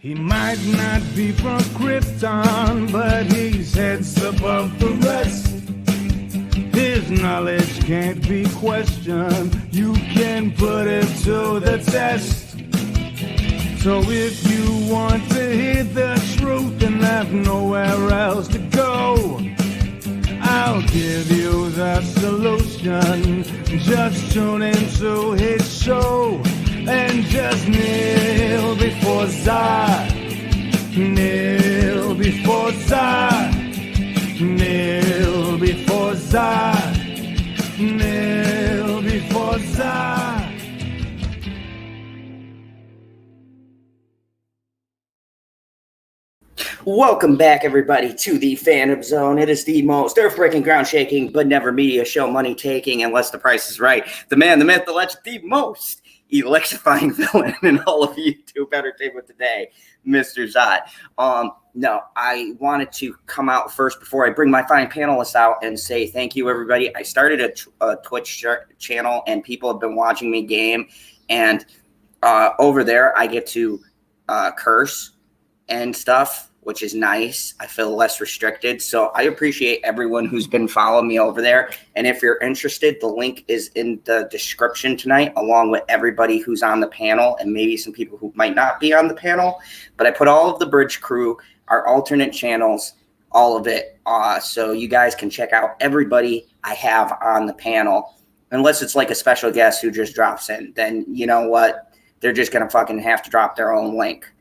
He might not be from Krypton, but he's heads above the rest. His knowledge can't be questioned. You can put it to the test. So if you want to hear the truth and have nowhere else to go, I'll give you the solution. Just tune into his show and just kneel before Zod. Kneel before Zod. Kneel before Zod. Kneel before Zod. Welcome back, everybody, to the Phantom Zone. It is the most earth-breaking, ground-shaking, but never media show money-taking, unless the price is right. The man, the myth, the legend, the most electrifying villain in all of YouTube entertainment today, Mr. Zod. No, I wanted to come out first before I bring my fine panelists out and say thank you, everybody. I started a Twitch channel, and people have been watching me game, and over there, I get to curse and stuff, which is nice. I feel less restricted. So I appreciate everyone who's been following me over there. And if you're interested, the link is in the description tonight, along with everybody who's on the panel and maybe some people who might not be on the panel. But I put all of the Bridge crew, our alternate channels, all of it. So you guys can check out everybody I have on the panel. Unless it's like a special guest who just drops in, then you know what? They're just going to fucking have to drop their own link.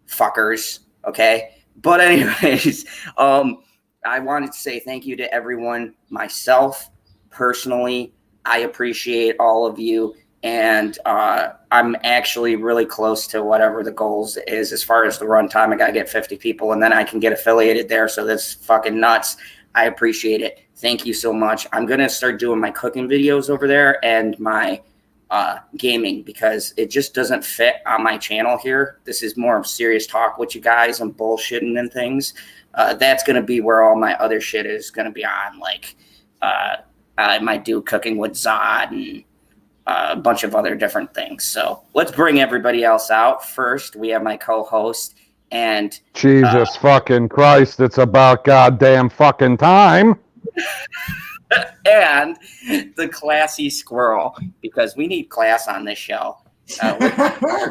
Fuckers. Okay. But anyways, I wanted to say thank you to everyone. Myself, personally, I appreciate all of you. And I'm actually really close to whatever the goals is as far as the runtime. I got to get 50 people, and then I can get affiliated there. So that's fucking nuts. I appreciate it. Thank you so much. I'm going to start doing my cooking videos over there and my gaming, because it just doesn't fit on my channel here. This is more of serious talk with you guys and bullshitting and things. That's going to be where all my other shit is going to be on. Like I might do cooking with Zod and a bunch of other different things. So let's bring everybody else out. First, we have my co-host and Jesus fucking Christ, it's about goddamn fucking time. And the classy squirrel, because we need class on this show.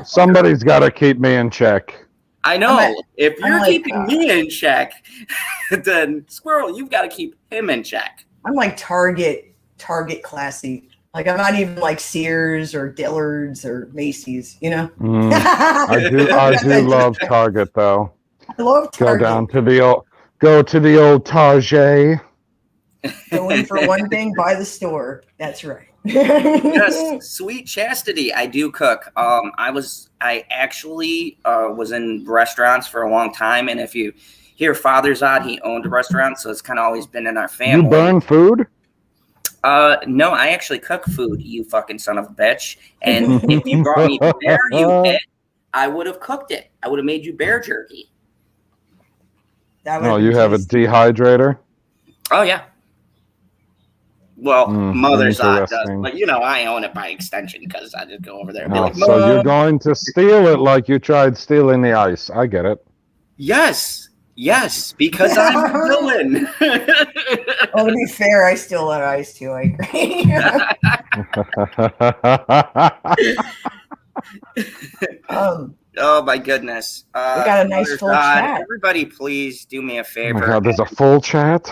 Somebody's got to keep me in check. I know. If you're keeping me in check, then Squirrel, you've got to keep him in check. I'm like Target classy. Like I'm not even like Sears or Dillard's or Macy's, you know? I do love Target though. I love Target. Go to the old Target. Go in for one thing, buy the store. That's right. Yes, sweet chastity. I do cook. I actually was in restaurants for a long time, and if you hear Father's Odd, he owned a restaurant, so it's kind of always been in our family. You burn food? No, I actually cook food, you fucking son of a bitch. And if you brought me bear unit, I would have cooked it. I would have made you bear jerky. Oh, you have a dehydrator? Oh, yeah. Well, Mother's Odd does, but you know, I own it by extension because I just go over there and be like, so you're going to steal it like you tried stealing the ice. I get it. Yes, because I'm a villain. Well, to be fair, I steal that ice too. I agree. Oh my goodness. We got a nice full chat. Everybody, please do me a favor. Oh my God, there's a full chat?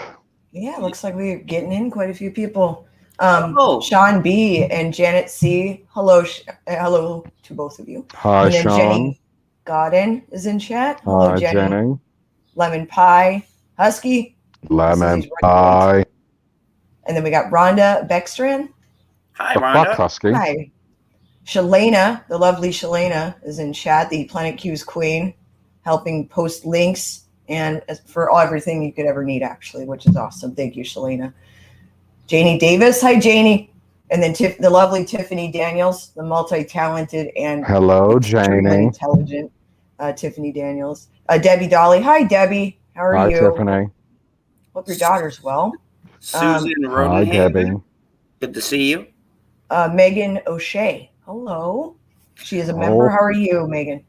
Yeah, it looks like we're getting in quite a few people. Sean B and Janet C. Hello to both of you. Hi, and then Sean. Jenny Godin is in chat. Hello, Hi, Jenny. Lemon Pie. Husky. Lemon Pie. And then we got Rhonda Beckstrand. Hi, the Rhonda. Fuck, Husky. Hi. Shalana, the lovely Shalana, is in chat. The Planet Q's queen, helping post links and for everything you could ever need, actually, which is awesome. Thank you, Shalana. Janie Davis. Hi, Janie. And then the lovely Tiffany Daniels, the multi-talented and hello, Janie. Intelligent Tiffany Daniels. Debbie Dolly. Hi, Debbie. How are you? Hi, Tiffany. Hope your daughter's well. Susan Hi, Debbie. Good to see you. Megan O'Shea. Hello. She is a member. How are you, Megan?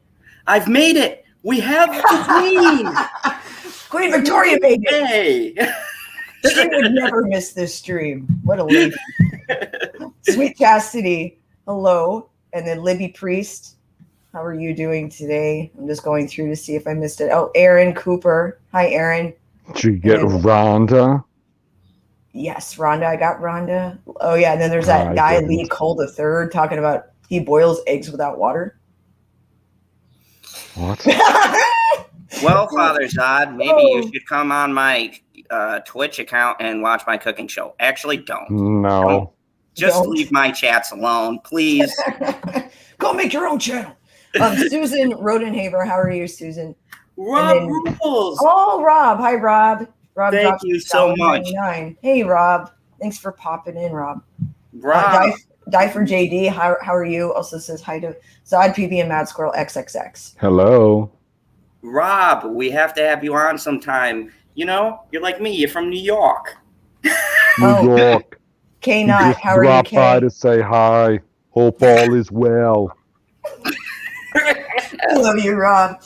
I've made it. We have the Queen Victoria made it. Hey. She would never miss this stream. What a lady. Sweet Chastity, hello. And then Libby Priest, how are you doing today? I'm just going through to see if I missed it. Oh, Aaron Cooper. Hi, Aaron. Did you get Rhonda? Yes, Rhonda. I got Rhonda. Oh, yeah. And then there's that guy, Lee Cole III, talking about he boils eggs without water. What? Well, Father Zod, maybe you should come on my Twitch account and watch my cooking show. Actually, don't. No. Just leave my chats alone, please. Go make your own channel. Susan Rodenhaver, how are you, Susan? Rob rules. Oh, Rob. Hi, Rob. Rob, thank you so much. Hey, Rob. Thanks for popping in, Rob. Rob. Die for JD. How are you? Also says hi to Zod PB and Mad Squirrel XXX. Hello. Rob, we have to have you on sometime. You know, you're like me. You're from New York. New York. K Knot, how are you, Drop K? by to say hi. Hope all is well. I love you, Rob.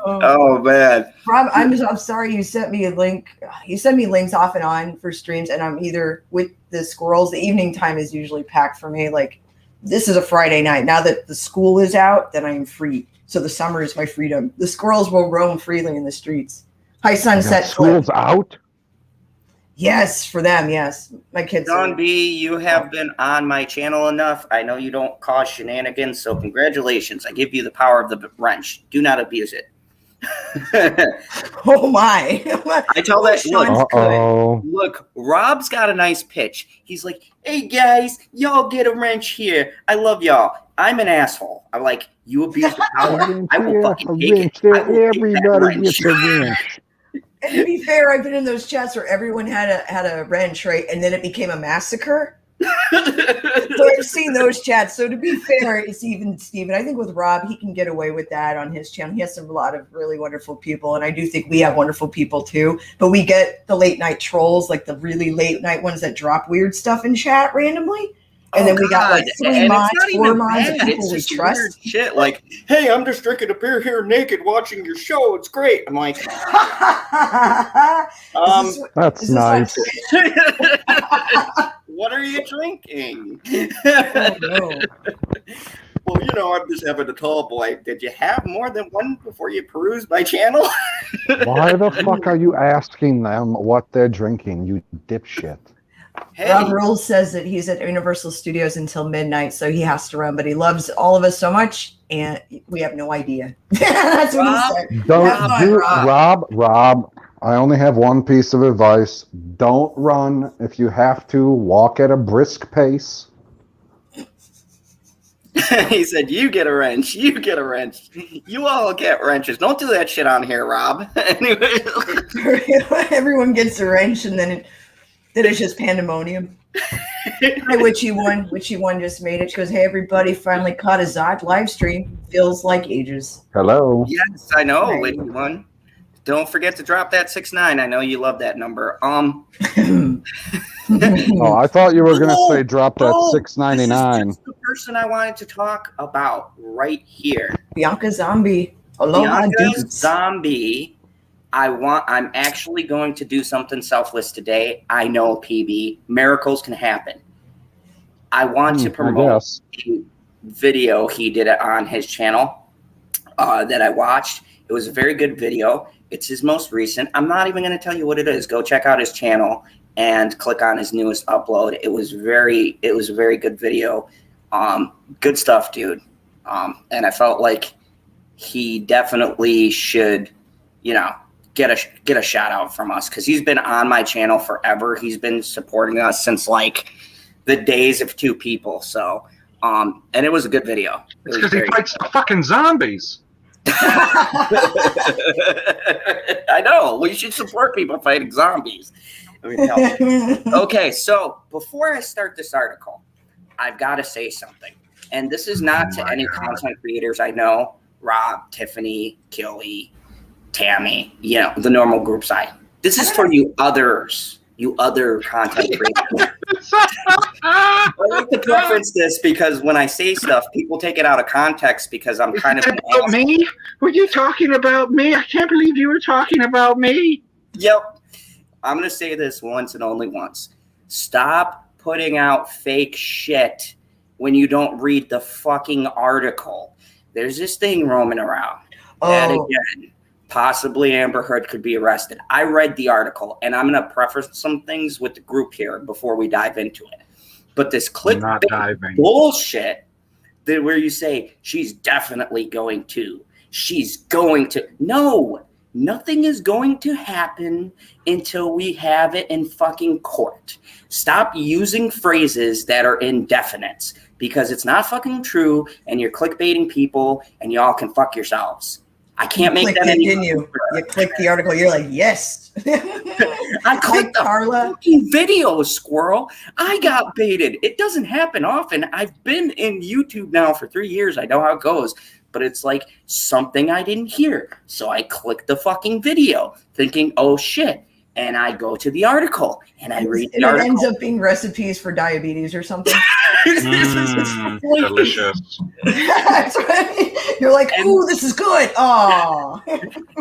Oh man, Rob, I'm sorry you sent me a link. You send me links off and on for streams, and I'm either with the squirrels. The evening time is usually packed for me. Like this is a Friday night. Now that the school is out, then I'm free. So the summer is my freedom. The squirrels will roam freely in the streets. Hi, Sunset. School's out? Yes, for them. Yes, my kids. Don B, you have been on my channel enough. I know you don't cause shenanigans, so congratulations. I give you the power of the wrench. Do not abuse it. Oh my! I tell that. Look, Rob's got a nice pitch. He's like, "Hey guys, y'all get a wrench here. I love y'all. I'm an asshole. I'm like, you abuse the power. I will fucking take it. Everybody gets a wrench." And to be fair, I've been in those chats where everyone had a wrench, right? And then it became a massacre. So I've seen those chats. So to be fair, it's even Steven. I think with Rob, he can get away with that on his channel. He has a lot of really wonderful people. And I do think we have wonderful people too. But we get the late night trolls, like the really late night ones that drop weird stuff in chat randomly. And then we got like 4 mods of people we trust. Shit, like, hey, I'm just drinking a beer here naked watching your show. It's great. I'm like, that's nice. What are you drinking? Oh, no. Well, you know, I'm just having a tall boy. Did you have more than one before you perused my channel? Why the fuck are you asking them what they're drinking, you dipshit? Hey. Rob Rules says that he's at Universal Studios until midnight, so he has to run, but he loves all of us so much, and we have no idea. That's what he said. Rob, I only have one piece of advice. Don't run. If you have to, walk at a brisk pace. He said, you get a wrench. You get a wrench. You all get wrenches. Don't do that shit on here, Rob. Anyway. Everyone gets a wrench, and then it's just pandemonium. Hi, Witchy One just made it. She goes, hey, everybody, finally caught a Zod live stream. Feels like ages. Hello. Yes, I know, Witchy One. Don't forget to drop that 6ix9ine. I know you love that number. Oh, I thought you were going to say drop that $6.99. This is the person I wanted to talk about right here. Bianca Zombie. Aloha, Bianca Zombie. I'm actually going to do something selfless today. I know, PB. Miracles can happen. I want to promote a video he did on his channel that I watched. It was a very good video. It's his most recent. I'm not even going to tell you what it is. Go check out his channel and click on his newest upload. It was a very good video. Good stuff, dude. And I felt like he definitely should, get a shout out from us, because he's been on my channel forever. He's been supporting us since like the days of 2 people. So, and it was a good video. It's because he fights fucking zombies. I know. We should support people fighting zombies. Okay, so before I start this article, I've got to say something. And this is not to any content creators I know, Rob, Tiffany, Kelly, Tammy, the normal group side. This is for you others, you other content creators. I like to preference this because when I say stuff, people take it out of context because I'm kind of about me. Were you talking about me? I can't believe you were talking about me. Yep. I'm going to say this once and only once. Stop putting out fake shit when you don't read the fucking article. There's this thing roaming around. And again, possibly Amber Heard could be arrested. I read the article, and I'm going to preface some things with the group here before we dive into it. But this clickbait bullshit where you say, she's definitely going to. She's going to. No, nothing is going to happen until we have it in fucking court. Stop using phrases that are indefinite because it's not fucking true, and you're clickbaiting people, and y'all can fuck yourselves. I can't make that any. You click the article. You're like, yes. I clicked the fucking video, squirrel. I got baited. It doesn't happen often. I've been in YouTube now for 3 years. I know how it goes. But it's like something I didn't hear. So I click the fucking video thinking, oh, shit. And I go to the article and I read the article. It ends up being recipes for diabetes or something. Delicious. That's right. You're like, ooh, this is good. Oh.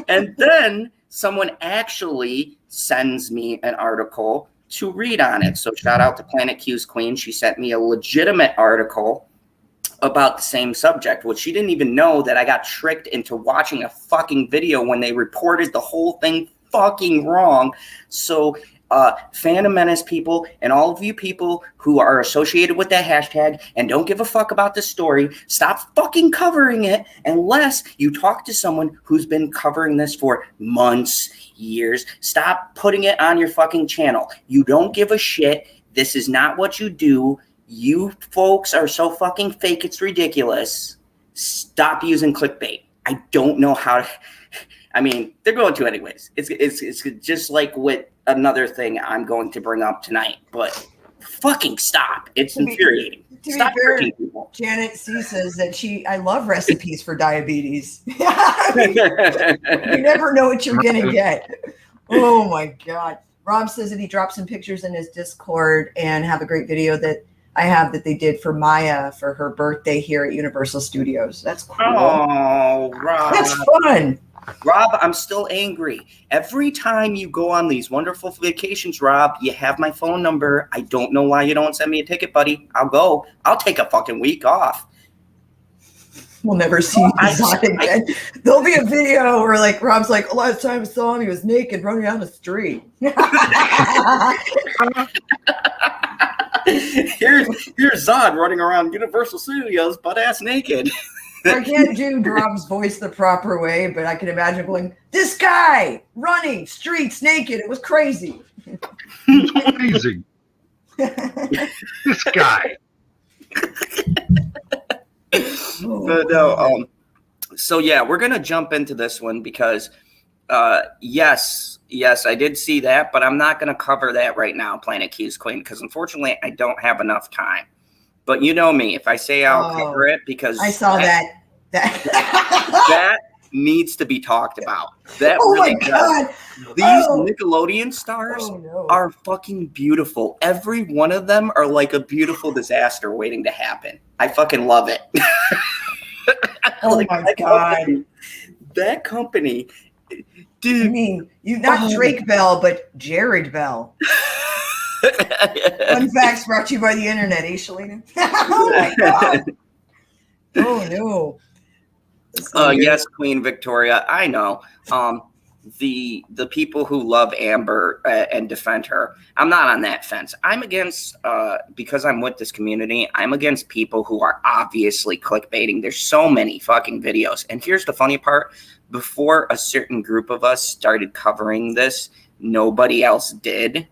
And then someone actually sends me an article to read on it. So shout out to Planet Q's Queen. She sent me a legitimate article about the same subject, which she didn't even know that I got tricked into watching a fucking video when they reported the whole thing fucking wrong. So Phantom Menace people and all of you people who are associated with that hashtag and don't give a fuck about this story, stop fucking covering it unless you talk to someone who's been covering this for months, years. Stop putting it on your fucking channel. You don't give a shit. This is not what you do. You folks are so fucking fake, it's ridiculous. Stop using clickbait. I don't know how to... I mean, they're going to anyways. It's just like with another thing I'm going to bring up tonight, but fucking stop. It's infuriating. Stop tricking people. Janet C says that I love recipes for diabetes. You never know what you're going to get. Oh my God. Rob says that he dropped some pictures in his Discord and have a great video that I have that they did for Maya for her birthday here at Universal Studios. That's cool. Oh, Rob. That's fun. Rob, I'm still angry. Every time you go on these wonderful vacations, Rob, you have my phone number. I don't know why you don't send me a ticket, buddy. I'll go. I'll take a fucking week off. We'll never see Zod again. There'll be a video where like Rob's like, last time I saw him, he was naked running down the street. Here's Zod running around Universal Studios butt-ass naked. I can't do Rob's voice the proper way, but I can imagine going, this guy running streets naked. It was crazy. Crazy. This guy. But no, so yeah, we're gonna jump into this one because yes, I did see that, but I'm not gonna cover that right now, Planet Q's Queen, because unfortunately I don't have enough time. But you know me, if I say I'll cover it, because I saw that that needs to be talked about. That oh really my God. Does. These Nickelodeon stars are fucking beautiful. Every one of them are like a beautiful disaster waiting to happen. I fucking love it. Oh my God. That company, dude. I mean, you not Drake Bell, but Jared Bell. Fun facts brought to you by the internet, Shalina? Oh my God. Oh no. Yes, Queen Victoria. I know. The people who love Amber and defend her. I'm not on that fence. I'm against because I'm with this community. I'm against people who are obviously clickbaiting. There's so many fucking videos. And here's the funny part: before a certain group of us started covering this, nobody else did.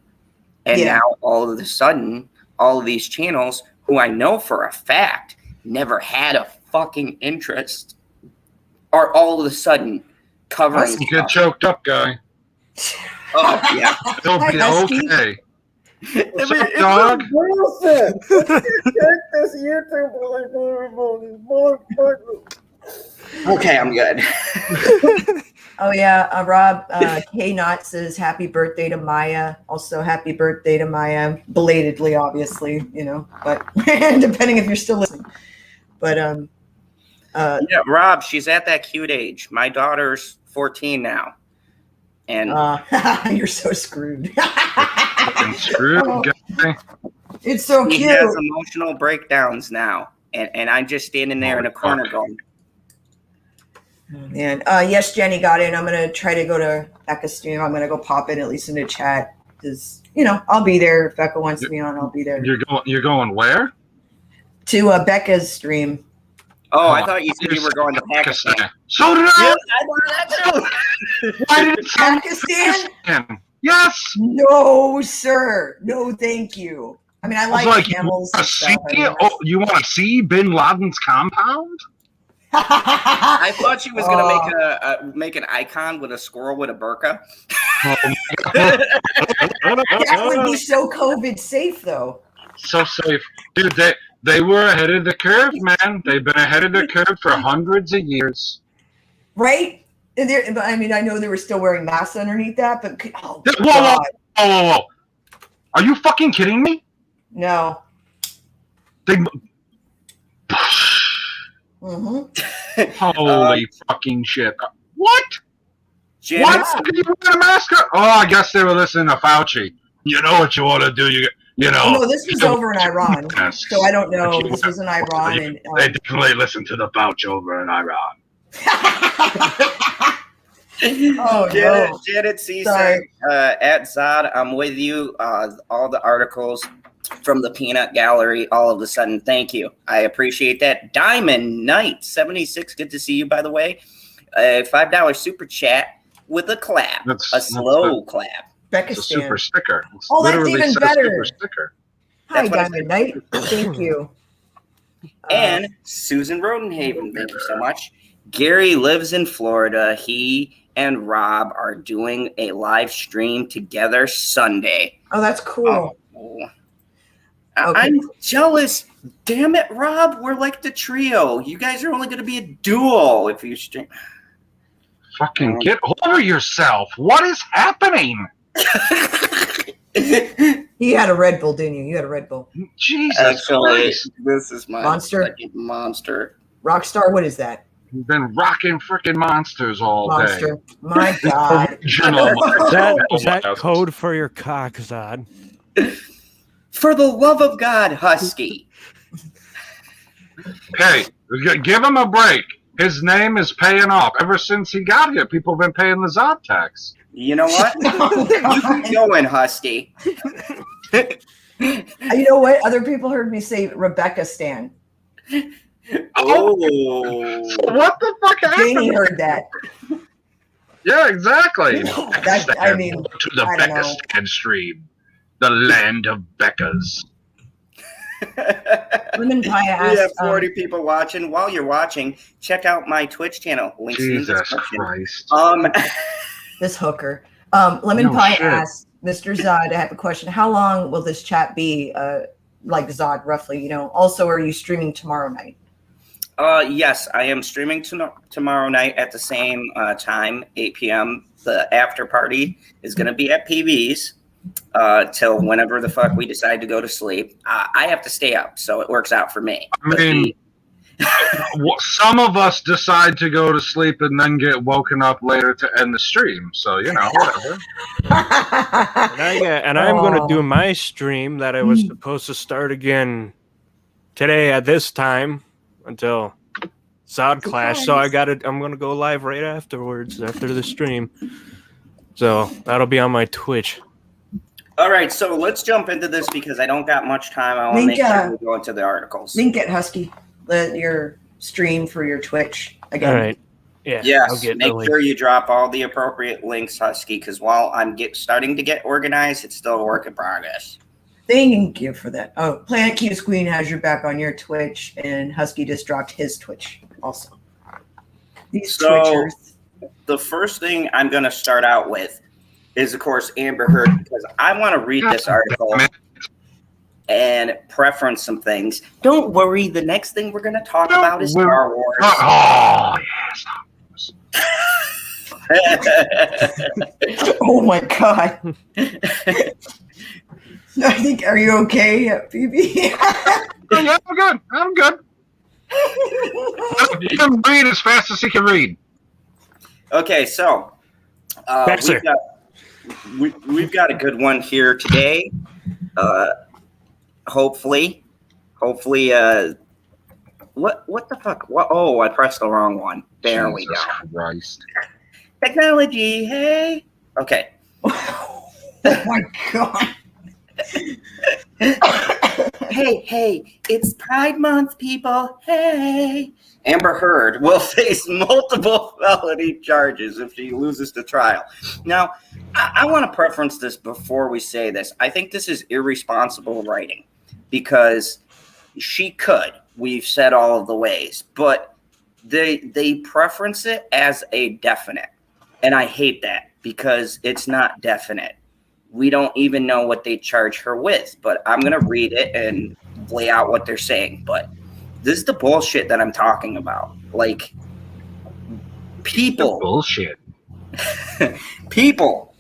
And now all of a sudden, all of these channels, who I know for a fact never had a fucking interest, are all of a sudden covering. Get choked up, guy. Oh yeah, it'll be okay. What's up, dog? Okay, I'm good. Oh yeah, Rob K. Knott says happy birthday to Maya. Also happy birthday to Maya, belatedly, obviously, but depending if you're still listening. But yeah, Rob, she's at that cute age. My daughter's 14 now, and you're so screwed. Fucking screwed, guy. It's so he cute. has emotional breakdowns now, and I'm just standing there in a corner going. And yes, Jenny got in. I'm gonna try to go to Becca's stream. I'm gonna go pop in at least in the chat because I'll be there if Becca wants me on. I'll be there. You're going where? To Becca's stream. Oh, I thought you said you were going to Pakistan. So did I. Yes, I thought that too. Why did it sound Pakistan? Yes. No, sir. No, thank you. I mean, I like camels. You want to see Bin Laden's compound? I thought she was going to make an icon with a squirrel with a burqa. That would be so COVID safe, though. So safe. Dude, they were ahead of the curve, man. They've been ahead of the curve for hundreds of years. Right? And I mean, I know they were still wearing masks underneath that, but Whoa. Are you fucking kidding me? No. Holy fucking shit. What? Janet, What? Did you wear a mask? Oh, I guess they were listening to Fauci. You know what you want to do. No, this was over in Iran. So I don't know. This was in Iran. And, they definitely listened to the Fauci over in Iran. Oh, no. Janet C said, at Zod, I'm with you. All the articles from the Peanut Gallery, all of a sudden, thank you. I appreciate that. Diamond Knight 76, good to see you, by the way. A $5 super chat with a clap, slow clap. It's a super sticker. It's that's even better. Super sticker. Hi, Diamond Knight. Thank you. And Susan Rodenhaven, thank you so much. Gary lives in Florida. He and Rob are doing a live stream together Sunday. Oh, that's cool. Okay. I'm jealous. Damn it, Rob. We're like the trio. You guys are only going to be a duo if you stream. Fucking get over yourself. What is happening? You had a Red Bull, didn't you? You had a Red Bull. Jesus Christ. This is my second monster. Rockstar, what is that? You've been rocking freaking monsters all day. My God. Is that code for your cock, Zod? For the love of God, Husky. Hey, give him a break. His name is paying off. Ever since he got here, people have been paying the Zod tax. You know what? You keep going, Husky. You know what? Other people heard me say Rebecca Stan. Oh, what the fuck happened? Janie heard that. Yeah, exactly. I mean, to the Becca Stan stream, the land of Beccas. Lemon Pie asked, we have 40 people watching. While you're watching, check out my Twitch channel. Links in the description. Christ. This hooker. Lemon Pie asked, Mr. Zod, I have a question. How long will this chat be? Like Zod, roughly, Also, are you streaming tomorrow night? Yes, I am streaming tomorrow night at the same time, 8 p.m. The after party is going to be at PB's till whenever the fuck we decide to go to sleep. I have to stay up, so it works out for me. I mean, some of us decide to go to sleep and then get woken up later to end the stream. So, whatever. And I'm going to do my stream that I was supposed to start again today at this time until Zod Clash. So I'm going to go live right afterwards, after the stream. So that'll be on my Twitch. All right, so let's jump into this because I don't got much time. I want to make sure we go into the articles. Link it, Husky. Your stream for your Twitch again. All right. Yeah. Yes. Make sure you drop all the appropriate links, Husky, because while I'm starting to get organized, it's still a work in progress. Thank you for that. Oh, Planet Q's Queen has your back on your Twitch, and Husky just dropped his Twitch also. These Twitchers. The first thing I'm going to start out with is, of course, Amber Heard, because I want to read this article and preference some things. Don't worry, the next thing we're going to talk about is Star Wars. Oh, yes. Oh my god. I think, are you okay, BB? Yeah, I'm good. I'm good. He can read as fast as he can read. Okay, so Baxter. we've got a good one here today. Hopefully, what the fuck? What? Oh, I pressed the wrong one. There we go. Jesus Christ. Technology, hey. Okay. Oh my god. Hey, it's Pride Month, people. Hey. Amber Heard will face multiple felony charges if she loses the trial. Now, I want to preference this before we say this. I think this is irresponsible writing because she could. We've said all of the ways, but they preference it as a definite. And I hate that because it's not definite. We don't even know what they charge her with, but I'm going to read it and lay out what they're saying. But this is the bullshit that I'm talking about. Like, people. Bullshit. People.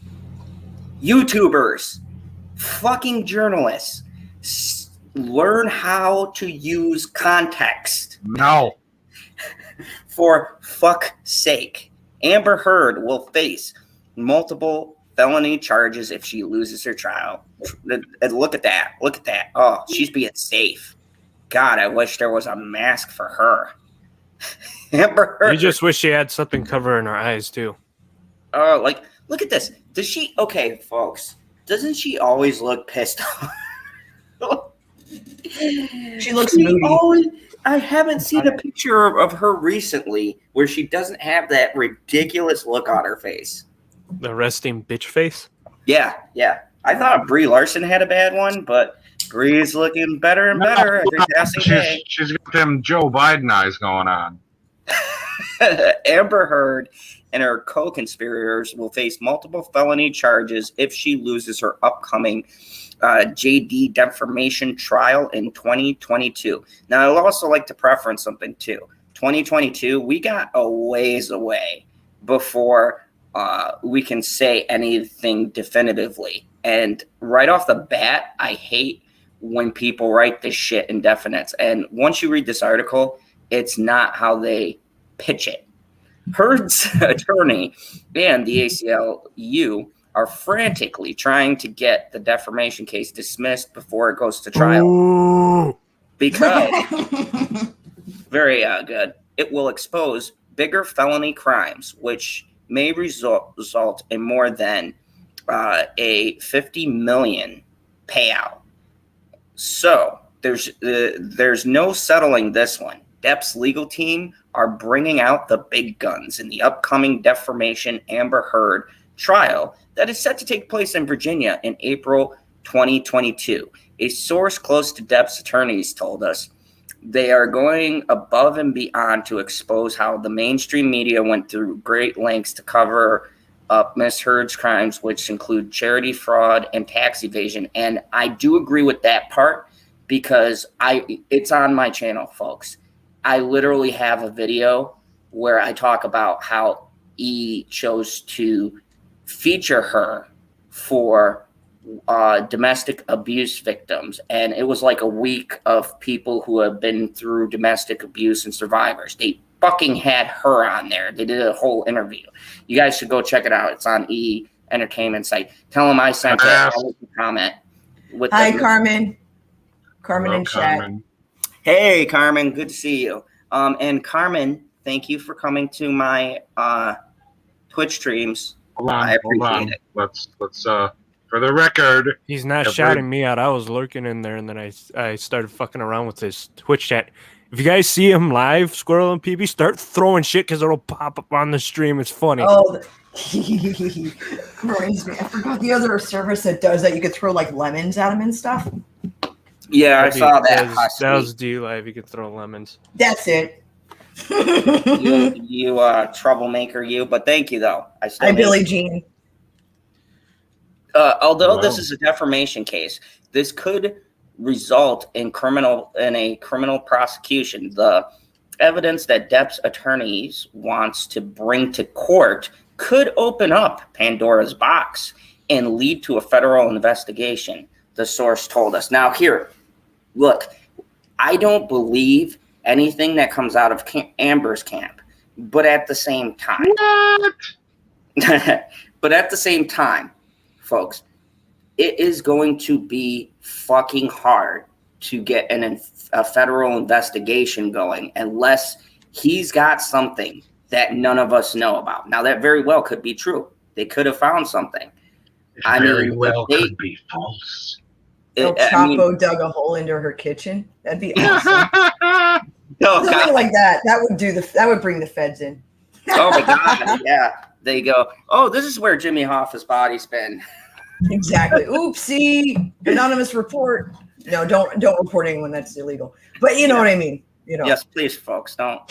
YouTubers. Fucking journalists. Learn how to use context. No. For fuck's sake. Amber Heard will face multiple felony charges if she loses her trial. Look at that. Look at that. Oh, she's being safe. God, I wish there was a mask for her. Amber Heard. You just wish she had something covering her eyes, too. Like, look at this. Does she... Okay, folks. Doesn't she always look pissed off? She looks moody. I haven't seen a picture of her recently where she doesn't have that ridiculous look on her face. The resting bitch face? Yeah. I thought Brie Larson had a bad one, but Brie's looking better and better every passing day. She's got them Joe Biden eyes going on. Amber Heard and her co-conspirators will face multiple felony charges if she loses her upcoming JD defamation trial in 2022. Now, I'd also like to preference something too. 2022, we got a ways away before we can say anything definitively. And right off the bat, I hate when people write this shit in definites. And once you read this article, it's not how they pitch it. Heard's attorney and the ACLU are frantically trying to get the defamation case dismissed before it goes to trial. Ooh. Because, very good, it will expose bigger felony crimes, which may result in more than a $50 million payout. So there's no settling this one. Depp's legal team are bringing out the big guns in the upcoming defamation Amber Heard trial that is set to take place in Virginia in April 2022. A source close to Depp's attorneys told us they are going above and beyond to expose how the mainstream media went through great lengths to cover up Miss Heard's crimes, which include charity fraud and tax evasion. And I do agree with that part because it's on my channel, folks. I literally have a video where I talk about how E chose to feature her for domestic abuse victims. And it was like a week of people who have been through domestic abuse and survivors. They fucking had her on there. They did a whole interview. You guys should go check it out. It's on E Entertainment site. Tell them I sent it. I'll comment. Hi, Carmen. Carmen Hello, in chat. Carmen. Hey, Carmen. Good to see you. And Carmen, thank you for coming to my Twitch streams. I appreciate it. Let's for the record. He's not shouting me out. I was lurking in there, and then I started fucking around with his Twitch chat. If you guys see him live, Squirrel and PB, start throwing shit because it'll pop up on the stream. It's funny. Oh, reminds me. I forgot the other service that does that. You could throw like lemons at them and stuff. Yeah, I saw that. That was D-Live. You could throw lemons. That's it. you troublemaker, you. But thank you, though. Hi, Billie Jean. Although this is a defamation case, this could result in a criminal prosecution. The evidence that Depp's attorneys wants to bring to court could open up Pandora's box and lead to a federal investigation, the source told us. Now, here, look, I don't believe anything that comes out of Amber's camp, but at the same time, folks, it is going to be fucking hard to get a federal investigation going unless he's got something that none of us know about. Now, that very well could be true. They could have found something. Could be false. Chapo dug a hole into her kitchen. That'd be awesome. Something like that. That would bring the feds in. Oh my God! Yeah, they go. Oh, this is where Jimmy Hoffa's body's been. Exactly. Oopsie. Anonymous report. No, don't report anyone. That's illegal. But you know what I mean. You know. Yes, please, folks. Don't.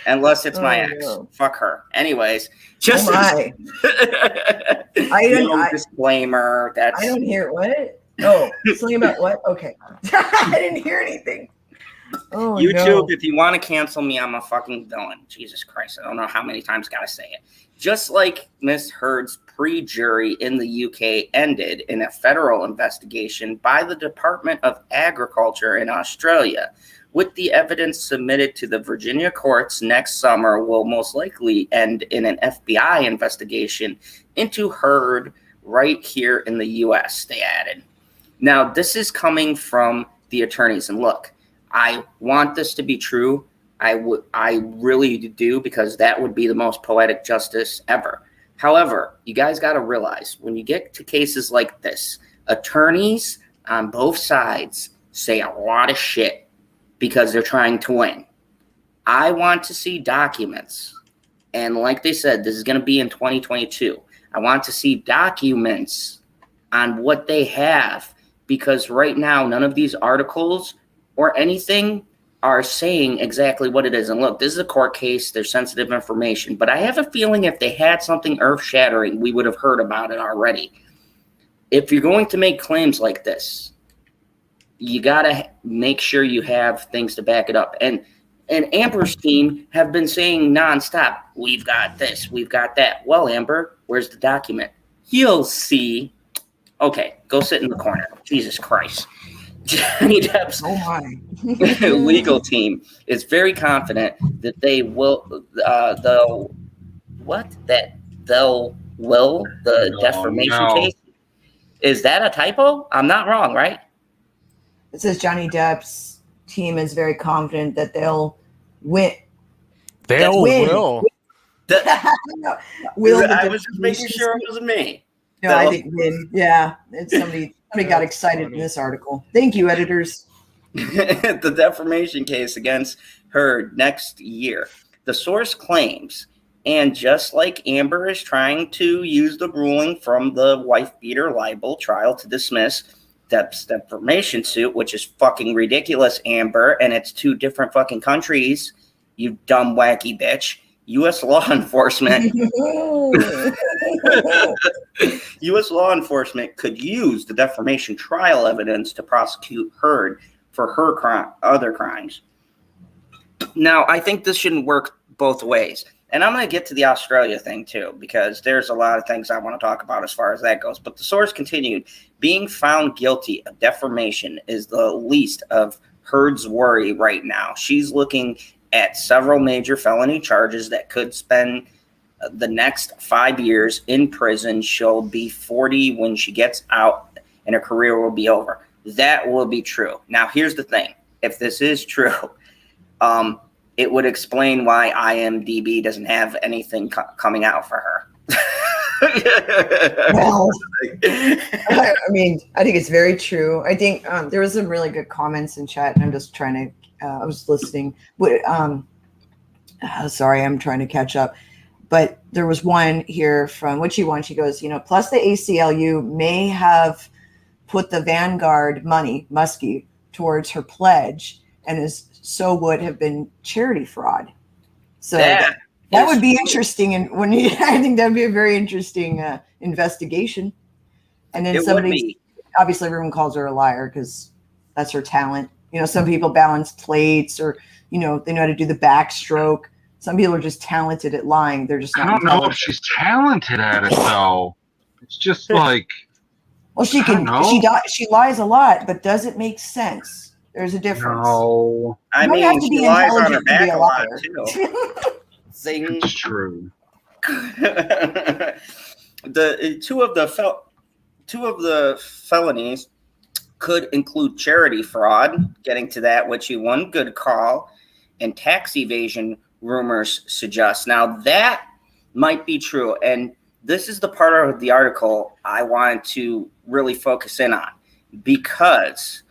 Unless it's my ex. No. Fuck her. Anyways, just disclaimer. That's I don't hear what. Oh, something about what? Okay. I didn't hear anything. Oh, YouTube, if you want to cancel me, I'm a fucking villain. Jesus Christ. I don't know how many times I gotta say it. Just like Miss Heard's pre-jury in the UK ended in a federal investigation by the Department of Agriculture in Australia, with the evidence submitted to the Virginia courts next summer will most likely end in an FBI investigation into Heard right here in the US, they added. Now, this is coming from the attorneys, and look, I want this to be true. I really do, because that would be the most poetic justice ever. However, you guys got to realize when you get to cases like this, attorneys on both sides say a lot of shit because they're trying to win. I want to see documents. And like they said, this is going to be in 2022. I want to see documents on what they have, because right now, none of these articles or anything are saying exactly what it is. And look, this is a court case. There's sensitive information. But I have a feeling if they had something earth-shattering, we would have heard about it already. If you're going to make claims like this, you got to make sure you have things to back it up. And Amber's team have been saying nonstop, we've got this, we've got that. Well, Amber, where's the document? You'll see. Okay, go sit in the corner. Jesus Christ. Johnny Depp's legal team is very confident that they will, the defamation case. Is that a typo? I'm not wrong, right? It says Johnny Depp's team is very confident that they'll win. Will. I was just making sure it wasn't me. No, I think win. Yeah, it's somebody got excited in this article. Thank you, editors. The defamation case against her next year. The source claims, and just like Amber is trying to use the ruling from the wife beater libel trial to dismiss Depp's defamation suit, which is fucking ridiculous, Amber, and it's two different fucking countries, you dumb wacky bitch. U.S. law enforcement could use the defamation trial evidence to prosecute Heard for her other crimes. Now, I think this shouldn't work both ways. And I'm going to get to the Australia thing, too, because there's a lot of things I want to talk about as far as that goes. But the source continued, being found guilty of defamation is the least of Heard's worry right now. She's looking at several major felony charges that could spend the next 5 years in prison. She'll be 40 when she gets out, and her career will be over. That will be true. Now, here's the thing. If this is true, it would explain why IMDb doesn't have anything coming out for her. Well, I mean, I think it's very true. I think there was some really good comments in chat, and I'm just trying to I was listening. Sorry, I'm trying to catch up. But there was one here from what she won. She goes, plus the ACLU may have put the Vanguard money, Muskie, towards her pledge, and would have been charity fraud. So that would be interesting. And I think that'd be a very interesting investigation. And then obviously everyone calls her a liar because that's her talent. Some people balance plates, or, they know how to do the backstroke. Some people are just talented at lying. They're just not I don't know if intelligent. she's talented at it though. It's just like, Well, she I don't can. know. She lies a lot, but does it make sense? There's a difference. No, I You don't have mean, to she be lies on her intelligent to be back a a lot liar. too. Zing. it's true. Two of the felonies could include charity fraud, getting to that, which you one good call, and tax evasion, rumors suggest. Now that might be true, and this is the part of the article I wanted to really focus in on, because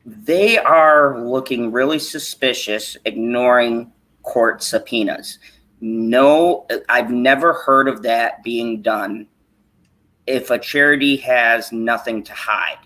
they are looking really suspicious, ignoring court subpoenas. No, I've never heard of that being done if a charity has nothing to hide.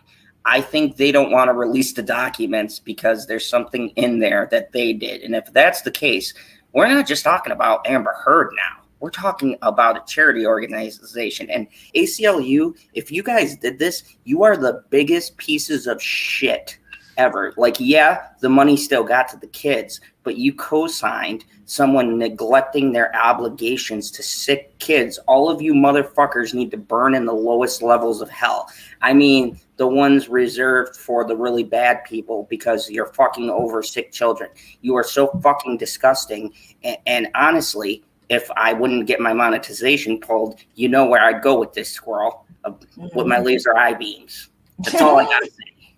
I think they don't want to release the documents because there's something in there that they did. And if that's the case, we're not just talking about Amber Heard now. We're talking about a charity organization. And ACLU, if you guys did this, you are the biggest pieces of shit ever. Like, yeah, the money still got to the kids, but you co-signed someone neglecting their obligations to sick kids. All of you motherfuckers need to burn in the lowest levels of hell. I mean, the ones reserved for the really bad people because you're fucking over sick children. You are so fucking disgusting. And honestly, if I wouldn't get my monetization pulled, you know where I'd go with this, squirrel, with my laser eye beams. That's all I gotta say.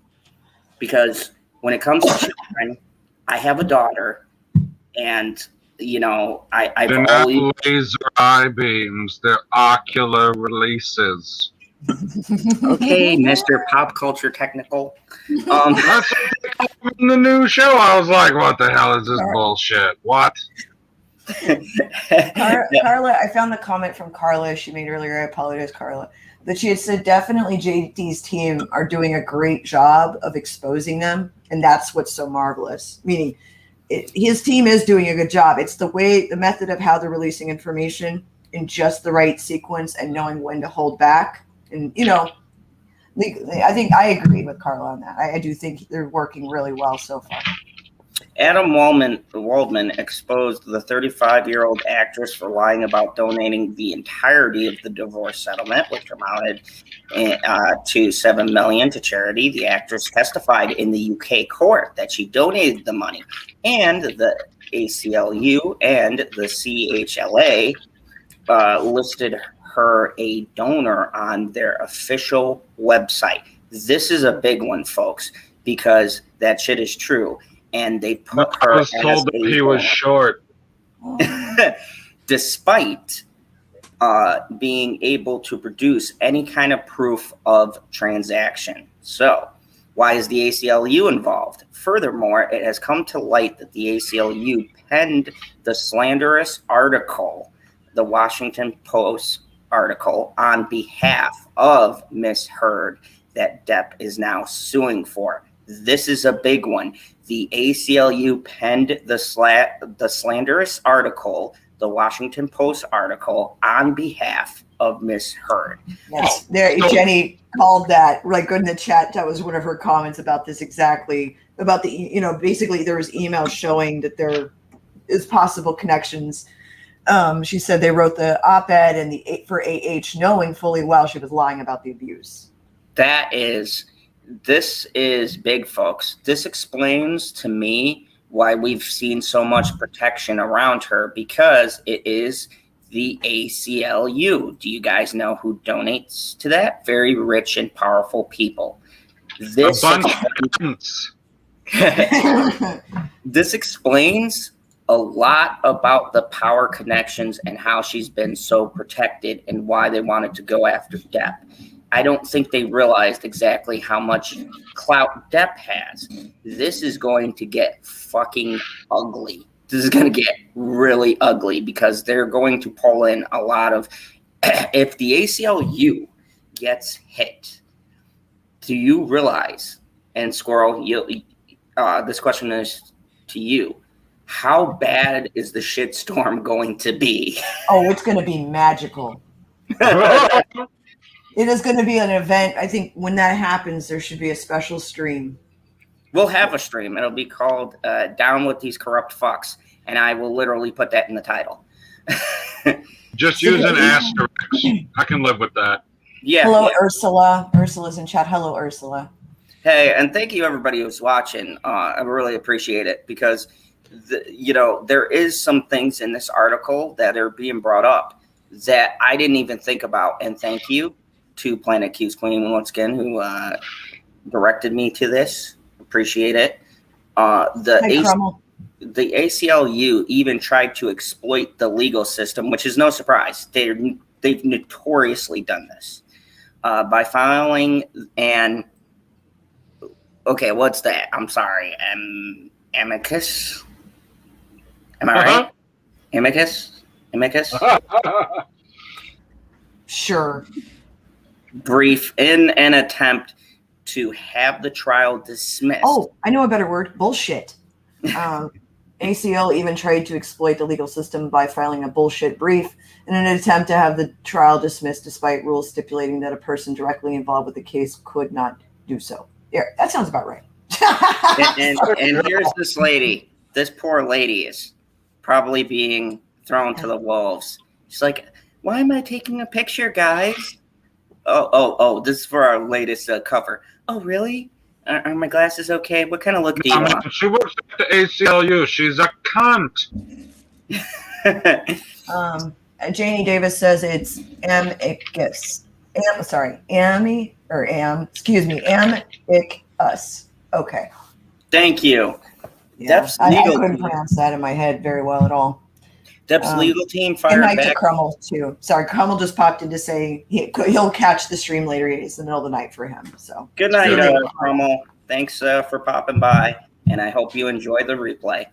Because when it comes to children, I have a daughter, and you know, I've They're always not laser eye beams; they're ocular releases. okay, Mr. Pop Culture Technical. That's what they call them in the new show. I was like, "What the hell is this bullshit?" What? Carla, I found the comment from Carla she made earlier. I apologize, Carla. That she had said definitely JD's team are doing a great job of exposing them, and that's what's so marvelous. Meaning, his team is doing a good job. It's the method of how they're releasing information in just the right sequence and knowing when to hold back. And you know, I think I agree with Carla on that. I do think they're working really well so far. Adam Waldman exposed the 35-year-old actress for lying about donating the entirety of the divorce settlement, which amounted to $7 million to charity. The actress testified in the UK court that she donated the money, and the ACLU and the CHLA listed her a donor on their official website. This is a big one, folks, because that shit is true. And they put her I was told that he was short. Despite being able to produce any kind of proof of transaction. So why is the ACLU involved? Furthermore, it has come to light that the ACLU penned the slanderous article, the Washington Post article, on behalf of Miss Heard that Depp is now suing for. This is a big one. The ACLU penned the slanderous article, the Washington Post article, on behalf of Miss Heard. Yes, there. Jenny called that, like, in the chat. That was one of her comments about this exactly. About the, you know, basically there was emails showing that there is possible connections. She said they wrote the op-ed and for AH, knowing fully well she was lying about the abuse. This is big, folks. This explains to me why we've seen so much protection around her, because it is the ACLU. Do you guys know who donates to that? Very rich and powerful people. This explains a lot about the power connections and how she's been so protected and why they wanted to go after Depp. I don't think they realized exactly how much clout Depp has. This is going to get fucking ugly. This is going to get really ugly because they're going to pull in a lot of... If the ACLU gets hit, do you realize, and Squirrel, this question is to you, how bad is the shitstorm going to be? Oh, it's going to be magical. It is going to be an event. I think when that happens, there should be a special stream. We'll have a stream. It'll be called Down with These Corrupt Fucks. and I will literally put that in the title. Just use an asterisk. I can live with that. Yeah. Hello, yeah. Ursula. Ursula's in chat. Hello, Ursula. Hey, and thank you everybody who's watching. I really appreciate it because, there is some things in this article that are being brought up that I didn't even think about. And thank you to Planet Q's Queen once again, who directed me to this. Appreciate it. The ACLU even tried to exploit the legal system, which is no surprise. They've notoriously done this by filing an what's that? I'm sorry, amicus. Am I right? Amicus. Sure. Brief in an attempt to have the trial dismissed. Oh, I know a better word. Bullshit. ACL even tried to exploit the legal system by filing a bullshit brief in an attempt to have the trial dismissed despite rules stipulating that a person directly involved with the case could not do so. Yeah, that sounds about right. and here's this lady. This poor lady is probably being thrown to the wolves. She's like, why am I taking a picture, guys? Oh, this is for our latest cover. Oh, really? Are my glasses okay? What kind of look do you want? She works at the ACLU. She's a cunt. Janie Davis says it's amicus. Amicus. Okay. Thank you. Yeah, Dep's I legal couldn't team. pronounce that in my head very well at all. Dep's legal team And fired night to back. Crummel too. Sorry, Crummel just popped in to say he'll catch the stream later. It's the middle of the night for him. So Good night, Crummel. Thanks for popping by, and I hope you enjoy the replay.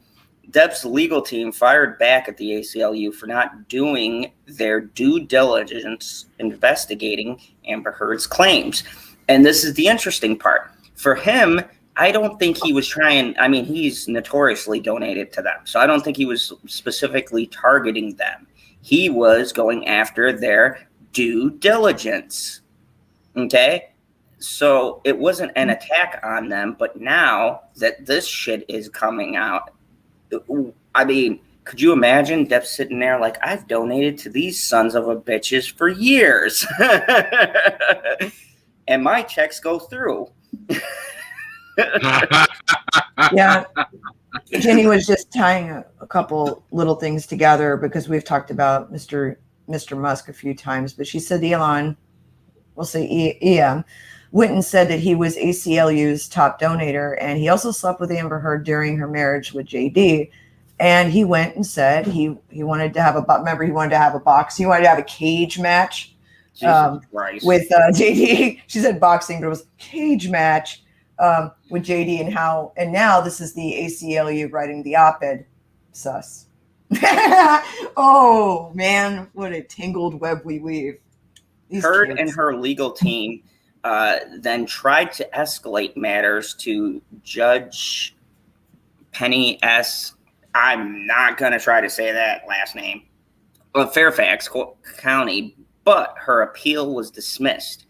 Dep's legal team fired back at the ACLU for not doing their due diligence investigating Amber Heard's claims. And this is the interesting part. For him, I don't think he was trying. I mean, he's notoriously donated to them. So I don't think he was specifically targeting them. He was going after their due diligence. Okay? So it wasn't an attack on them. But now that this shit is coming out, I mean, could you imagine Depp sitting there like, I've donated to these sons of a bitches for years. And my checks go through. yeah, Jenny was just tying a couple little things together because we've talked about Mr. Musk a few times, but she said Elon, we'll say EM, went and said that he was ACLU's top donator, and he also slept with Amber Heard during her marriage with JD. And he went and said he wanted to have he wanted to have a box. He wanted to have a cage match with JD. She said boxing, but it was cage match with JD and now this is the ACLU writing the op-ed. Sus. Oh man, what a tangled web we weave. Heard and her legal team then tried to escalate matters to Judge Penny S. I'm not going to try to say that last name of Fairfax County, but her appeal was dismissed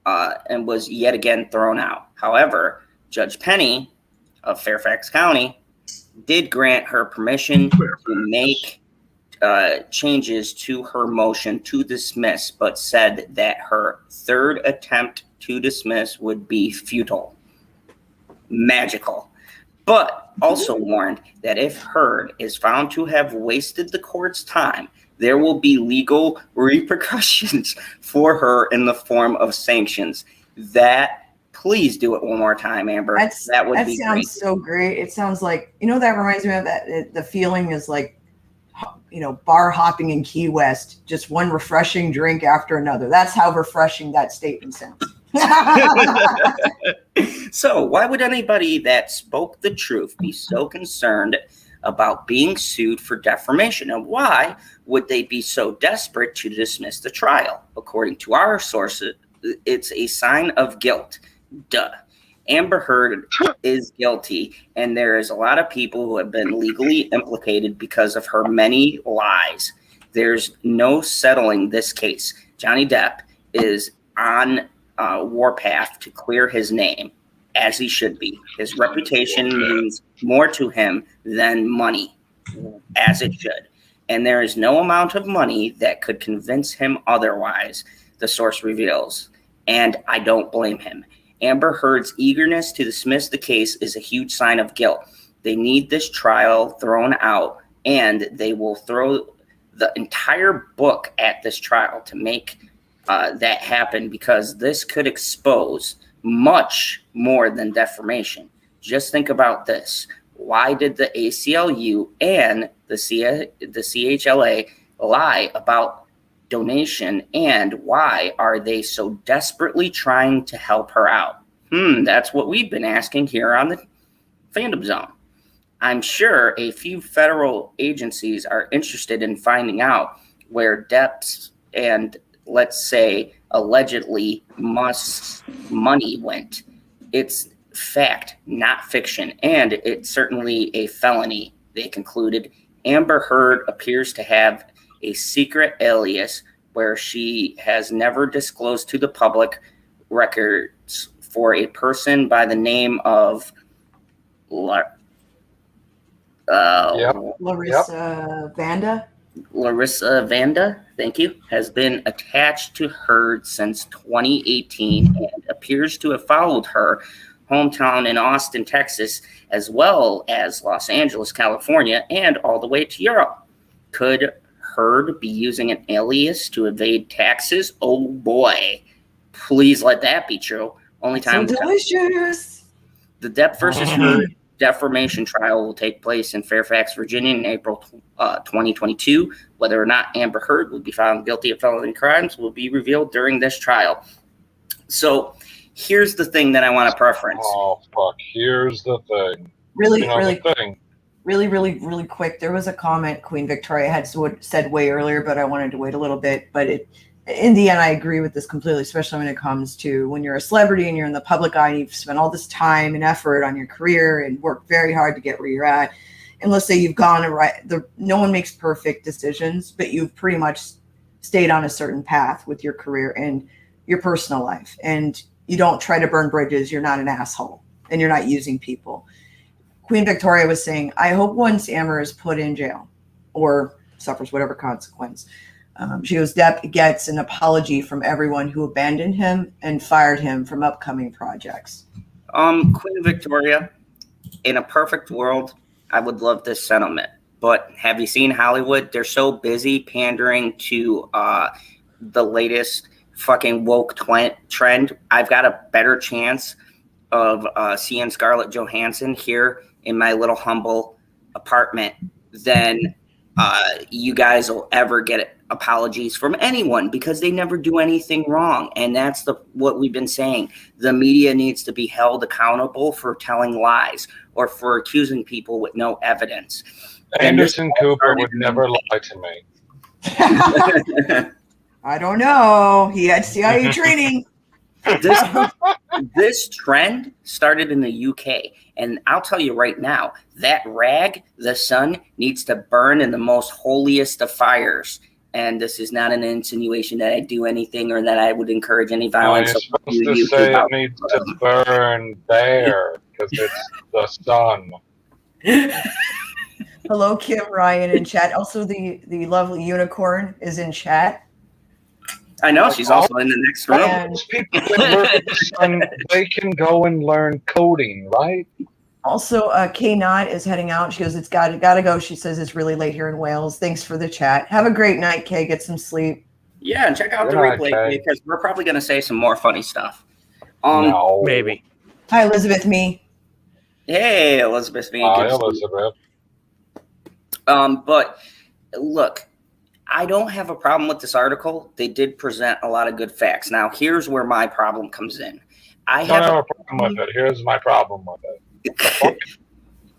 and was yet again thrown out. However, Judge Penny of Fairfax County did grant her permission to make changes to her motion to dismiss, but said that her third attempt to dismiss would be futile, magical, but also warned that if Heard is found to have wasted the court's time, there will be legal repercussions for her in the form of sanctions. Please do it one more time, Amber. That would be sounds great. So great. It sounds like, that reminds me of that. The feeling is like, bar hopping in Key West, just one refreshing drink after another. That's how refreshing that statement sounds. So why would anybody that spoke the truth be so concerned about being sued for defamation? And why would they be so desperate to dismiss the trial? According to our sources, it's a sign of guilt. Duh. Amber Heard is guilty, and there is a lot of people who have been legally implicated because of her many lies. There's no settling this case. Johnny Depp is on warpath to clear his name, as he should be. His reputation means more to him than money. as it should. And there is no amount of money that could convince him otherwise, the source reveals. And I don't blame him. Amber Heard's eagerness to dismiss the case is a huge sign of guilt. They need this trial thrown out, and they will throw the entire book at this trial to make that happen, because this could expose much more than defamation. Just think about this. Why did the ACLU and the CHLA lie about donation, and why are they so desperately trying to help her out? That's what we've been asking here on the Fandom Zone. I'm sure a few federal agencies are interested in finding out where Depp's and, let's say, allegedly Musk's money went. It's fact, not fiction, and it's certainly a felony, they concluded. Amber Heard appears to have a secret alias where she has never disclosed to the public records for a person by the name of Larissa Vanda. Larissa Vanda, thank you, has been attached to Heard since 2018 and appears to have followed her hometown in Austin, Texas, as well as Los Angeles, California, and all the way to Europe. Could Heard be using an alias to evade taxes? Oh boy, please let that be true. Only time. So delicious. The Depp versus Heard defamation trial will take place in Fairfax, Virginia in April 2022. Whether or not Amber Heard will be found guilty of felony crimes will be revealed during this trial. So here's the thing that I want to preference. Oh, fuck. Here's the thing. Really quick. There was a comment Queen Victoria had said way earlier, but I wanted to wait a little bit. But in the end, I agree with this completely, especially when it comes to when you're a celebrity and you're in the public eye and you've spent all this time and effort on your career and worked very hard to get where you're at. And let's say you've gone no one makes perfect decisions, but you've pretty much stayed on a certain path with your career and your personal life. And you don't try to burn bridges. You're not an asshole and you're not using people. Queen Victoria was saying, I hope once Amber is put in jail or suffers whatever consequence, she goes, Depp gets an apology from everyone who abandoned him and fired him from upcoming projects. Queen Victoria, in a perfect world, I would love this sentiment. But have you seen Hollywood? They're so busy pandering to the latest fucking woke trend. I've got a better chance of seeing Scarlett Johansson here in my little humble apartment than you guys will ever get apologies from anyone, because they never do anything wrong. And that's what we've been saying. The media needs to be held accountable for telling lies or for accusing people with no evidence. Anderson Cooper would never lie to me. I don't know. He had CIA training. This trend started in the UK, and I'll tell you right now, that rag, the sun, needs to burn in the most holiest of fires. And this is not an insinuation that I do anything or that I would encourage any violence. You're supposed to say it needs to burn there because it's the sun. Hello, Kim Ryan in chat. Also, the lovely unicorn is in chat. I know, she's also in the next room. And people that work at the sun, they can go and learn coding, right? also, Kay Knott is heading out. She goes, it's gotta go. She says it's really late here in Wales. Thanks for the chat. Have a great night, Kay. Get some sleep. Yeah, and check out the replay because we're probably going to say some more funny stuff. No. Maybe. Hi, Elizabeth Me. Hey, Elizabeth Me. Hi, Elizabeth. But look, I don't have a problem with this article. They did present a lot of good facts. Now, here's where my problem comes in. I don't have a problem with it. Here's my problem with it.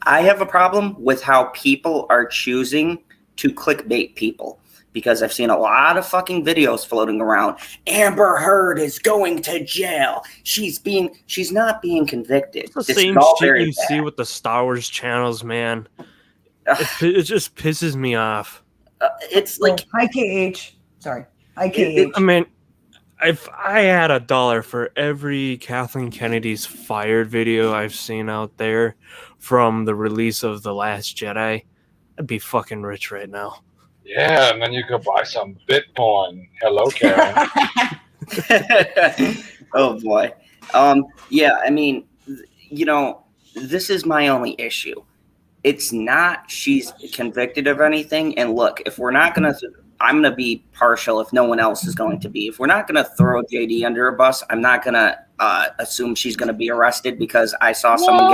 I have a problem with how people are choosing to clickbait people. Because I've seen a lot of fucking videos floating around. Amber Heard is going to jail. She's not being convicted. It's the same shit you see with the Star Wars channels, man. It just pisses me off. It's like hi KH. Sorry, hi KH. I mean, if I had $1 for every Kathleen Kennedy's fired video I've seen out there from the release of The Last Jedi, I'd be fucking rich right now. Yeah, and then you could buy some Bitcoin. Hello, Karen. Oh boy. Yeah, I mean, this is my only issue. It's not she's convicted of anything. And look, if we're not going to, I'm going to be partial if no one else is going to be. If we're not going to throw JD under a bus, I'm not going to assume she's going to be arrested because I saw someone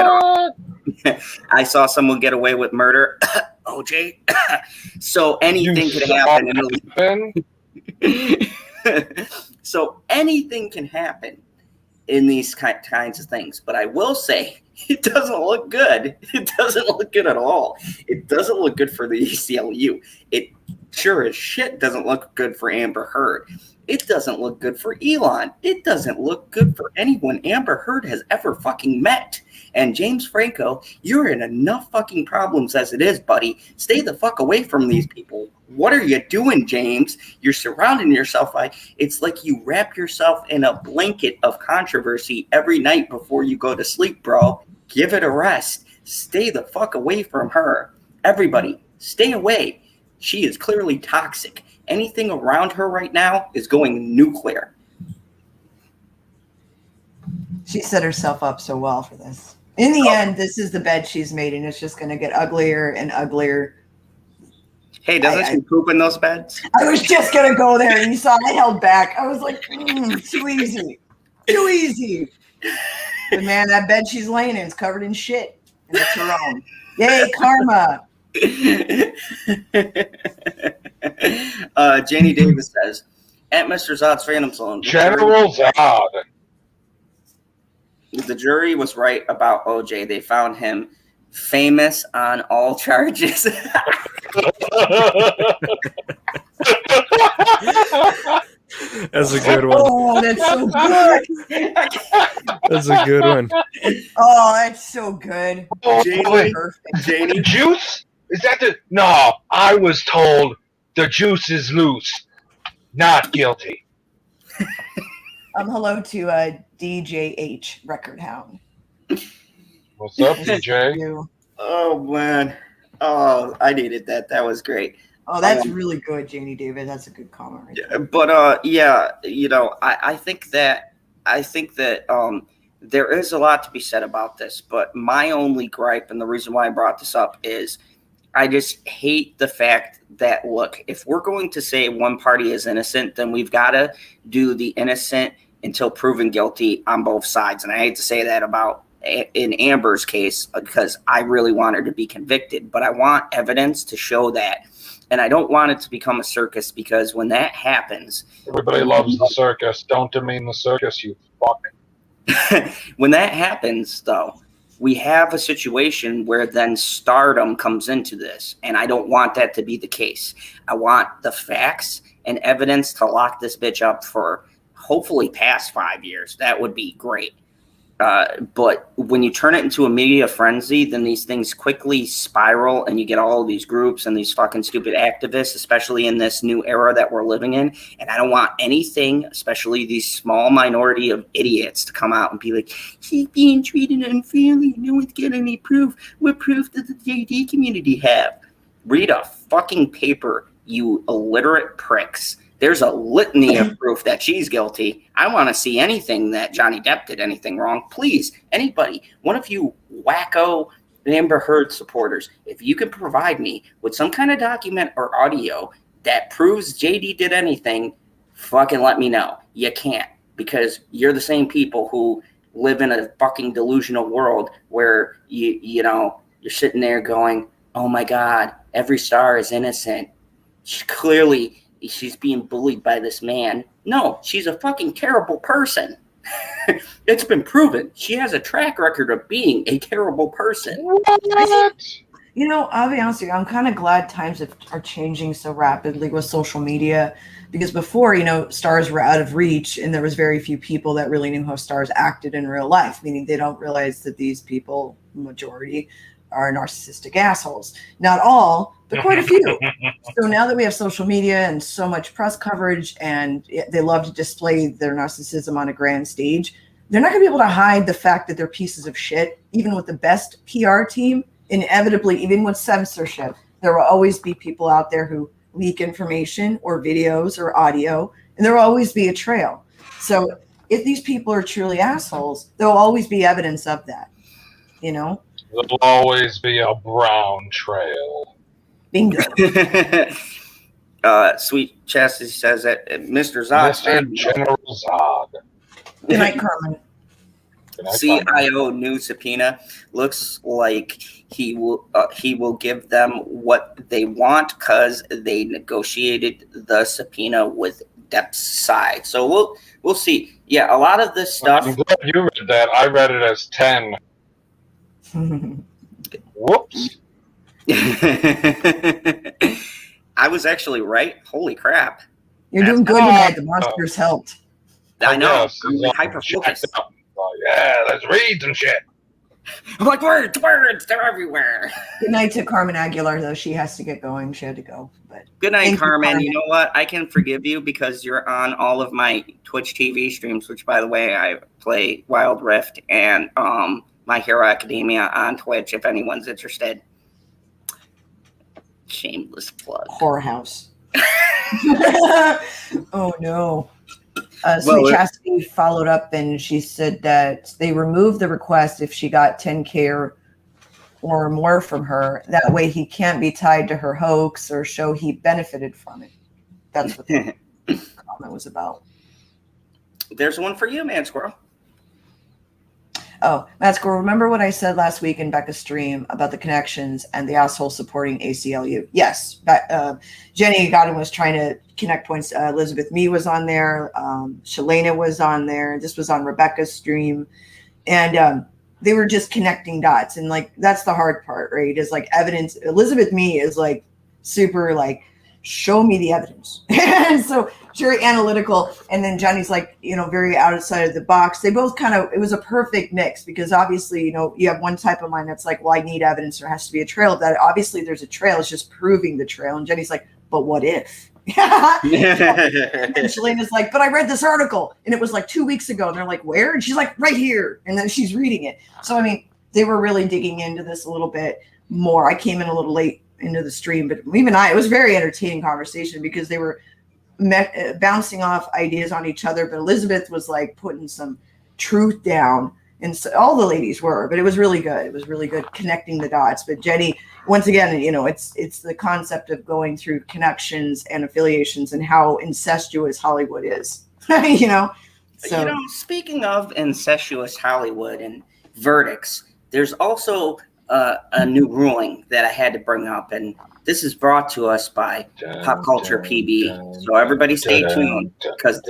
get away with murder. OJ. So anything could happen. So anything can happen in these kinds of things. But I will say, it doesn't look good. It doesn't look good at all. It doesn't look good for the ACLU. It sure as shit doesn't look good for Amber Heard. It doesn't look good for Elon. It doesn't look good for anyone Amber Heard has ever fucking met. And James Franco, you're in enough fucking problems as it is, buddy. Stay the fuck away from these people. What are you doing, James? You're surrounding yourself by, it's like you wrap yourself in a blanket of controversy every night before you go to sleep, bro. Give it a rest. Stay the fuck away from her. Everybody, stay away. She is clearly toxic. Anything around her right now is going nuclear. She set herself up so well for this. In the end, this is the bed she's made, and it's just going to get uglier and uglier. Hey, doesn't she poop in those beds? I was just going to go there, and you saw I held back. I was like, too easy. Too easy. But man, that bed she's laying in is covered in shit. And it's her own. Yay, karma. Janie Davis says, at Mr. Zod's Phantom Zone. General Zod. The jury was right about OJ. They found him famous on all charges. That's a good one. Oh, that's so good. That's a good one. Oh, that's so good. Janie, Janie, juice? Is that the... No, I was told the juice is loose. Not guilty. Hello to DJH Record Hound. What's up, DJ? Oh, man. Oh, I needed that. That was great. Oh, that's really good, Janie David. That's a good comment. Right there. But yeah, I think that there is a lot to be said about this. But my only gripe, and the reason why I brought this up, is I just hate the fact that, look, if we're going to say one party is innocent, then we've got to do the innocent until proven guilty on both sides. And I hate to say that about in Amber's case because I really want her to be convicted, but I want evidence to show that. And I don't want it to become a circus because when that happens... Everybody loves the circus. Don't demean the circus, you fuck. When that happens, though, we have a situation where then stardom comes into this. And I don't want that to be the case. I want the facts and evidence to lock this bitch up for hopefully past 5 years. That would be great. But when you turn it into a media frenzy, then these things quickly spiral and you get all of these groups and these fucking stupid activists, especially in this new era that we're living in. And I don't want anything, especially these small minority of idiots, to come out and be like, she's being treated unfairly. No one's getting any proof. What proof does the JD community have? Read a fucking paper, you illiterate pricks. There's a litany of proof that she's guilty. I want to see anything that Johnny Depp did anything wrong. Please, anybody, one of you wacko Amber Heard supporters, if you can provide me with some kind of document or audio that proves JD did anything, fucking let me know. You can't, because you're the same people who live in a fucking delusional world where you're sitting there going, oh my God, every star is innocent. Clearly, she's being bullied by this man. No, she's a fucking terrible person. It's been proven. She has a track record of being a terrible person. What? I'll be honest with you. I'm kind of glad times are changing so rapidly with social media because before, stars were out of reach and there was very few people that really knew how stars acted in real life, meaning they don't realize that these people, majority, are narcissistic assholes. Not all, but quite a few. So now that we have social media and so much press coverage and they love to display their narcissism on a grand stage, they're not going to be able to hide the fact that they're pieces of shit. Even with the best PR team, inevitably, even with censorship, There will always be people out there who leak information or videos or audio, and there will always be a trail. So if these people are truly assholes, there will always be evidence of that. You know? There'll always be a brown trail. Bingo. Sweet Chastity says that Mr. Zod. Mr. General Zod. Good night, Carmen. CIO new subpoena looks like he will give them what they want because they negotiated the subpoena with Depp's side. So we'll see. Yeah, a lot of this stuff. I'm glad you read that. I read it as 10. Whoops. I was actually right. Holy crap! You're doing good tonight. The monsters helped. I know. Yes, I'm hyper focused. Yeah, let's read some shit. I'm like, words, they're everywhere. Good night to Carmen Aguilar, though. She has to get going. She had to go. But good night, thank Carmen. You know what? I can forgive you because you're on all of my Twitch TV streams, which, by the way, I play Wild Rift and My Hero Academia on Twitch, if anyone's interested. Shameless plug. Whorehouse. Oh, no. Sweet Chastity followed up and she said that they removed the request if she got 10K or more from her. That way he can't be tied to her hoax or show he benefited from it. That's what the comment was about. There's one for you, Man Squirrel. Oh, Matt Squirrel, remember what I said last week in Becca's stream about the connections and the asshole supporting ACLU? Yes. Jenny Godwin was trying to connect points. Elizabeth Mee was on there. Shalana was on there. This was on Rebecca's stream. And they were just connecting dots. And, like, that's the hard part, right? Is, like, evidence. Elizabeth Mee is, like, super, like, show me the evidence. And so very analytical. And then Johnny's like, very outside of the box. They both it was a perfect mix because obviously, you have one type of mind that's like, well, I need evidence. There has to be a trail of that. Obviously there's a trail. It's just proving the trail. And Jenny's like, but what if? And Shalena's like, but I read this article and it was like 2 weeks ago. And they're like, where? And she's like, right here. And then she's reading it. So, I mean, they were really digging into this a little bit more. I came in a little late into the stream, but even it was a very entertaining conversation because they were bouncing off ideas on each other. But Elizabeth was like putting some truth down, and so all the ladies were. But it was really good. It was really good connecting the dots. But Jenny, once again, it's the concept of going through connections and affiliations and how incestuous Hollywood is. So speaking of incestuous Hollywood and verdicts, there's also a new ruling that I had to bring up, and this is brought to us by Pop Culture PB. So everybody stay tuned because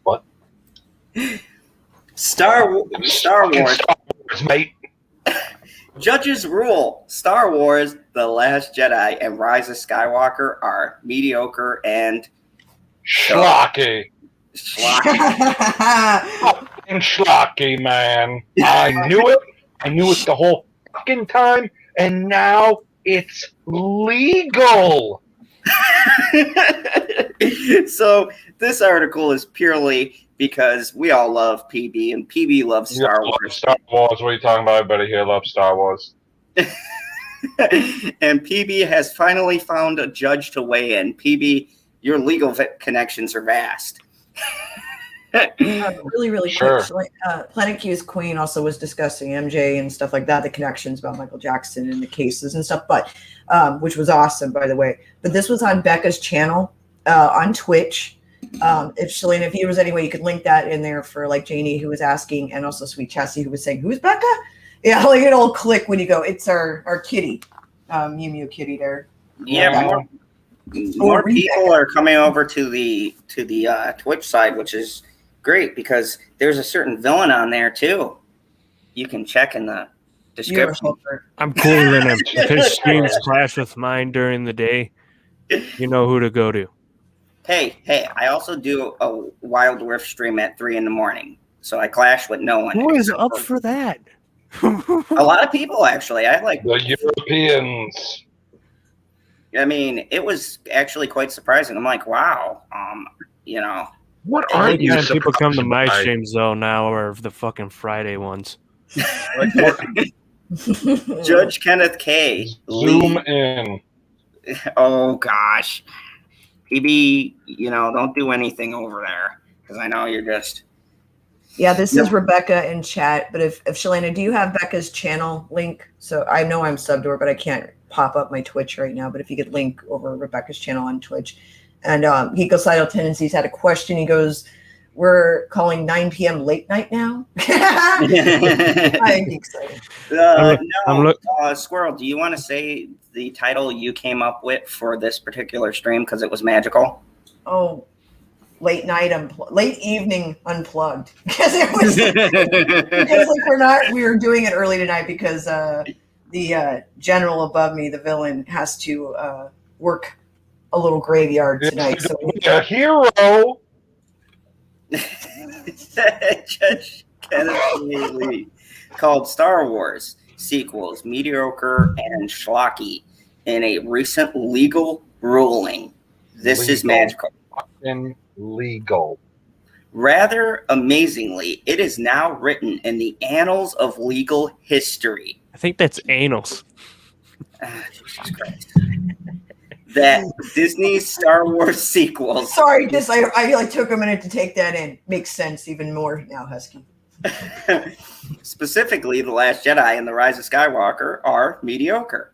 what? Star Wars, mate. Judges rule Star Wars: The Last Jedi and Rise of Skywalker are mediocre and Schlocky. Fucking Schlocky, man. I knew it the whole fucking time, and now it's legal. So this article is purely because we all love PB, and PB loves Star Wars. Star Wars, what are you talking about? Everybody here loves Star Wars. And PB has finally found a judge to weigh in. PB, your legal connections are vast. Really sure. quick. Planet Q's Queen also was discussing MJ and stuff like that, the connections about Michael Jackson and the cases and stuff, but which was awesome, by the way. But this was on Becca's channel on Twitch. If there was any way you could link that in there for like Janie who was asking, and also Sweet Chassie who was saying, "Who's Becca?" Yeah, like it'll click when you go. It's our kitty, Mew Mew kitty there. Yeah, more people are coming over to the Twitch side, which is great because there's a certain villain on there too. You can check in the description. I'm cooler than him. If his streams clash with mine during the day, you know who to go to. Hey, I also do a Wild Rift stream at 3 a.m, so I clash with no one. Who is up for that? A lot of people, actually. I like the Europeans. I mean, it was actually quite surprising. I'm like, wow, What aren't you surprised people come to my by? streams though now, or the fucking Friday ones? Judge Kenneth K. Zoom Lee. in. Oh gosh, PB, don't do anything over there because I know you're just. Yeah, this is Rebecca in chat. But if Shalana, do you have Becca's channel link? So I know I'm subbed to her, but I can't pop up my Twitch right now. But if you could link over Rebecca's channel on Twitch. And Geekocidal Tendencies had a question. He goes, we're calling 9 p.m. late night now? I'm excited. Squirrel, do you want to say the title you came up with for this particular stream because it was magical? Oh, late evening unplugged. Because it was we were doing it early tonight because the general above me, the villain, has to work a little graveyard tonight. So a hero. Judge Kenneth Lee called Star Wars sequels Mediocre and Schlocky in a recent legal ruling. This is magical. Fucking legal. Rather amazingly, it is now written in the annals of legal history. I think that's anals. Jesus Christ. That Disney's Star Wars sequels. Sorry, I took a minute to take that in. Makes sense even more now, Husky. Specifically, The Last Jedi and The Rise of Skywalker are mediocre.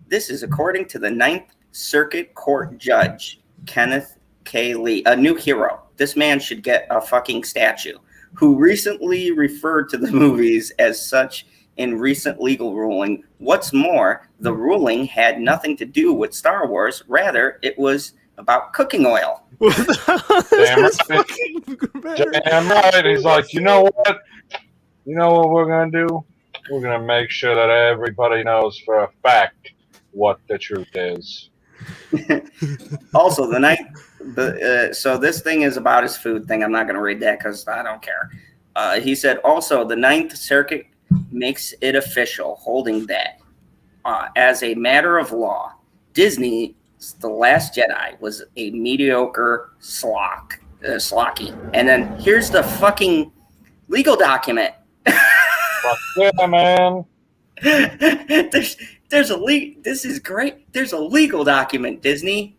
This is according to the Ninth Circuit Court Judge, Kenneth K. Lee, a new hero. This man should get a fucking statue, who recently referred to the movies as such in recent legal ruling. What's more, the ruling had nothing to do with Star Wars. Rather, it was about cooking oil. Damn right. He's like, you know what? You know what we're going to do? We're going to make sure that everybody knows for a fact what the truth is. Also, so this thing is about his food thing. I'm not going to read that because I don't care. He said, also, the Ninth Circuit makes it official, holding that as a matter of law, Disney's The Last Jedi was a mediocre schlocky. And then here's the fucking legal document. Fuck yeah, man. There's a this is great. There's a legal document, Disney.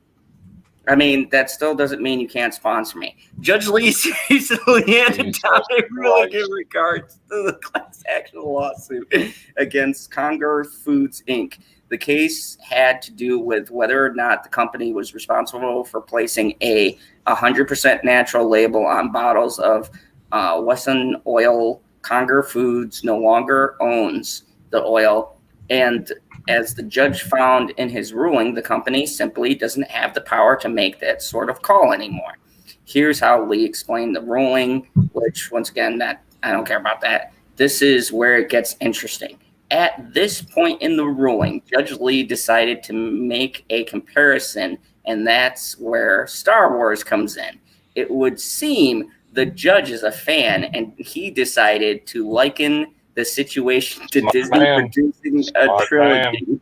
I mean, that still doesn't mean you can't sponsor me. Judge Lee recently handed down a ruling in regards to the class action lawsuit against Conger Foods, Inc. The case had to do with whether or not the company was responsible for placing a 100% natural label on bottles of Wesson oil. Conger Foods no longer owns the oil, and as the judge found in his ruling, the company simply doesn't have the power to make that sort of call anymore. Here's how Lee explained the ruling, which, once again, that I don't care about that. This is where it gets interesting. At this point in the ruling, Judge Lee decided to make a comparison, and that's where Star Wars comes in. It would seem the judge is a fan, and he decided to liken the situation to Disney producing a trilogy.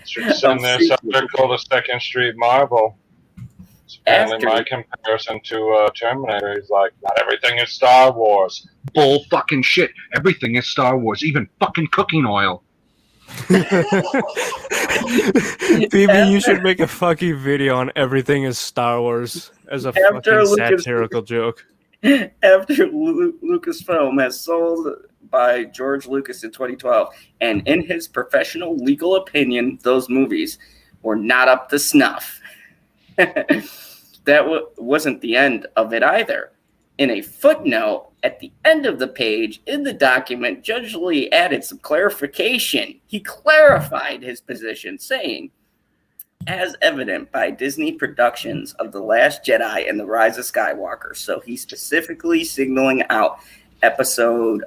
Should send this article to Second Street Marvel. Apparently, my comparison to Terminator is like, not everything is Star Wars. Bull fucking shit. Everything is Star Wars, even fucking cooking oil. BB, you should make a fucking video on everything is Star Wars as a fucking satirical joke. After Lucasfilm has sold by George Lucas in 2012, and in his professional legal opinion, those movies were not up to snuff. That wasn't the end of it either. In a footnote at the end of the page in the document, Judge Lee added some clarification. He clarified his position, saying, as evident by Disney productions of The Last Jedi and The Rise of Skywalker. So he's specifically signaling out episode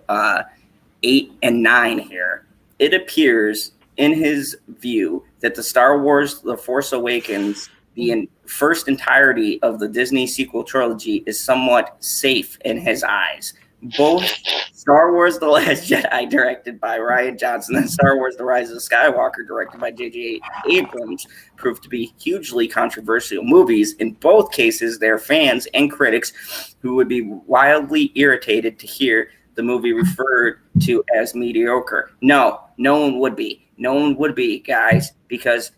8 and 9 here. It appears in his view that the Star Wars The Force Awakens, the first entirety of the Disney sequel trilogy, is somewhat safe in his eyes. Both Star Wars The Last Jedi, directed by Rian Johnson, and Star Wars The Rise of Skywalker, directed by J.J. Abrams, proved to be hugely controversial movies. In both cases, there are fans and critics who would be wildly irritated to hear the movie referred to as mediocre. No one would be. No one would be, guys, because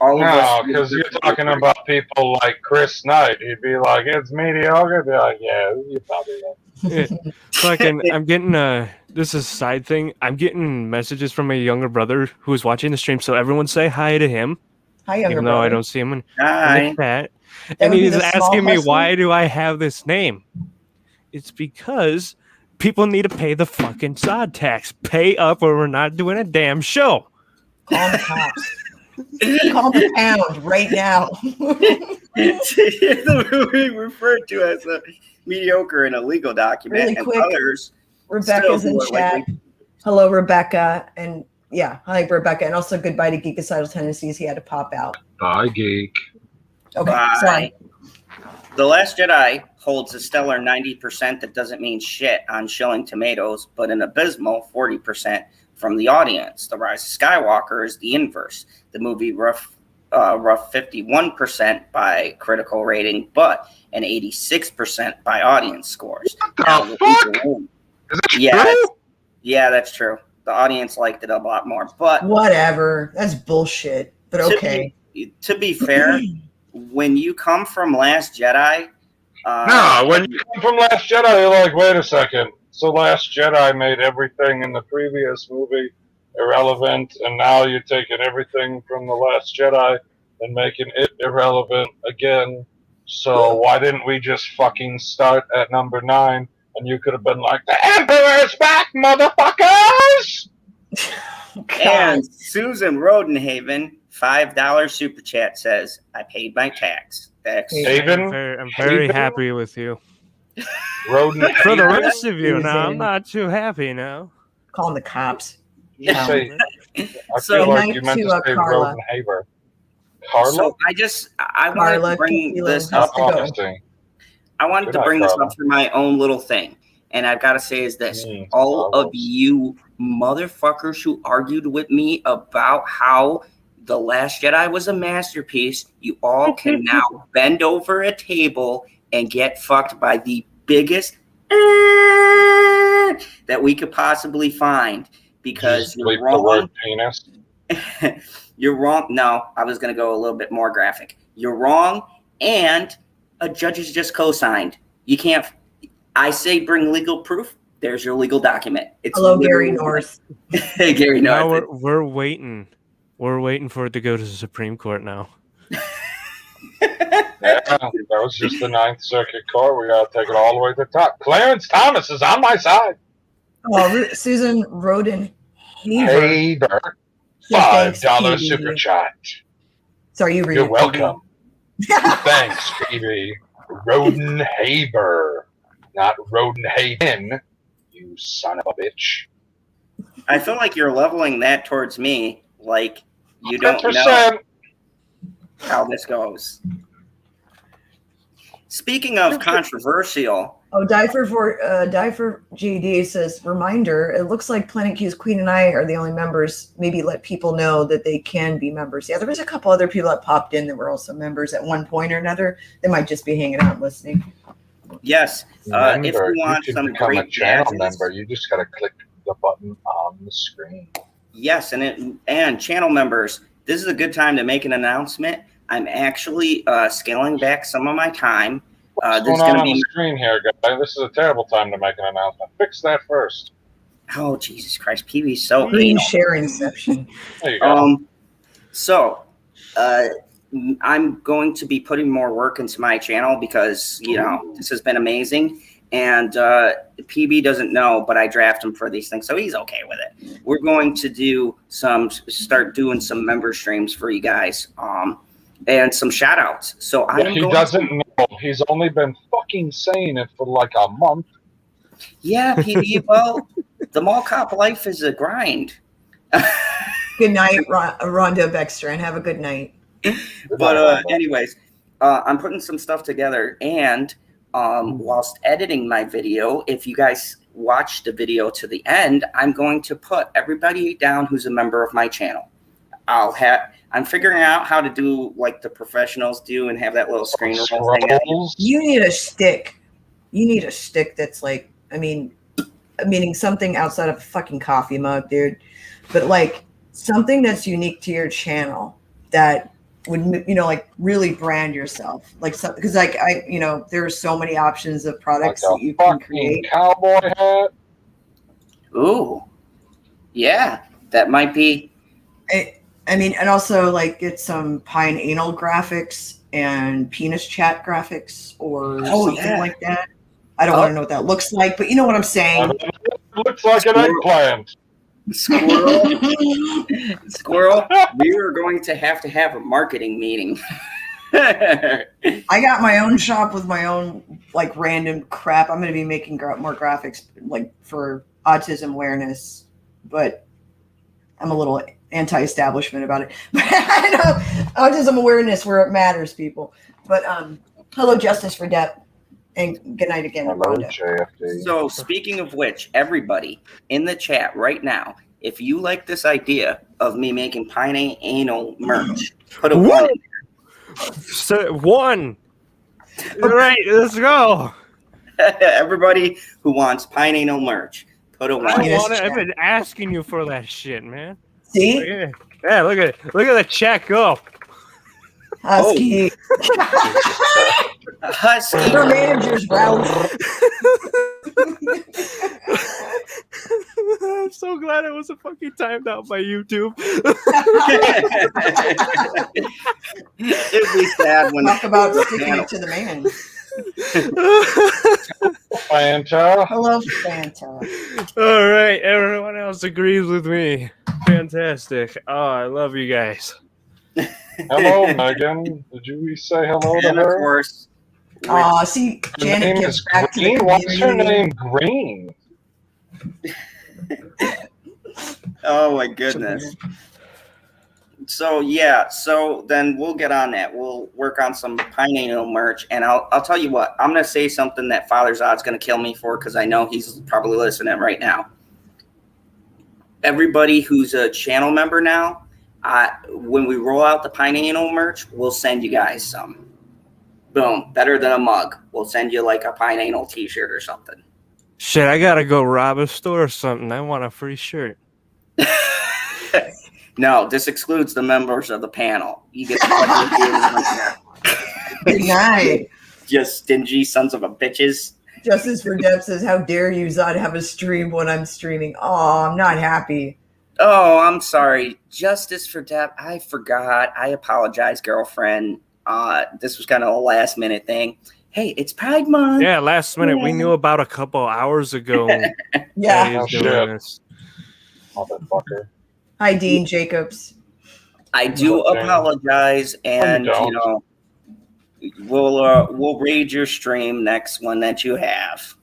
all of us. No, because you're talking about people like Chris Knight. He'd be like, it's mediocre. Be like, yeah, you probably right. Fucking, I'm getting this is a side thing. I'm getting messages from my younger brother who's watching the stream. So everyone say hi to him. Hi, younger even though brother. I don't see him in Hi. the chat. That And would be he's the small asking me, hustler? why do I have this name? It's because people need to pay the fucking sod tax. Pay up or we're not doing a damn show. Call the cops. Call the pound right now. The movie referred to as a mediocre in a legal document, Really and quick, others. Rebecca's still in do it like chat. Hello, Rebecca. And yeah, hi, Rebecca. And also goodbye to Geekicidal Tendencies. He had to pop out. Bye, geek. Okay, Bye. sorry. The Last Jedi holds a stellar 90% that doesn't mean shit on Shilling Tomatoes, but an abysmal 40% from the audience. The Rise of Skywalker is the inverse. The movie rough 51% by critical rating, but an 86% by audience scores. What the fuck? Is that true? Yeah, that's true. The audience liked it a lot more, but Whatever. That's bullshit. But okay. To be fair, when you come from Last Jedi, No, when you come from Last Jedi, you're like, wait a second. So Last Jedi made everything in the previous movie irrelevant, and now you're taking everything from the Last Jedi and making it irrelevant again. So why didn't we just fucking start at number 9? And you could have been like, the Emperor's back, motherfuckers! And Susan Rodenhaven, $5 super chat says, I paid my tax. That's Haven? I'm very happy with you. Roden. For the rest of you Susan. now, I'm not too happy now. Calling the cops. You say, I So feel like night you meant to, to say Carla. Rodenhaver. Carla? So I wanted Carla, to bring Tequila, this has up. to go. Interesting. I wanted Good to night, bring this Carla. up for my own little thing. And I've got to say is this. All Carlos. of you motherfuckers who argued with me about how The Last Jedi was a masterpiece, you all can now bend over a table and get fucked by the biggest that we could possibly find. Because Just you're bleep the wrong. word penis. You're wrong. No, I was going to go a little bit more graphic. You're wrong, and a judge has just co-signed. You can't. I say bring legal proof. There's your legal document. It's Hello, Gary literally- North. Hey, Gary Now North. we're waiting. We're waiting for it to go to the Supreme Court now. Yeah, that was just the Ninth Circuit Court. We gotta take it all the way to the top. Clarence Thomas is on my side. Oh, Susan Roden. Haber. Thanks, $5 Phoebe. super chat. Sorry, you read You're it, welcome. Thanks, Phoebe. Roden Haber. Not Roden Haven. You son of a bitch. I feel like you're leveling that towards me. Like you don't know 100%. how this goes. Speaking of controversial, Oh, Die for JD says, reminder, it looks like Planet Q's Queen and I are the only members. Maybe let people know that they can be members. Yeah, there was a couple other people that popped in that were also members at one point or another. They might just be hanging out and listening. yes, if Remember, you want can some become a great channel gadgets, member. You just gotta click the button on the screen. yes, and channel members, this is a good time to make an announcement. I'm actually scaling back some of my time. What's There's going going on to the be. screen here, guys? This is a terrible time to make an announcement. Fix that first. Oh Jesus Christ, PB's so Green anal. share inception. There you go. So, I'm going to be putting more work into my channel because this has been amazing. And PB doesn't know, but I draft him for these things, so he's okay with it. We're going to start doing some member streams for you guys, and some shout outs. So He doesn't know. He's only been fucking saying it for like a month. Yeah, PB. Well, the mall cop life is a grind. Good night, Rhonda Beckstrand. Have a good night. But anyways, I'm putting some stuff together, and whilst editing my video, if you guys watch the video to the end, I'm going to put everybody down who's a member of my channel. I'm figuring out how to do like the professionals do and have that little screen roll thing. Scrolls. You need a stick. You need a stick that's like, I mean, meaning something outside of a fucking coffee mug, dude. But like something that's unique to your channel that would, like really brand yourself. Like, because like there are so many options of products Like that you can create. Cowboy hat. Ooh, yeah, that might be. And also like get some pine anal graphics and penis chat graphics or something like that. I don't want to know what that looks like, but you know what I'm saying. It looks like an eggplant. Squirrel, we are going to have a marketing meeting. I got my own shop with my own like random crap. I'm going to be making more graphics like for autism awareness, but I'm a little anti-establishment about it. But I know autism awareness where it matters, people. But hello, Justice for Depp, and good night again, Rhonda. So speaking of which, everybody in the chat right now, if you like this idea of me making pine anal merch, put a 1 in there. So, 1. All right, let's go. Everybody who wants pine anal merch, put a 1. I've been asking you for that shit, man. See? Yeah, look at it. Look at the check go. Husky. Husky. Your manager's brown. I'm so glad I wasn't fucking timed out by YouTube. It'd be sad when talk about sticking it to the man. Fanta. Hello, Fanta. All right, everyone else agrees with me. Fantastic. Oh, I love you guys. Hello, Megan. Did you say hello to And her? of course. See, Her Janet name gives is back to the Green. What's her community. name? Green. Oh my goodness. So then we'll get on that. We'll work on some pine anal merch, and I'll tell you what, I'm gonna say something that Father Zod's gonna kill me for because I know he's probably listening right now. Everybody who's a channel member now, when we roll out the pine anal merch, we'll send you guys some. Boom, better than a mug. We'll send you like a pine anal t-shirt or something. Shit, I gotta go rob a store or something. I want a free shirt. No, this excludes the members of the panel. You get the Good night. Just stingy sons of a bitches. Justice for Depp says, "How dare you, Zod, have a stream when I'm streaming?" Oh, I'm not happy. Oh, I'm sorry. Justice for Depp. I forgot. I apologize, girlfriend. This was kind of a last minute thing. Hey, it's Pride Month. Yeah, last minute. We knew about a couple hours ago. Yeah. He was doing this. Motherfucker. Hi, Dean Jacobs. I do apologize, and we'll raid your stream next one that you have.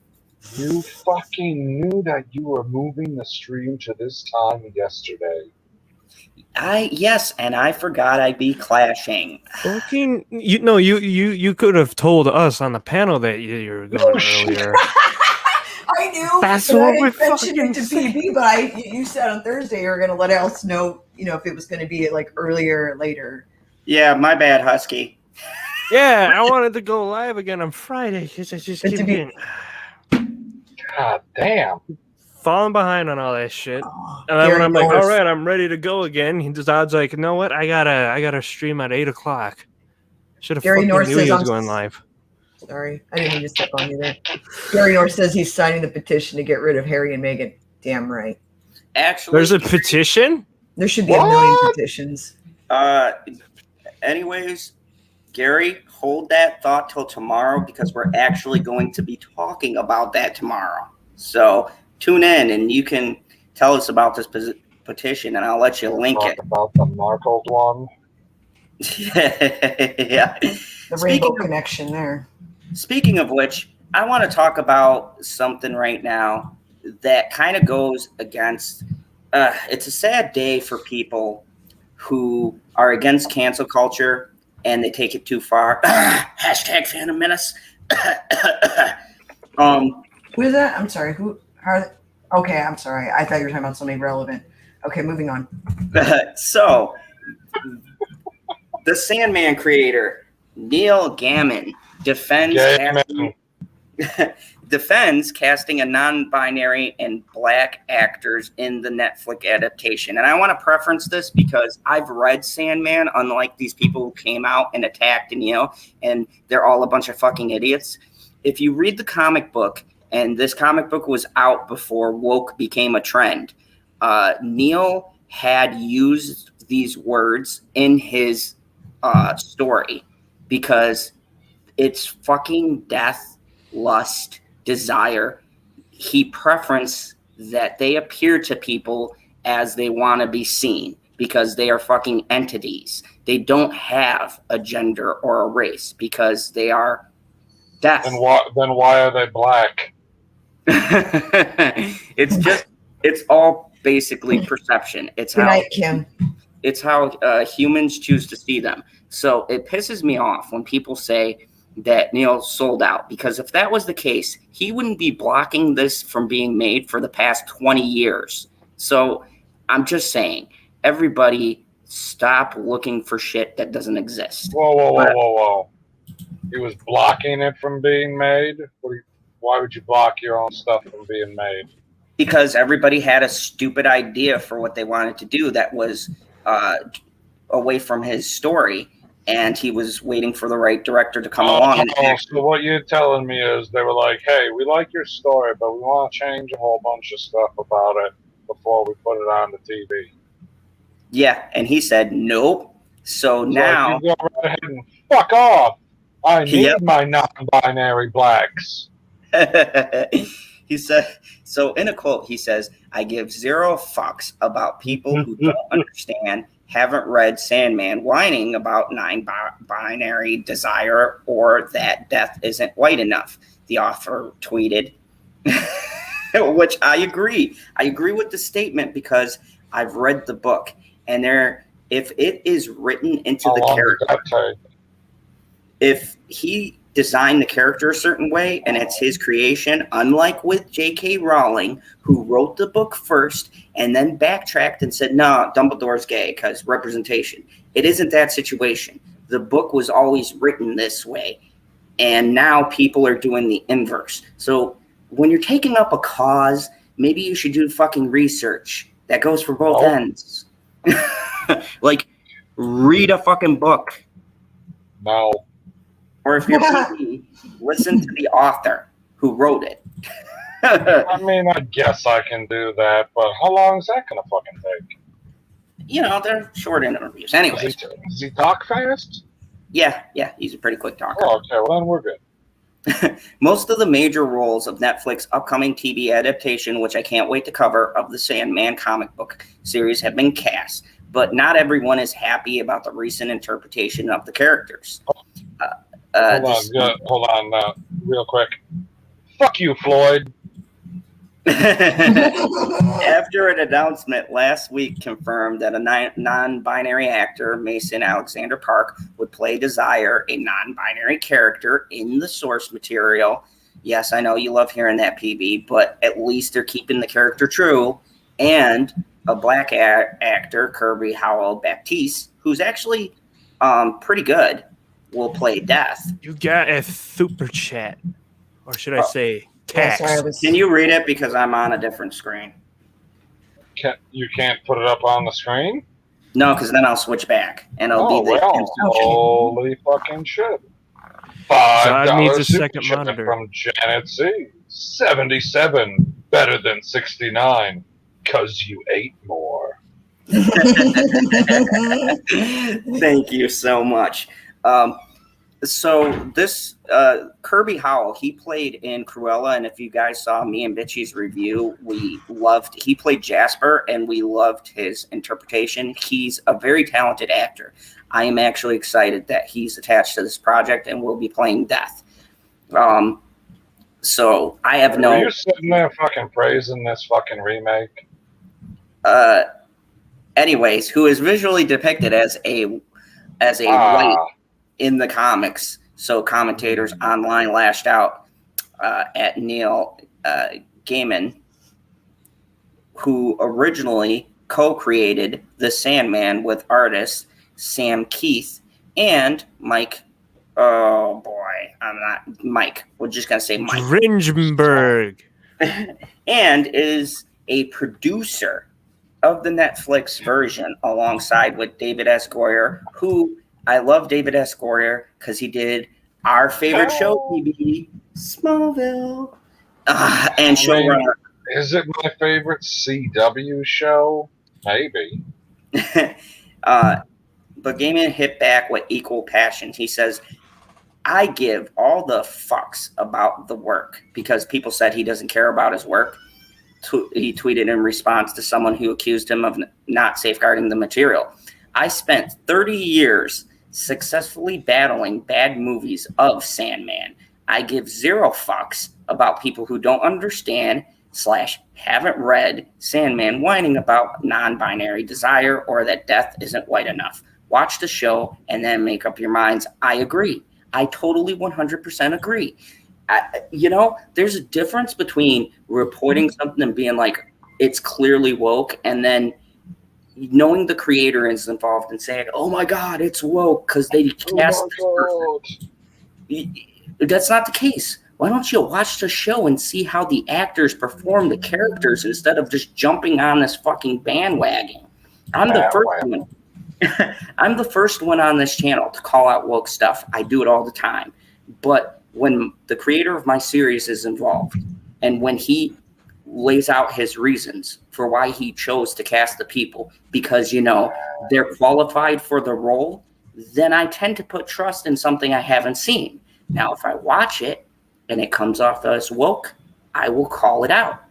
You fucking knew that you were moving the stream to this time yesterday. Yes, and I forgot I'd be clashing. Fucking, you could have told us on the panel that you were going earlier. I knew. That's but what I we didn't mention fucking it to PB, but you said on Thursday you were going to let us know, if it was going to be like earlier or later. Yeah, my bad, Husky. Yeah, I wanted to go live again on Friday because I just keep getting God damn. falling behind on all that shit. And then when I'm like, all right, I'm ready to go again, Zod's like, you know what? I gotta stream at 8:00. Should have fucking knew he was going live. Sorry, I didn't mean to step on you there. Gary North says he's signing the petition to get rid of Harry and Meghan. Damn right. Actually, there's a petition? There should be a million petitions. Anyways, Gary, hold that thought till tomorrow because we're actually going to be talking about that tomorrow. So tune in and you can tell us about this petition and I'll let you link it. About the Markle one. Yeah. The rainbow connection there. Speaking of which, I want to talk about something right now that kind of goes against. It's a sad day for people who are against cancel culture and they take it too far. Hashtag Phantom Menace. Who is that? I'm sorry. Okay, I'm sorry. I thought you were talking about somebody relevant. Okay, moving on. So, the Sandman creator, Neil Gaiman, defends defends casting a non-binary and black actors in the Netflix adaptation. And I want to preference this because I've read Sandman, unlike these people who came out and attacked Neil, and they're all a bunch of fucking idiots. If you read the comic book, and this comic book was out before woke became a trend, Neil had used these words in his story because it's fucking death, lust, desire. He preference that they appear to people as they want to be seen because they are fucking entities. They don't have a gender or a race because they are death. Then why are they black? It's all basically perception. It's Good how night, Kim. it's how humans choose to see them. So it pisses me off when people say that Neil sold out, because if that was the case, he wouldn't be blocking this from being made for the past 20 years. So I'm just saying, everybody stop looking for shit that doesn't exist. Whoa. He was blocking it from being made? Why would you block your own stuff from being made? Because everybody had a stupid idea for what they wanted to do that was away from his story. And he was waiting for the right director to come along. So what you're telling me is they were like, hey, we like your story, but we want to change a whole bunch of stuff about it before we put it on the TV. Yeah, and he said, nope. So now... Like, you go right ahead and fuck off. I need my non-binary blacks. He said, so in a quote, he says, I give zero fucks about people who don't understand, haven't read Sandman, whining about non-binary desire or that death isn't white enough. The author tweeted, which I agree. I agree with the statement because I've read the book, and if it is written into the character, if he designed the character a certain way and it's his creation, unlike with J.K. Rowling, who wrote the book first and then backtracked and said, no, Dumbledore's gay because representation. It isn't that situation. The book was always written this way, and now people are doing the inverse. So when you're taking up a cause, maybe you should do fucking research. That goes for both ends. Like, read a fucking book. No. Or if you're PD, listen to the author who wrote it. I mean, I guess I can do that, but how long is that going to fucking take? You know, they're short interviews. Anyways. Does he talk fast? Yeah, he's a pretty quick talker. Oh, okay, well then we're good. Most of the major roles of Netflix's upcoming TV adaptation, which I can't wait to cover, of the Sandman comic book series have been cast, but not everyone is happy about the recent interpretation of the characters. Hold on now, real quick. Fuck you, Floyd. After an announcement last week confirmed that a non-binary actor, Mason Alexander Park, would play Desire, a non-binary character in the source material. Yes, I know you love hearing that, PB, but at least they're keeping the character true. And a black actor, Kirby Howell Baptiste, who's actually pretty good, will play Death. You got a super chat, or should I say text? Can you read it, because I'm on a different screen? You can't put it up on the screen? No, because then I'll switch back, and it'll be the holy fucking shit! God needs a super second chat monitor from Janet C. 77 better than 69 because you ate more. Thank you so much. So this Kirby Howell, he played in Cruella, and if you guys saw me and Bitchy's review, he played Jasper, and we loved his interpretation. He's a very talented actor. I am actually excited that he's attached to this project and will be playing Death. So I have no... Are you sitting there fucking praising this fucking remake? Anyways, who is visually depicted as a white in the comics. So commentators online lashed out at Neil Gaiman, who originally co-created The Sandman with artists Sam Keith and Mike. Oh boy, I'm not Mike. We're just gonna say Mike. Gringenberg. And is a producer of the Netflix version alongside with David S. Goyer, who I love David S. Goyer because he did our favorite show, TV, Smallville. And showrunner. Is it my favorite CW show? Maybe. But Gaiman hit back with equal passion. He says, I give all the fucks about the work because people said he doesn't care about his work. He tweeted in response to someone who accused him of not safeguarding the material. I spent 30 years successfully battling bad movies of Sandman. I give zero fucks about people who don't understand / haven't read Sandman whining about non-binary desire or that death isn't white enough. Watch the show and then make up your minds. I agree. I totally 100% agree. There's a difference between reporting something and being like, it's clearly woke, and then knowing the creator is involved and saying, oh my God, it's woke because they cast this person. That's not the case. Why don't you watch the show and see how the actors perform the characters instead of just jumping on this fucking bandwagon? I'm the first one. I'm the first one on this channel to call out woke stuff. I do it all the time. But when the creator of my series is involved and when he lays out his reasons for why he chose to cast the people because, they're qualified for the role, then I tend to put trust in something I haven't seen. Now, if I watch it and it comes off as woke, I will call it out.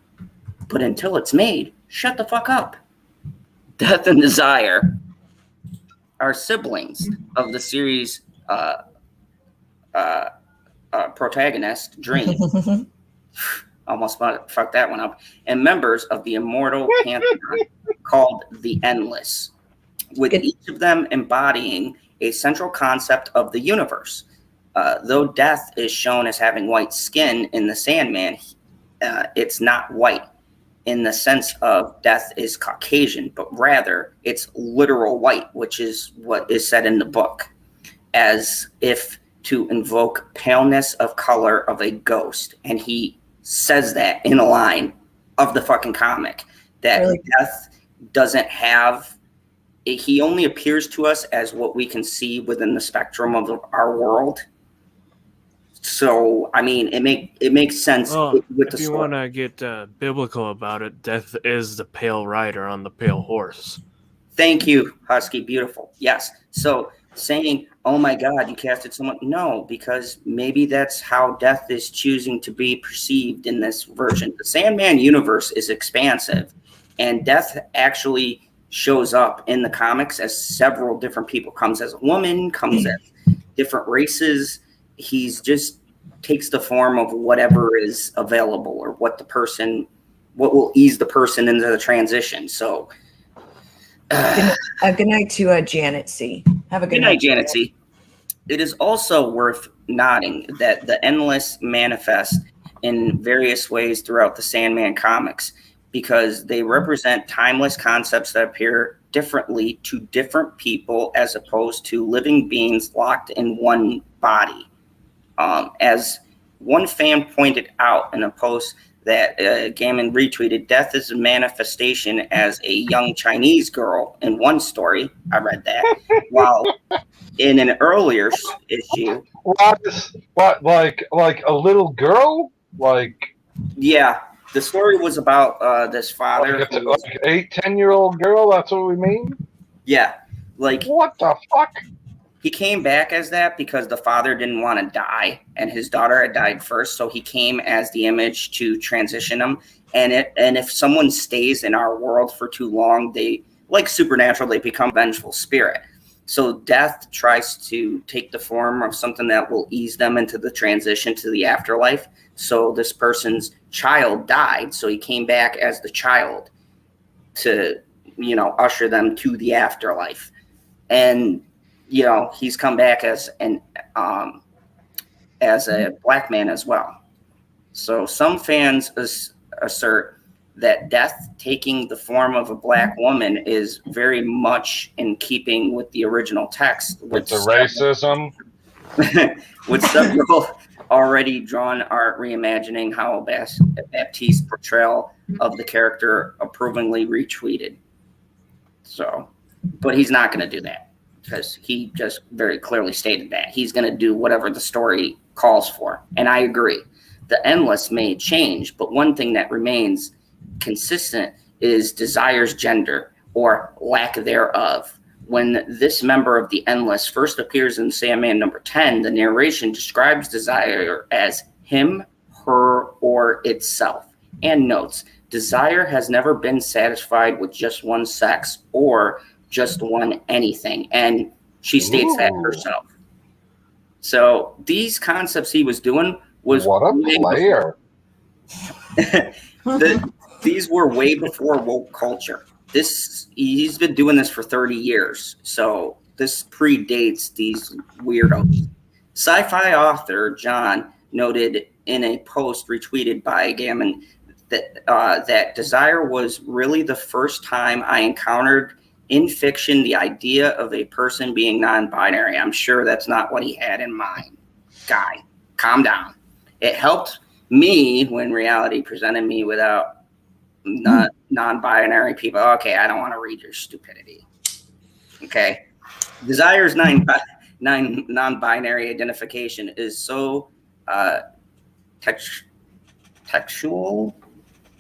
But until it's made, shut the fuck up. Death and Desire are siblings of the series protagonist, Dream. Almost fucked that one up. And members of the immortal pantheon called the Endless, with each of them embodying a central concept of the universe. Though death is shown as having white skin in the Sandman, it's not white in the sense of death is Caucasian, but rather it's literal white, which is what is said in the book, as if to invoke paleness of color of a ghost. And he says that in a line of the fucking comic, that really? Death doesn't have, he only appears to us as what we can see within the spectrum of our world. So, I mean, it makes sense with the story. If you want to get biblical about it, death is the pale rider on the pale horse. Thank you, Husky. Beautiful. Yes. So saying, oh my God, you casted someone. No, because maybe that's how death is choosing to be perceived in this version. The Sandman universe is expansive, and death actually shows up in the comics as several different people. Comes as a woman, comes as different races. He's just takes the form of whatever is available or what will ease the person into the transition. So good night to Janet C. Have a good night, Janet C. It is also worth noting that the Endless manifest in various ways throughout the Sandman comics because they represent timeless concepts that appear differently to different people as opposed to living beings locked in one body. As one fan pointed out in a post that Gaiman retweeted, death is a manifestation as a young Chinese girl in one story. I read that. While in an earlier issue. What, like a little girl? Yeah, the story was about this father. Like an 8-10-year-old girl? That's what we mean? Yeah. What the fuck? He came back as that because the father didn't want to die, and his daughter had died first, so he came as the image to transition him. And if someone stays in our world for too long, they, like Supernatural, they become a vengeful spirit. So death tries to take the form of something that will ease them into the transition to the afterlife. So this person's child died, so he came back as the child to, usher them to the afterlife. And he's come back as a black man as well. So some fans assert that death taking the form of a black woman is very much in keeping with the original text. With the racism? with several already drawn art reimagining how Baptiste's portrayal of the character approvingly retweeted. So, but he's not going to do that because he just very clearly stated that he's going to do whatever the story calls for. And I agree. The Endless may change, but one thing that remains consistent is Desire's gender or lack thereof. When this member of the Endless first appears in Sandman number 10, the narration describes Desire as him, her, or itself, and notes, Desire has never been satisfied with just one sex or just one anything, and she states that herself. So these concepts he was doing was what a player. These were way before woke culture. He's been doing this for 30 years, so this predates these weirdos. Sci-fi author John noted in a post retweeted by Gaiman that Desire was really the first time I encountered in fiction the idea of a person being non-binary. I'm sure that's not what he had in mind. Guy, calm down. It helped me when reality presented me without non-binary people. Okay, I don't want to read your stupidity. Okay. Desire's non-binary identification is so textual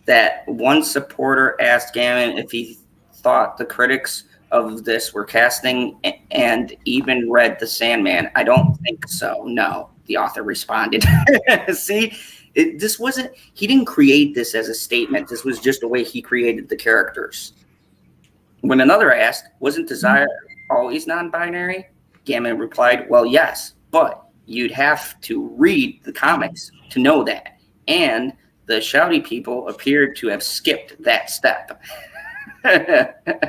that one supporter asked Gaiman if he thought the critics of this were casting and even read The Sandman. I don't think so. No, the author responded. See? He didn't create this as a statement. This was just the way he created the characters. When another asked, wasn't Desire always non-binary? Gaiman replied, well, yes, but you'd have to read the comics to know that. And the shouty people appeared to have skipped that step.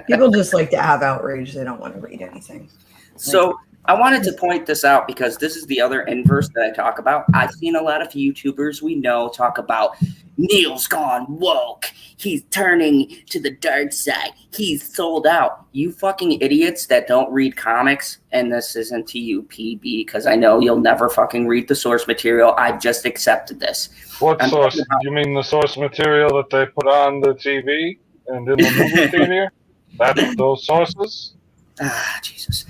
People just like to have outrage. They don't want to read anything. So I wanted to point this out because this is the other inverse that I talk about. I've seen a lot of YouTubers we know talk about Neil's gone woke. He's turning to the dark side. He's sold out. You fucking idiots that don't read comics, and this isn't to you, PB, because I know you'll never fucking read the source material. I've just accepted this. What source? You mean the source material that they put on the TV and in the movie theater? That's those sources? Ah, Jesus.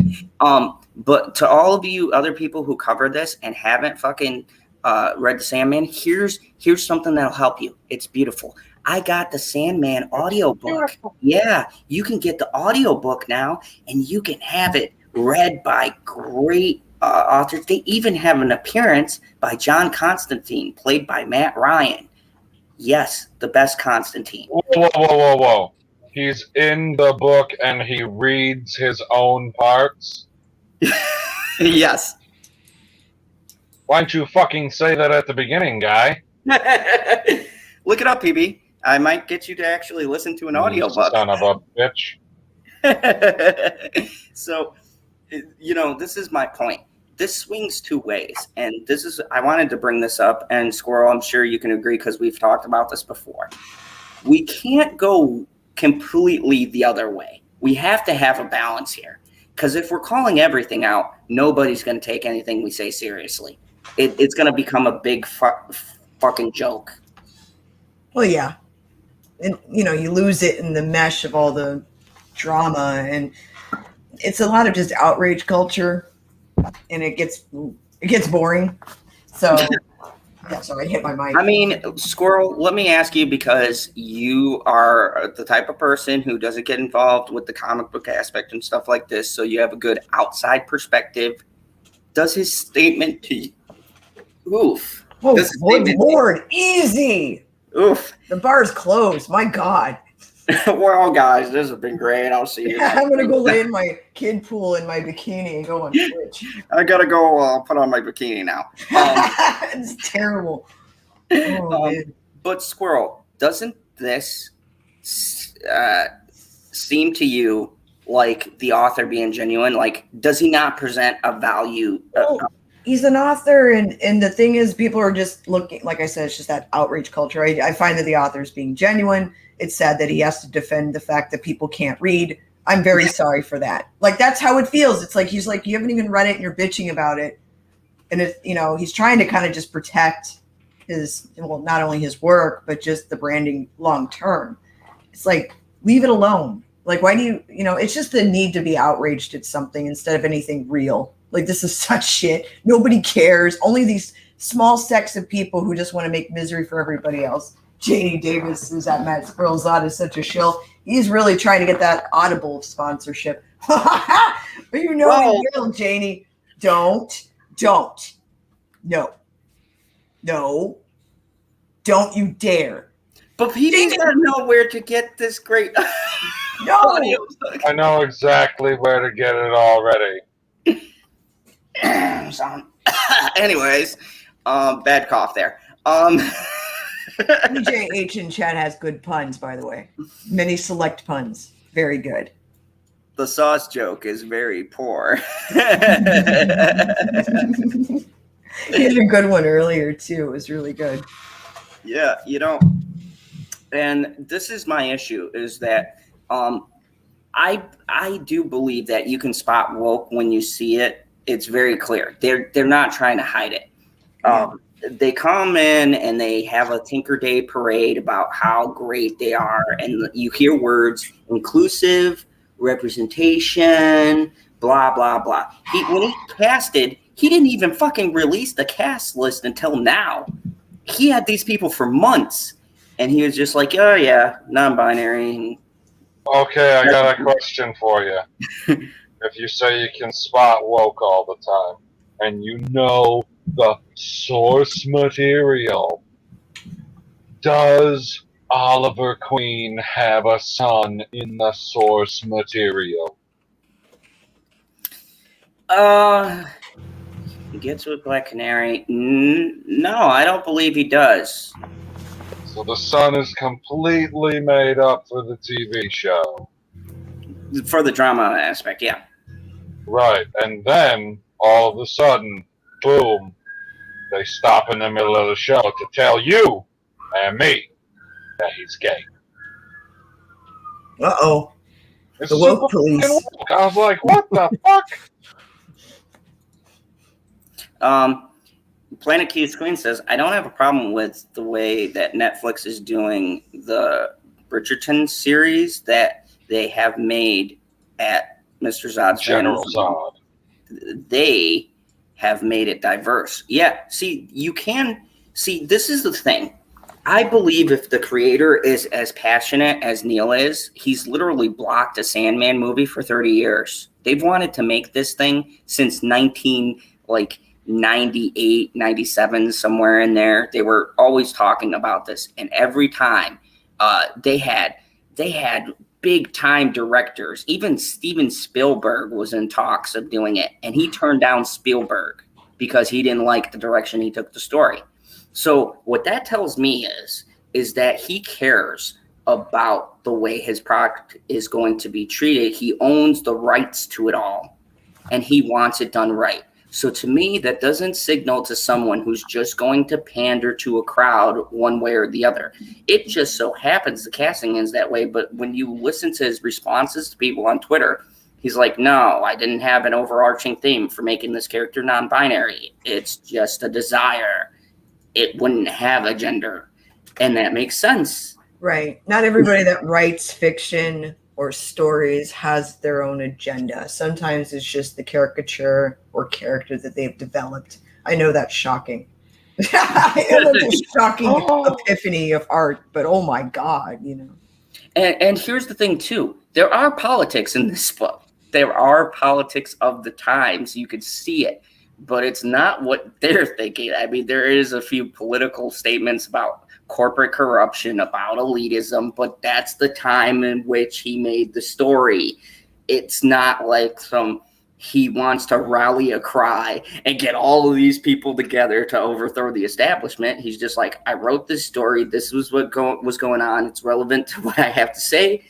But to all of you other people who cover this and haven't fucking read the Sandman, here's something that'll help you. It's beautiful. I got the Sandman audiobook. Yeah, you can get the audiobook now, and you can have it read by great authors. They even have an appearance by John Constantine, played by Matt Ryan. Yes, the best Constantine. Whoa. He's in the book and he reads his own parts? Yes. Why don't you fucking say that at the beginning, guy? Look it up, PB. I might get you to actually listen to an audiobook. Son of a bitch. So, this is my point. This swings two ways. And I wanted to bring this up, and Squirrel, I'm sure you can agree because we've talked about this before. We can't go completely the other way. We have to have a balance here. Because if we're calling everything out, nobody's going to take anything we say seriously. It's going to become a big fucking joke. Well, yeah. And, you lose it in the mesh of all the drama. And it's a lot of just outrage culture. And it gets boring. So, yeah, sorry, I hit my mic. I mean, Squirrel, let me ask you, because you are the type of person who doesn't get involved with the comic book aspect and stuff like this, so you have a good outside perspective. Does his statement to you... Oof. Oh, Lord, easy. Oof. The bar's closed. My God. Well, guys, this has been great. I'll see you. I'm going to go lay in my kid pool in my bikini and go on Twitch. I got to go put on my bikini now. It's terrible. Oh, man. But, Squirrel, doesn't this seem to you like the author being genuine? Like, does he not present a value? He's an author, and the thing is, people are just looking, like I said, it's just that outrage culture. I find that the author is being genuine. It's sad that he has to defend the fact that people can't read. I'm very sorry for that. Like, that's how it feels. It's like, he's like, you haven't even read it and you're bitching about it. And it's, he's trying to kind of just protect not only his work, but just the branding long term. It's like, leave it alone. Like, why do you, it's just the need to be outraged at something instead of anything real. Like, this is such shit. Nobody cares. Only these small sects of people who just want to make misery for everybody else. Janie Davis is at Matt Squirrelzad is such a shill. He's really trying to get that Audible sponsorship. But he will, Janie. Don't. No. Don't you dare. But Petey's got to know where to get this great No. I know exactly where to get it already. Anyways, bad cough there. BJH in chat has good puns, by the way. Many select puns. Very good. The sauce joke is very poor. He had a good one earlier, too. It was really good. Yeah, and this is my issue, is that I do believe that you can spot woke when you see it. It's very clear. They're not trying to hide it. They come in and they have a Tinker Day parade about how great they are, and you hear words inclusive, representation, blah blah blah. When he casted, he didn't even fucking release the cast list until now. He had these people for months, and he was just like, oh yeah, non-binary. Okay, I got a question for you. If you say you can spot woke all the time, and you know the source material, does Oliver Queen have a son in the source material? He gets with Black Canary. No, I don't believe he does. So the son is completely made up for the TV show. For the drama aspect, yeah. Right, and then, all of a sudden, boom, they stop in the middle of the show to tell you and me that he's gay. Uh-oh. It's The woke super police. fucking woke. I was like, what the fuck? Planet Keys Queen says, I don't have a problem with the way that Netflix is doing the Bridgerton series that they have made at Mr. Zod's General Zod. They have made it diverse. Yeah, see, this is the thing. I believe if the creator is as passionate as Neil is, he's literally blocked a Sandman movie for 30 years. They've wanted to make this thing since 98, 97, somewhere in there. They were always talking about this, and every time they had big time directors. Even Steven Spielberg was in talks of doing it, and he turned down Spielberg because he didn't like the direction he took the story. So what that tells me is that he cares about the way his product is going to be treated. He owns the rights to it all, and he wants it done right. So to me, that doesn't signal to someone who's just going to pander to a crowd one way or the other. It just so happens the casting is that way. But when you listen to his responses to people on Twitter, he's like, no, I didn't have an overarching theme for making this character non-binary. It's just a desire. It wouldn't have a gender. And that makes sense. Right. Not everybody that writes fiction or stories has their own agenda. Sometimes it's just the caricature or character that they've developed. I know that's shocking. It's a shocking epiphany of art, but oh my God, And here's the thing too. There are politics in this book. There are politics of the times. You could see it, but it's not what they're thinking. I mean, there is a few political statements about corporate corruption, about elitism, but that's the time in which he made the story. It's not like he wants to rally a cry and get all of these people together to overthrow the establishment. He's just like, I wrote this story. This was what was going on. It's relevant to what I have to say.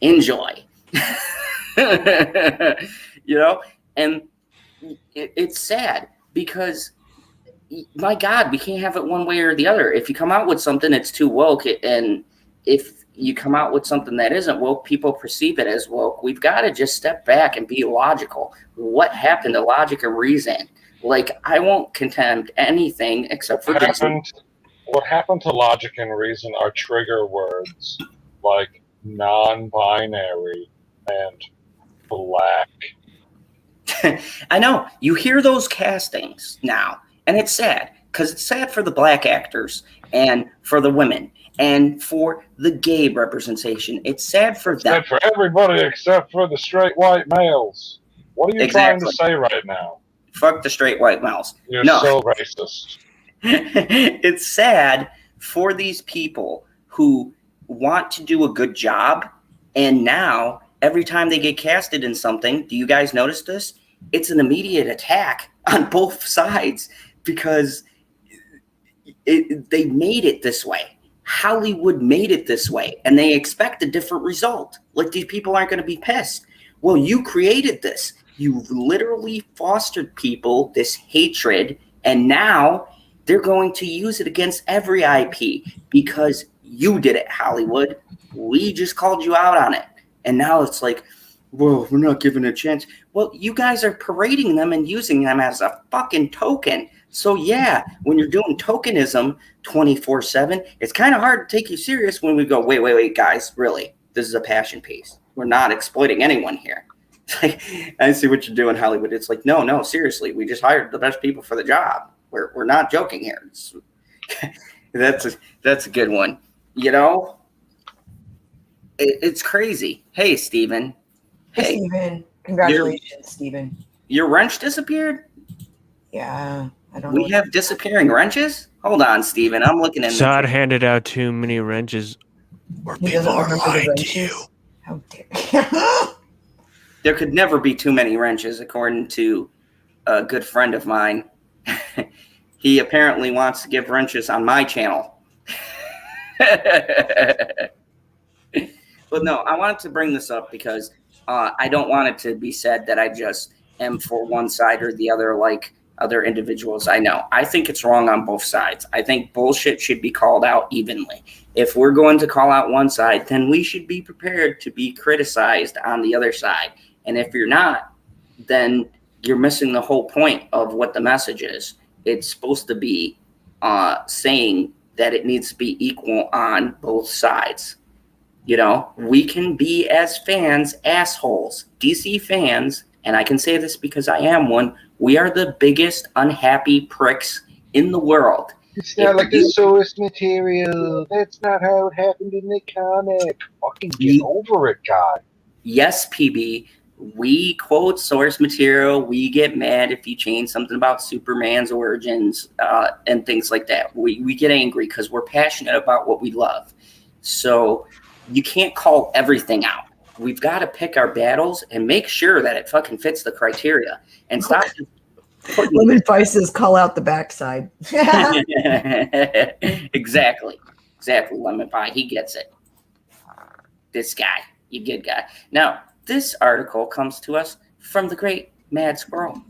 Enjoy. And it's sad because, my God, we can't have it one way or the other. If you come out with something that's too woke and if you come out with something that isn't woke, people perceive it as woke. We've got to just step back and be logical. What happened to logic and reason? Like, I won't contend anything except for what happened to logic and reason are trigger words like non-binary and black. I know. You hear those castings now, and it's sad, because it's sad for the black actors and for the women and for the gay representation. It's sad for them. Sad for everybody except for the straight white males. What are you trying to say right now? Fuck the straight white males. You're so racist. It's sad for these people who want to do a good job, and now every time they get casted in something, do you guys notice this? It's an immediate attack on both sides because they made it this way. Hollywood made it this way, and they expect a different result. Like, these people aren't going to be pissed. Well, you created this. You literally fostered people this hatred, and now they're going to use it against every IP because you did it, Hollywood. We just called you out on it. And now it's like, whoa, we're not giving it a chance. Well, you guys are parading them and using them as a fucking token. So yeah, when you're doing tokenism 24/7, it's kind of hard to take you serious when we go, wait, guys, really, this is a passion piece. We're not exploiting anyone here. It's like, I see what you're doing, Hollywood. It's like, no, seriously, we just hired the best people for the job. We're not joking here. That's a good one. You know, it's crazy. Hey, Steven. Hey, Steven. Congratulations, Steven. Your wrench disappeared? Yeah, I don't know. We have disappearing wrenches? Hold on, Steven. I'm looking in. Zod handed out too many wrenches. Or people are lying to you. How dare There could never be too many wrenches, according to a good friend of mine. He apparently wants to give wrenches on my channel. But no, I wanted to bring this up because I don't want it to be said that I just am for one side or the other like other individuals I know. I think it's wrong on both sides. I think bullshit should be called out evenly. If we're going to call out one side, then we should be prepared to be criticized on the other side. And if you're not, then you're missing the whole point of what the message is. It's supposed to be saying that it needs to be equal on both sides. You know, we can be, as fans, assholes. DC fans, and I can say this because I am one, we are the biggest unhappy pricks in the world. It's not like the source material. That's not how it happened in the comic. Fucking get over it, God. Yes, PB. We quote source material. We get mad if you change something about Superman's origins and things like that. We get angry because we're passionate about what we love. So you can't call everything out. We've got to pick our battles and make sure that it fucking fits the criteria and stop. Lemon Vices call out the backside. Exactly. Lemon Pie. He gets it. This guy. You good guy. Now, this article comes to us from the great Mad Squirrel.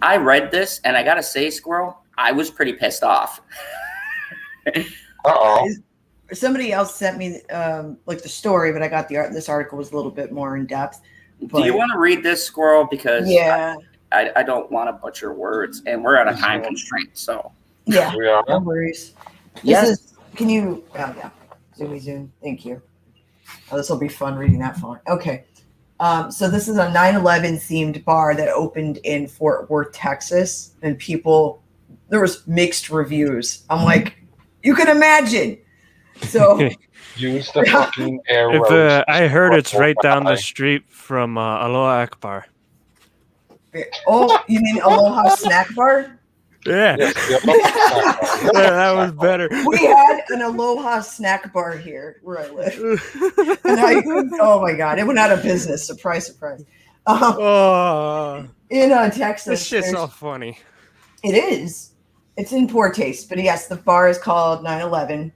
I read this, and I gotta say, Squirrel, I was pretty pissed off. Uh-oh. Somebody else sent me like the story, but I got this article was a little bit more in depth. Do you want to read this, Squirrel? Because yeah, I don't want to butcher words, and we're on a time constraint. So yeah, we are. No worries. Yes. Can you? Oh yeah, zoom. Thank you. Oh, this will be fun reading that font. Okay. So this is a 9/11 themed bar that opened in Fort Worth, Texas, and there was mixed reviews. I'm like, you can imagine. So use the fucking arrows. I heard it's right down the street from Aloha Akbar. Oh, you mean Aloha Snack Bar? Yeah. Yes, That was better. We had an Aloha Snack Bar here where I live. And oh my God, it went out of business. Surprise. In Texas. This shit's all funny. It is. It's in poor taste. But yes, the bar is called 9/11.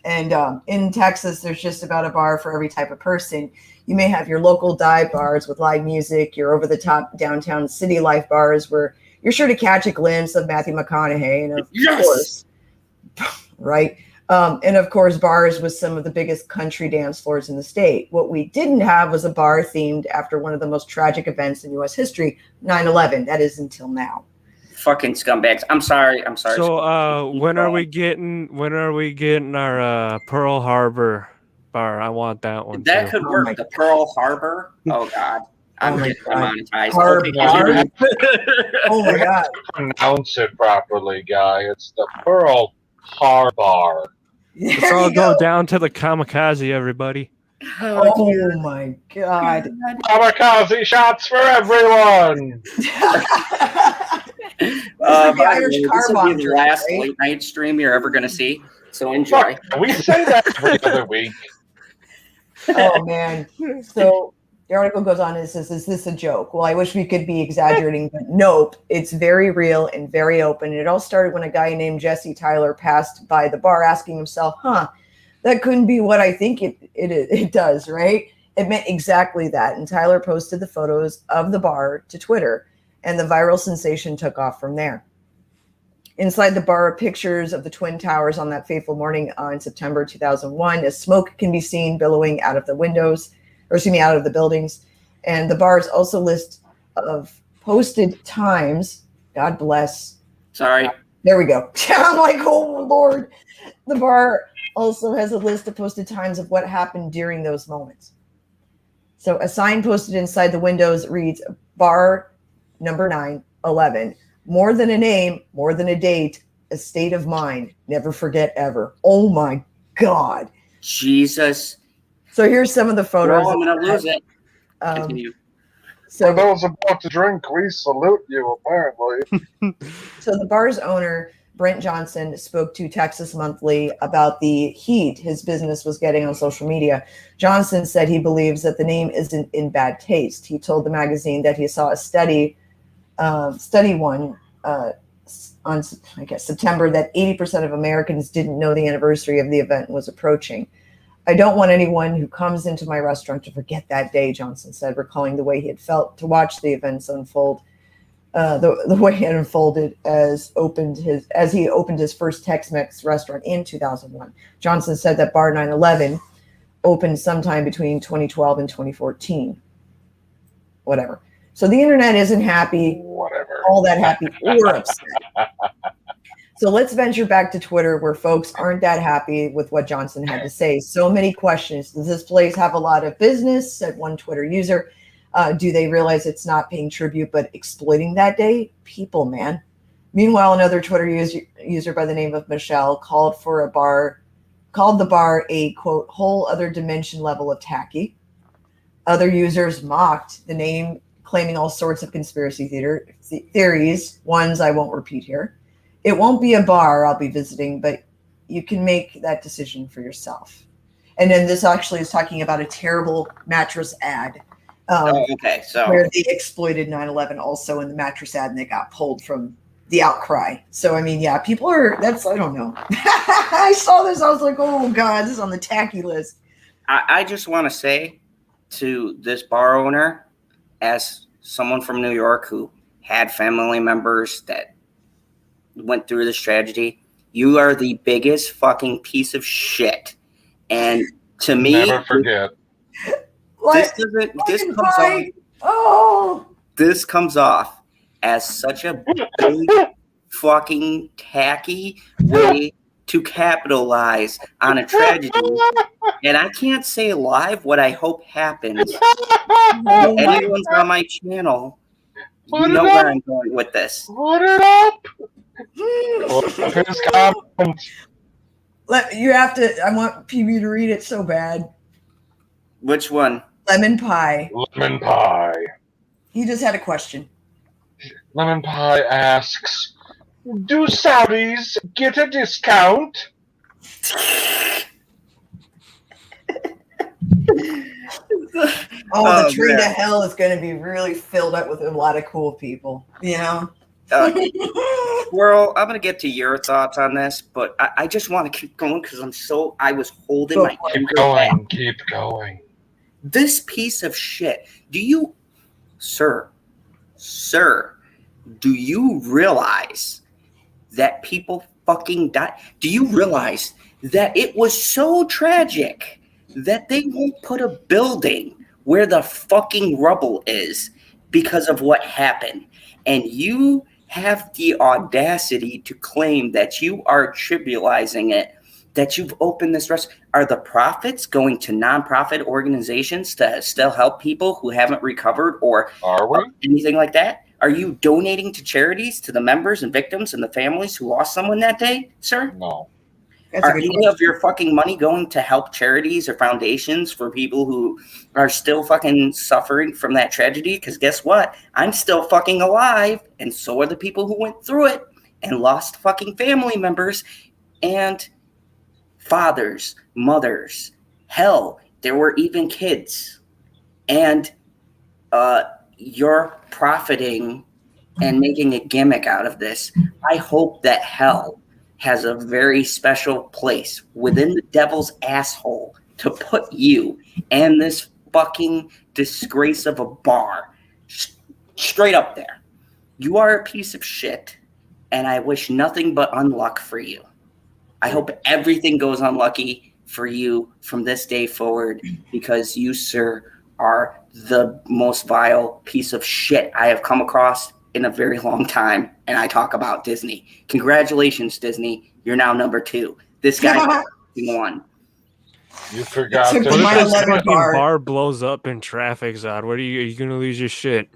And in Texas, there's just about a bar for every type of person. You may have your local dive bars with live music, your over-the-top downtown city life bars where you're sure to catch a glimpse of Matthew McConaughey, and of course, right? And of course, bars with some of the biggest country dance floors in the state. What we didn't have was a bar themed after one of the most tragic events in U.S. history, 9/11. That is until now. Fucking scumbags. I'm sorry. So, when are we getting our Pearl Harbor bar? I want that one That too. could work. my The Pearl Harbor. Oh God, I'm my getting God. demonetized. Harbor. Okay, Oh my God. Pronounce it properly, guy. It's the Pearl Harbor. Let's There all you go go. down to the kamikaze, everybody. Oh my God. Kamikaze shots for everyone. This is the by Irish the way, car this will bomb be the trick, last right? late night stream you're ever going to see. So enjoy. Fuck, we say that every other week. Oh man. So the article goes on and says, "Is this a joke?" Well, I wish we could be exaggerating, but nope. It's very real and very open. It all started when a guy named Jesse Tyler passed by the bar asking himself, that couldn't be what I think it does, right? It meant exactly that. And Tyler posted the photos of the bar to Twitter, and the viral sensation took off from there. Inside the bar are pictures of the Twin Towers on that fateful morning in September 2001, as smoke can be seen billowing out of the windows, out of the buildings. And the bar's also list of posted times. God bless. Sorry. There we go. I'm like, oh Lord. The bar also has a list of posted times of what happened during those moments. So a sign posted inside the windows reads, "Bar number 9/11. More than a name, more than a date, a state of mind. Never forget ever." Oh my God. Jesus. So here's some of the photos. Well, I'm going to lose it. Um, Continue. For so, those about to drink, we salute you, apparently. so the bar's owner, Brent Johnson, spoke to Texas Monthly about the heat his business was getting on social media. Johnson said he believes that the name isn't in bad taste. He told the magazine that he saw a study on, I guess, September, that 80% of Americans didn't know the anniversary of the event was approaching. "I don't want anyone who comes into my restaurant to forget that day," Johnson said, recalling the way he had felt to watch the events unfold. The way it unfolded as he opened his first Tex-Mex restaurant in 2001. Johnson said that Bar 9/11 opened sometime between 2012 and 2014. Whatever. So the internet isn't happy, Whatever. all that happy or upset. So let's venture back to Twitter, where folks aren't that happy with what Johnson had to say. So many questions. Does this place have a lot of business? Said one Twitter user. Do they realize it's not paying tribute but exploiting that day? People, man. Meanwhile, another Twitter user by the name of Michelle called the bar a, quote, whole other dimension level of tacky. Other users mocked the name, claiming all sorts of conspiracy theories, ones I won't repeat here. "It won't be a bar I'll be visiting, but you can make that decision for yourself." And then this actually is talking about a terrible mattress ad. Okay, so Where they exploited 9/11 also in the mattress ad, and they got pulled from the outcry. So, I mean, yeah, people are, I don't know. I saw this, I was like, oh God, this is on the tacky list. I just want to say to this bar owner, as someone from New York who had family members that went through this tragedy, you are the biggest fucking piece of shit. And to me, Never forget. This comes off as such a big fucking tacky way to capitalize on a tragedy. And I can't say live what I hope happens. If anyone's on my channel, you know where I'm going with this. Put it up. His comment. You have to, I want PB to read it so bad. Which one? Lemon pie. Lemon pie. He just had a question. Lemon pie asks, "Do Saudis get a discount?" The train to hell is going to be really filled up with a lot of cool people, you know? Squirrel, I'm going to get to your thoughts on this, but I just want to keep going because I was holding my Keep going, keep going. This piece of shit, sir, do you realize that people fucking die? Do you realize that it was so tragic that they won't put a building where the fucking rubble is because of what happened. And you have the audacity to claim that you are trivializing it, that you've opened this restaurant. Are the profits going to nonprofit organizations to still help people who haven't recovered or anything like that? Are you donating to charities, to the members and victims and the families who lost someone that day, sir? No. Are any of your fucking money going to help charities or foundations for people who are still fucking suffering from that tragedy? Because guess what? I'm still fucking alive, and so are the people who went through it and lost fucking family members and fathers, mothers. Hell, there were even kids. And you're profiting and making a gimmick out of this. I hope that hell has a very special place within the devil's asshole to put you and this fucking disgrace of a bar straight up there. You are a piece of shit, and I wish nothing but unluck for you. I hope everything goes unlucky for you from this day forward, because you, sir, are the most vile piece of shit I have come across in a very long time, and I talk about Disney. Congratulations, Disney. You're now number 2. This guy's one. You forgot What to if this fucking bar blows up in traffic, Zod? What are you gonna lose your shit?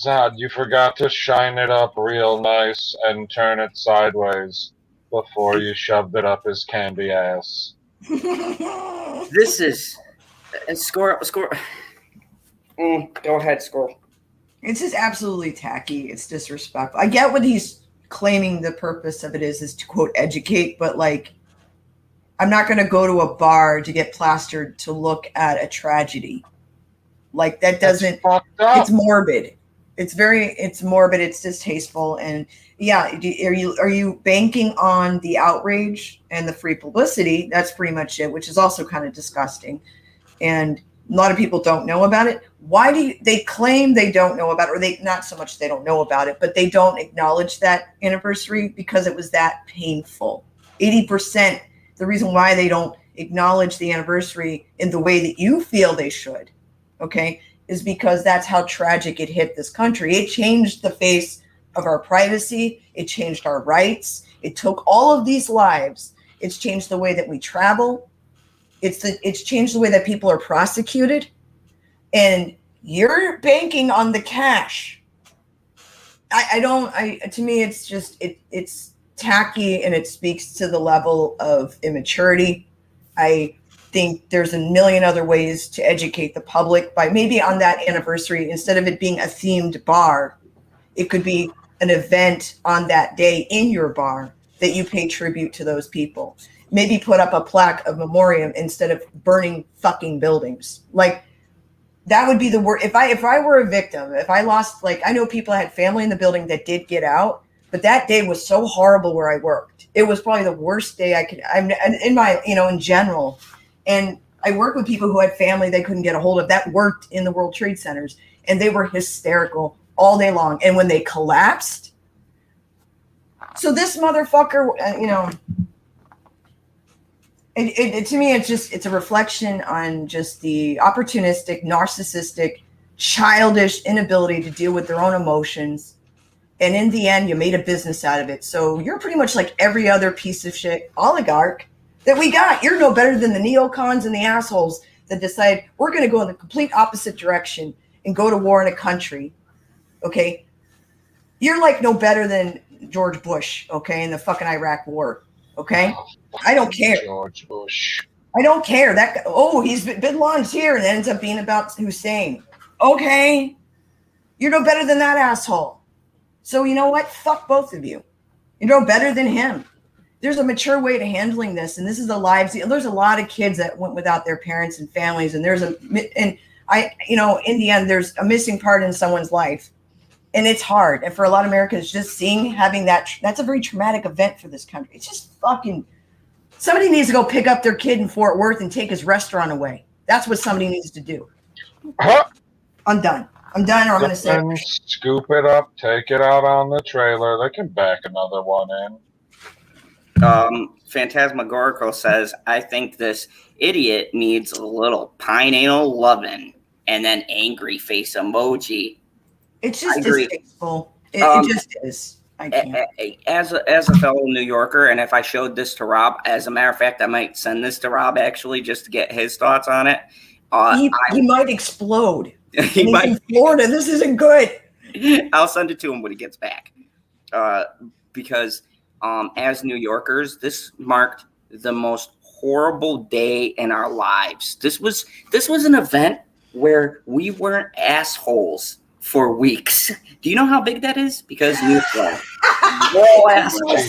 Zod, you forgot to shine it up real nice and turn it sideways before you shoved it up his candy ass. This is score. Go ahead, score. It's just absolutely tacky. It's disrespectful. I get what he's claiming the purpose of it is to, quote, educate, but, like, I'm not going to go to a bar to get plastered to look at a tragedy. Like, that doesn't, it's morbid. It's morbid. It's distasteful. And yeah, are you banking on the outrage and the free publicity? That's pretty much it, which is also kind of disgusting. And a lot of people don't know about it. Why do they claim they don't know about it? Or they, not so much they don't know about it, but they don't acknowledge that anniversary because it was that painful. 80%, the reason why they don't acknowledge the anniversary in the way that you feel they should, okay, is because that's how tragic it hit this country. It changed the face of our privacy. It changed our rights. It took all of these lives. It's changed the way that we travel. It's changed the way that people are prosecuted, and you're banking on the cash. To me, it's just, it's tacky, and it speaks to the level of immaturity. I think there's a million other ways to educate the public by maybe on that anniversary, instead of it being a themed bar, it could be an event on that day in your bar that you pay tribute to those people. Maybe put up a plaque of memoriam instead of burning fucking buildings. Like, that would be the worst. If I were a victim, if I lost, like, I know people had family in the building that did get out, but that day was so horrible where I worked. It was probably the worst day in general. And I worked with people who had family they couldn't get a hold of that worked in the World Trade Centers, and they were hysterical all day long. And when they collapsed, so this motherfucker, to me, it's a reflection on just the opportunistic, narcissistic, childish inability to deal with their own emotions. And in the end, you made a business out of it. So you're pretty much like every other piece of shit oligarch that we got. You're no better than the neocons and the assholes that decide we're going to go in the complete opposite direction and go to war in a country. Okay. You're like no better than George Bush. Okay. In the fucking Iraq war. Okay. I don't care. George Bush. I don't care. That guy, he's Bin Laden's here, and it ends up being about Hussein. Okay. You're no better than that asshole. So you know what? Fuck both of you. You're no better than him. There's a mature way to handling this, and this is the lives. There's a lot of kids that went without their parents and families, and in the end, there's a missing part in someone's life, and it's hard. And for a lot of Americans, just having that's a very traumatic event for this country. It's just fucking. Somebody needs to go pick up their kid in Fort Worth and take his restaurant away. That's what somebody needs to do. I'm done. Or I'm going to say. Scoop it up, take it out on the trailer. They can back another one in. Phantasmagorical says, I think this idiot needs a little pineal lovin', and then angry face emoji. It's just I agree. distasteful. It just is. I can't. As a fellow New Yorker, and if I showed this to Rob, as a matter of fact, I might send this to Rob actually just to get his thoughts on it. He might explode. He He's might. in Florida. This isn't good. I'll send it to him when he gets back. Because as New Yorkers, this marked the most horrible day in our lives. This was an event where we weren't assholes for weeks. Do you know how big that is? Because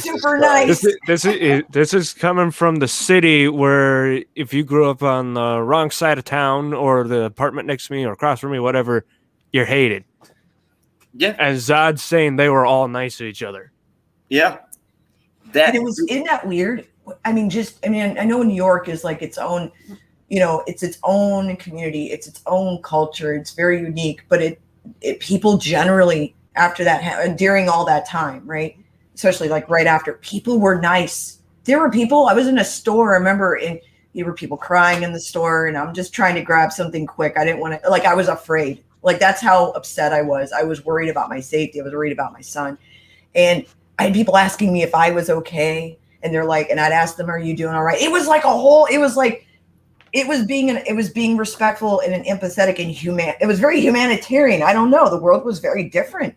super nice. This is coming from the city where if you grew up on the wrong side of town or the apartment next to me or across from me, whatever, you're hated. Yeah. And Zod's saying they were all nice to each other. Yeah. Isn't that weird? I know New York is like its own, it's its own community, it's its own culture, it's very unique, but it people generally after that during all that time, right? Especially like right after, people were nice. There were people, I was in a store, I remember, and there were people crying in the store, and I'm just trying to grab something quick. I didn't want to, I was afraid. Like, that's how upset I was. I was worried about my safety. I was worried about my son. And I had people asking me if I was okay. And they're like, and I'd ask them, are you doing all right? It was like it was being respectful and empathetic and human. It was very humanitarian. I don't know. The world was very different.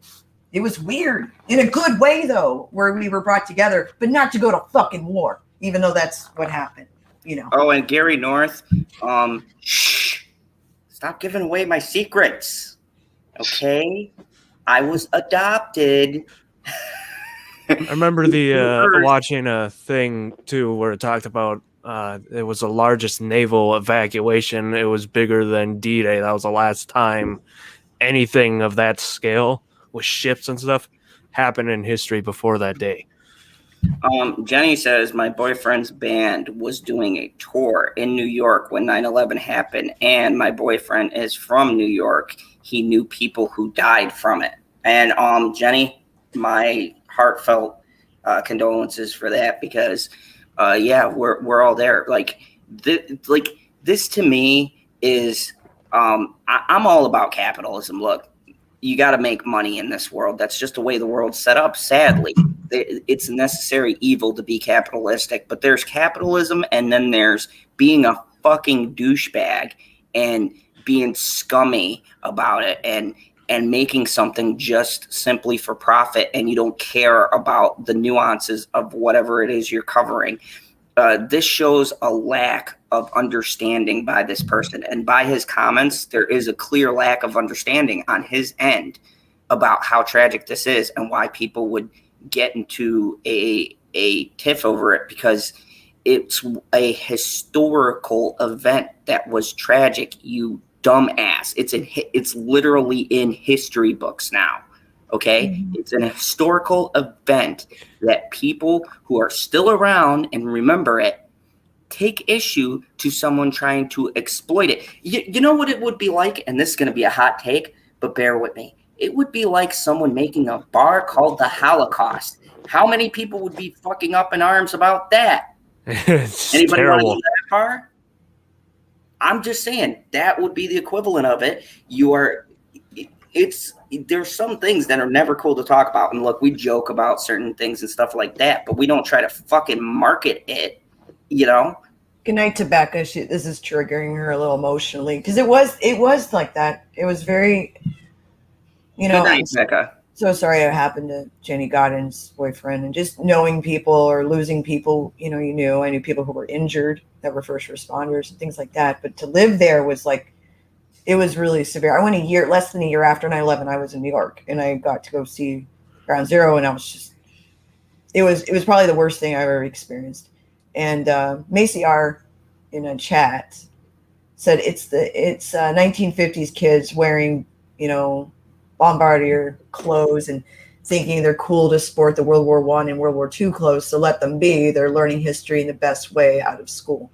It was weird in a good way, though, where we were brought together, but not to go to fucking war, even though that's what happened, Oh, and Gary North, shh, stop giving away my secrets. Okay. I was adopted. I remember watching a thing too where it talked about it was the largest naval evacuation. It was bigger than D-Day. That was the last time anything of that scale with ships and stuff happened in history before that day. Jenny says my boyfriend's band was doing a tour in New York when 9/11 happened, and my boyfriend is from New York. He knew people who died from it. And Jenny, my heartfelt condolences for that, because we're all there. This to me is I'm all about capitalism. Look, you got to make money in this world. That's just the way the world's set up. Sadly, it's a necessary evil to be capitalistic, but there's capitalism, and then there's being a fucking douchebag and being scummy about it and making something just simply for profit, and you don't care about the nuances of whatever it is you're covering. This shows a lack of understanding by this person, and by his comments, there is a clear lack of understanding on his end about how tragic this is and why people would get into a tiff over it, because it's a historical event that was tragic, you dumbass. It's literally in history books now. Okay. Mm-hmm. It's an historical event that people who are still around and remember it take issue to someone trying to exploit it. You know what it would be like? And this is going to be a hot take, but bear with me. It would be like someone making a bar called the Holocaust. How many people would be fucking up in arms about that? Anybody want to go that far? I'm just saying that would be the equivalent of it. There's some things that are never cool to talk about. And look, we joke about certain things and stuff like that, but we don't try to fucking market it, Good night, Tobacco. This is triggering her a little emotionally, because it was like that. It was very, Good night, Becca. So sorry it happened to Jenny Godden's boyfriend, and just knowing people or losing people, I knew people who were injured that were first responders and things like that. But to live there was like, it was really severe. I went less than a year after 9/11. I was in New York, and I got to go see Ground Zero, and I was just, it was probably the worst thing I've ever experienced. And Macy R in a chat said it's 1950s kids wearing, bombardier clothes and thinking they're cool to sport the World War I and World War II clothes. So let them be. They're learning history in the best way out of school.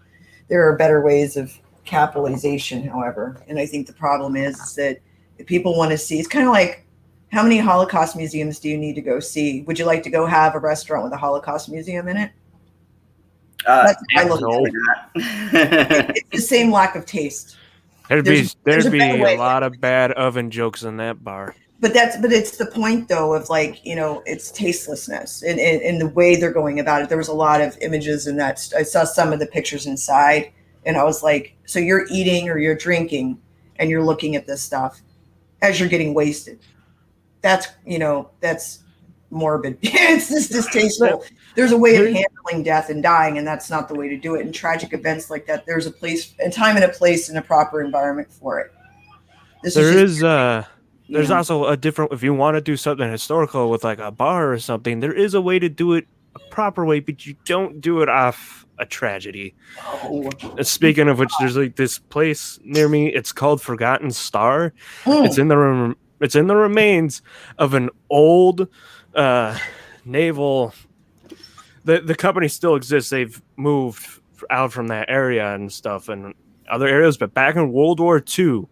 There are better ways of capitalization, however. And I think the problem is that if people want to see, it's kind of like, how many Holocaust museums do you need to go see? Would you like to go have a restaurant with a Holocaust museum in it? That's how I look at absolutely it. not. It's the same lack of taste. There'd There's be a better way. a lot of bad oven jokes in that bar. But it's the point though of like, you know, it's tastelessness in the way they're going about it. There was a lot of images in that. I saw some of the pictures inside and I was like, so you're eating or you're drinking and you're looking at this stuff as you're getting wasted. That's, you know, that's morbid. It's just distasteful. There's a way of handling death and dying, and that's not the way to do it. In tragic events like that, there's a place, a time and a place and a proper environment for it. There's also a different, if you want to do something historical with like a bar or something, there is a way to do it a proper way, but you don't do it off a tragedy. Oh. Speaking of which, there's like this place near me. It's called Forgotten Star. Mm. It's in the remains of an old naval. The company still exists. They've moved out from that area and stuff and other areas, but back in World War II,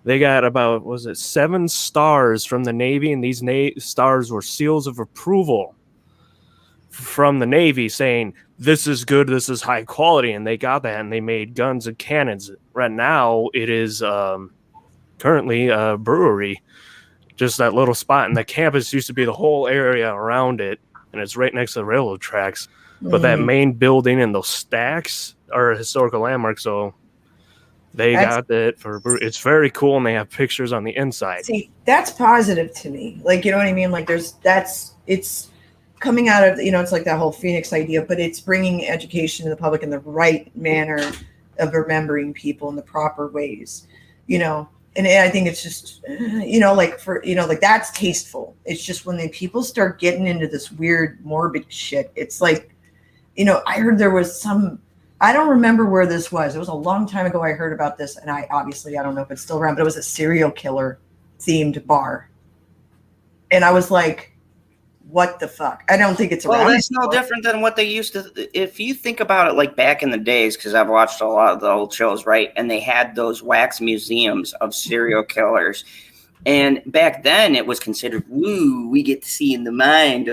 they got about 7 stars from the Navy, and these stars were seals of approval from the Navy saying this is good, this is high quality, and they got that, and they made guns and cannons. Right now, it is currently a brewery, just that little spot, and the campus used to be the whole area around it, and it's right next to the railroad tracks. But that main building and those stacks are a historical landmark, so they got that for it's very cool, and they have pictures on the inside. See, that's positive to me. Like, you know what I mean? Like it's coming out of, you know, it's like that whole Phoenix idea, but it's bringing education to the public in the right manner of remembering people in the proper ways, you know? And I think it's just, you know, like like that's tasteful. It's just when the people start getting into this weird morbid shit, it's like, you know, I heard there was I don't remember where this was. It was a long time ago I heard about this, and I don't know if it's still around, but it was a serial killer themed bar. And I was like, what the fuck? I don't think it's around. Well, it's no different than what they used to. If you think about it, like back in the days, because I've watched a lot of the old shows, right? And they had those wax museums of serial killers. And back then it was considered, woo, we get to see in the mind,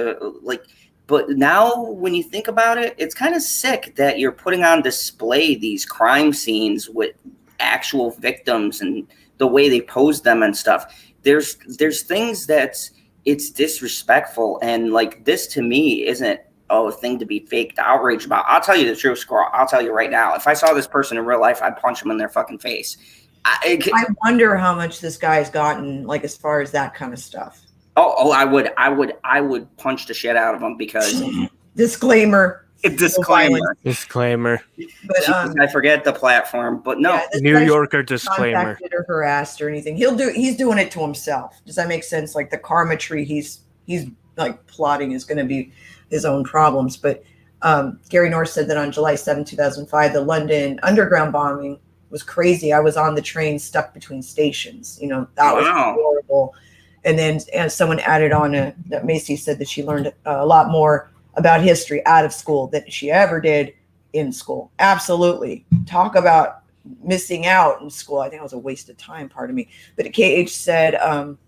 but now when you think about it, it's kind of sick that you're putting on display these crime scenes with actual victims and the way they pose them and stuff. There's things it's disrespectful, and like this to me isn't a thing to be faked outrage about. I'll tell you the truth, Squirrel. I'll tell you right now. If I saw this person in real life, I'd punch them in their fucking face. I wonder how much this guy's gotten, like, as far as that kind of stuff. Oh, I would punch the shit out of him because disclaimer. Disclaimer. But I forget the platform, but no. Yeah, New Yorker disclaimer. Or harassed or anything. He's doing it to himself. Does that make sense? Like the karma tree he's like plotting is going to be his own problems. But Gary North said that on July 7, 2005, the London underground bombing was crazy. I was on the train stuck between stations. You know, that was horrible. And then someone added on that Macy said that she learned a lot more about history out of school than she ever did in school. Absolutely. Talk about missing out in school. I think it was a waste of time, pardon me. But KH said,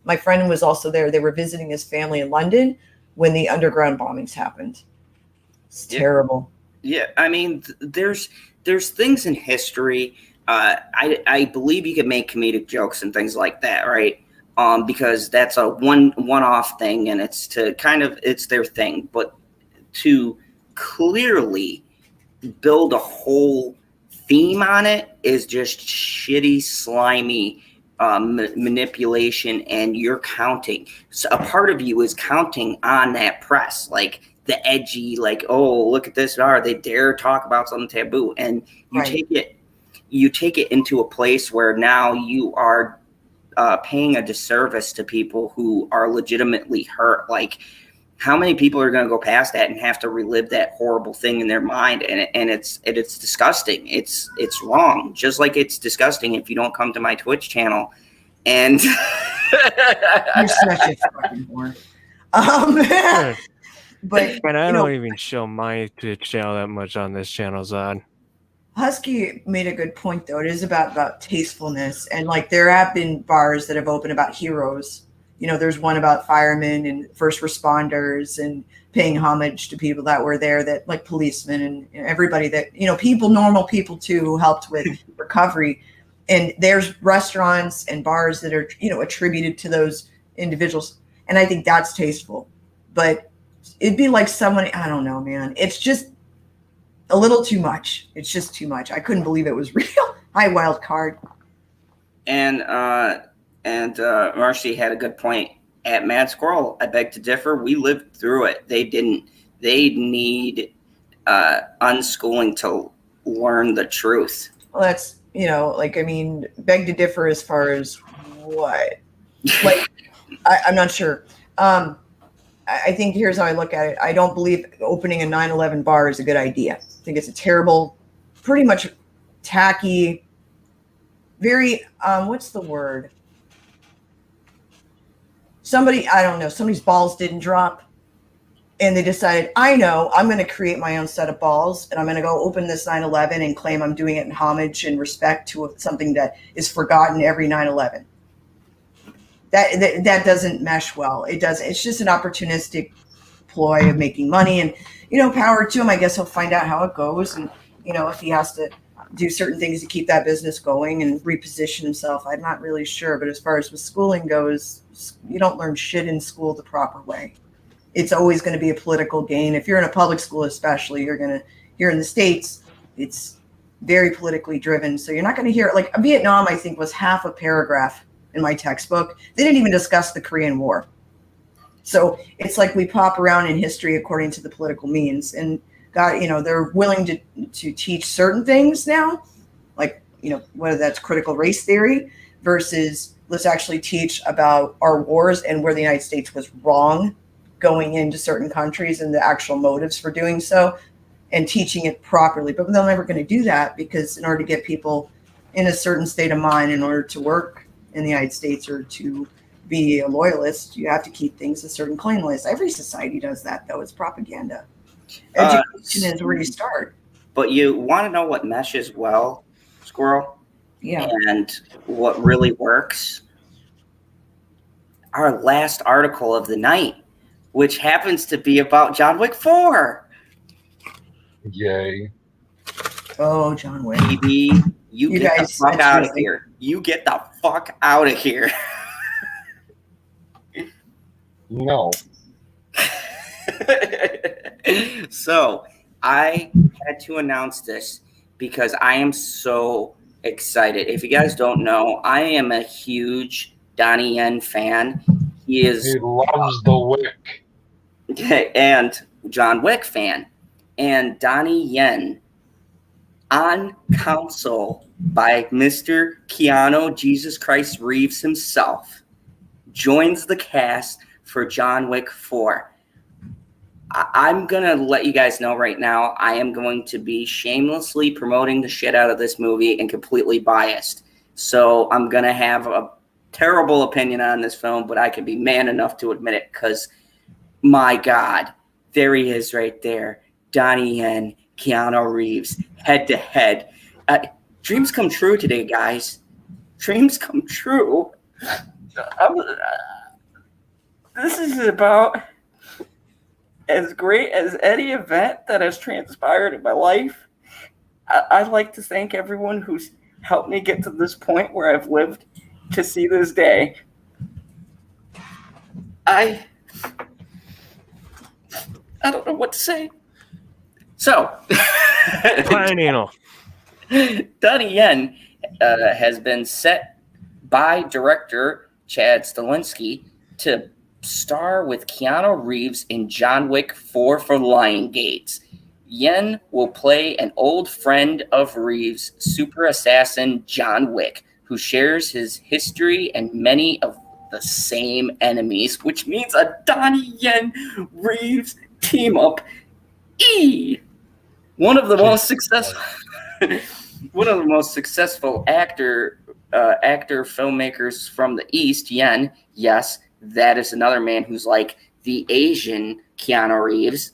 my friend was also there. They were visiting his family in London when the underground bombings happened. It's terrible. Yeah, I mean, there's things in history. I believe you could make comedic jokes and things like that, right? Because that's a one-off thing, and it's their thing. But to clearly build a whole theme on it is just shitty, slimy manipulation, and you're counting. So a part of you is counting on that press, like the edgy, like, oh, look at this, they dare talk about something taboo, and you take it into a place where now you are paying a disservice to people who are legitimately hurt. Like, how many people are going to go past that and have to relive that horrible thing in their mind? And it's disgusting. It's wrong. Just like it's disgusting if you don't come to my Twitch channel. And you're such a fucking whore. But I don't even show my Twitch channel that much on this channel, Zod. Husky made a good point, though. It is about tastefulness, and like there have been bars that have opened about heroes, there's one about firemen and first responders and paying homage to people that were there, that like policemen and everybody that, normal people too, who helped with recovery. And there's restaurants and bars that are, attributed to those individuals. And I think that's tasteful. But it'd be like someone, I don't know, man. It's just a little too much. It's just too much. I couldn't believe it was real. High wild card. And Marcy had a good point. At Mad Squirrel, I beg to differ. We lived through it. They didn't. They need unschooling to learn the truth. Well, that's, beg to differ as far as what? Like, I'm not sure. I think here's how I look at it. I don't believe opening a 9/11 bar is a good idea. I think it's a terrible, pretty much tacky, very, what's the word? Somebody's balls didn't drop and they decided, I'm going to create my own set of balls and I'm going to go open this 9/11 and claim I'm doing it in homage and respect to something that is forgotten every 9/11. That doesn't mesh well. It's just an opportunistic ploy of making money, and, power to him. I guess he'll find out how it goes. And, if he has to do certain things to keep that business going and reposition himself, I'm not really sure. But as far as with schooling goes, you don't learn shit in school the proper way. It's always going to be a political gain. If you're in a public school, especially, here in the States, it's very politically driven. So you're not going to hear, like, Vietnam, I think, was half a paragraph in my textbook. They didn't even discuss the Korean War. So it's like we pop around in history according to the political means. And God, they're willing to teach certain things now, like, whether that's critical race theory versus let's actually teach about our wars and where the United States was wrong going into certain countries and the actual motives for doing so, and teaching it properly. But they're never going to do that, because in order to get people in a certain state of mind, in order to work in the United States or to be a loyalist, you have to keep things a certain cleanliness. Every society does that, though. It's propaganda. Education is where you start. But you want to know what meshes well, Squirrel? Yeah. And what really works? Our last article of the night, which happens to be about John Wick 4. Yay. Oh, John Wick. Baby, you get guys, the fuck out of here. You get the fuck out of here. No. So I had to announce this because I am so excited. If you guys don't know, I am a huge Donnie Yen fan. He loves the Wick. And John Wick fan. And Donnie Yen, on counsel by Mr. Keanu Jesus Christ Reeves himself, joins the cast for John Wick 4. I'm going to let you guys know right now, I am going to be shamelessly promoting the shit out of this movie and completely biased. So I'm going to have a terrible opinion on this film, but I can be man enough to admit it, because, my God, there he is right there. Donnie Yen, Keanu Reeves, head to head. Dreams come true today, guys. Dreams come true. This is about as great as any event that has transpired in my life. I'd like to thank everyone who's helped me get to this point where I've lived to see this day. I don't know what to say. So, Pineal. Donnie Yen has been set by director Chad Stahelski to star with Keanu Reeves in John Wick 4 for Lionsgate. Yen will play an old friend of Reeves, super assassin John Wick, who shares his history and many of the same enemies, which means a Donnie Yen Reeves team up. One of the most successful actor filmmakers from the East, Yen. Yes, that is another man who's like the Asian Keanu Reeves.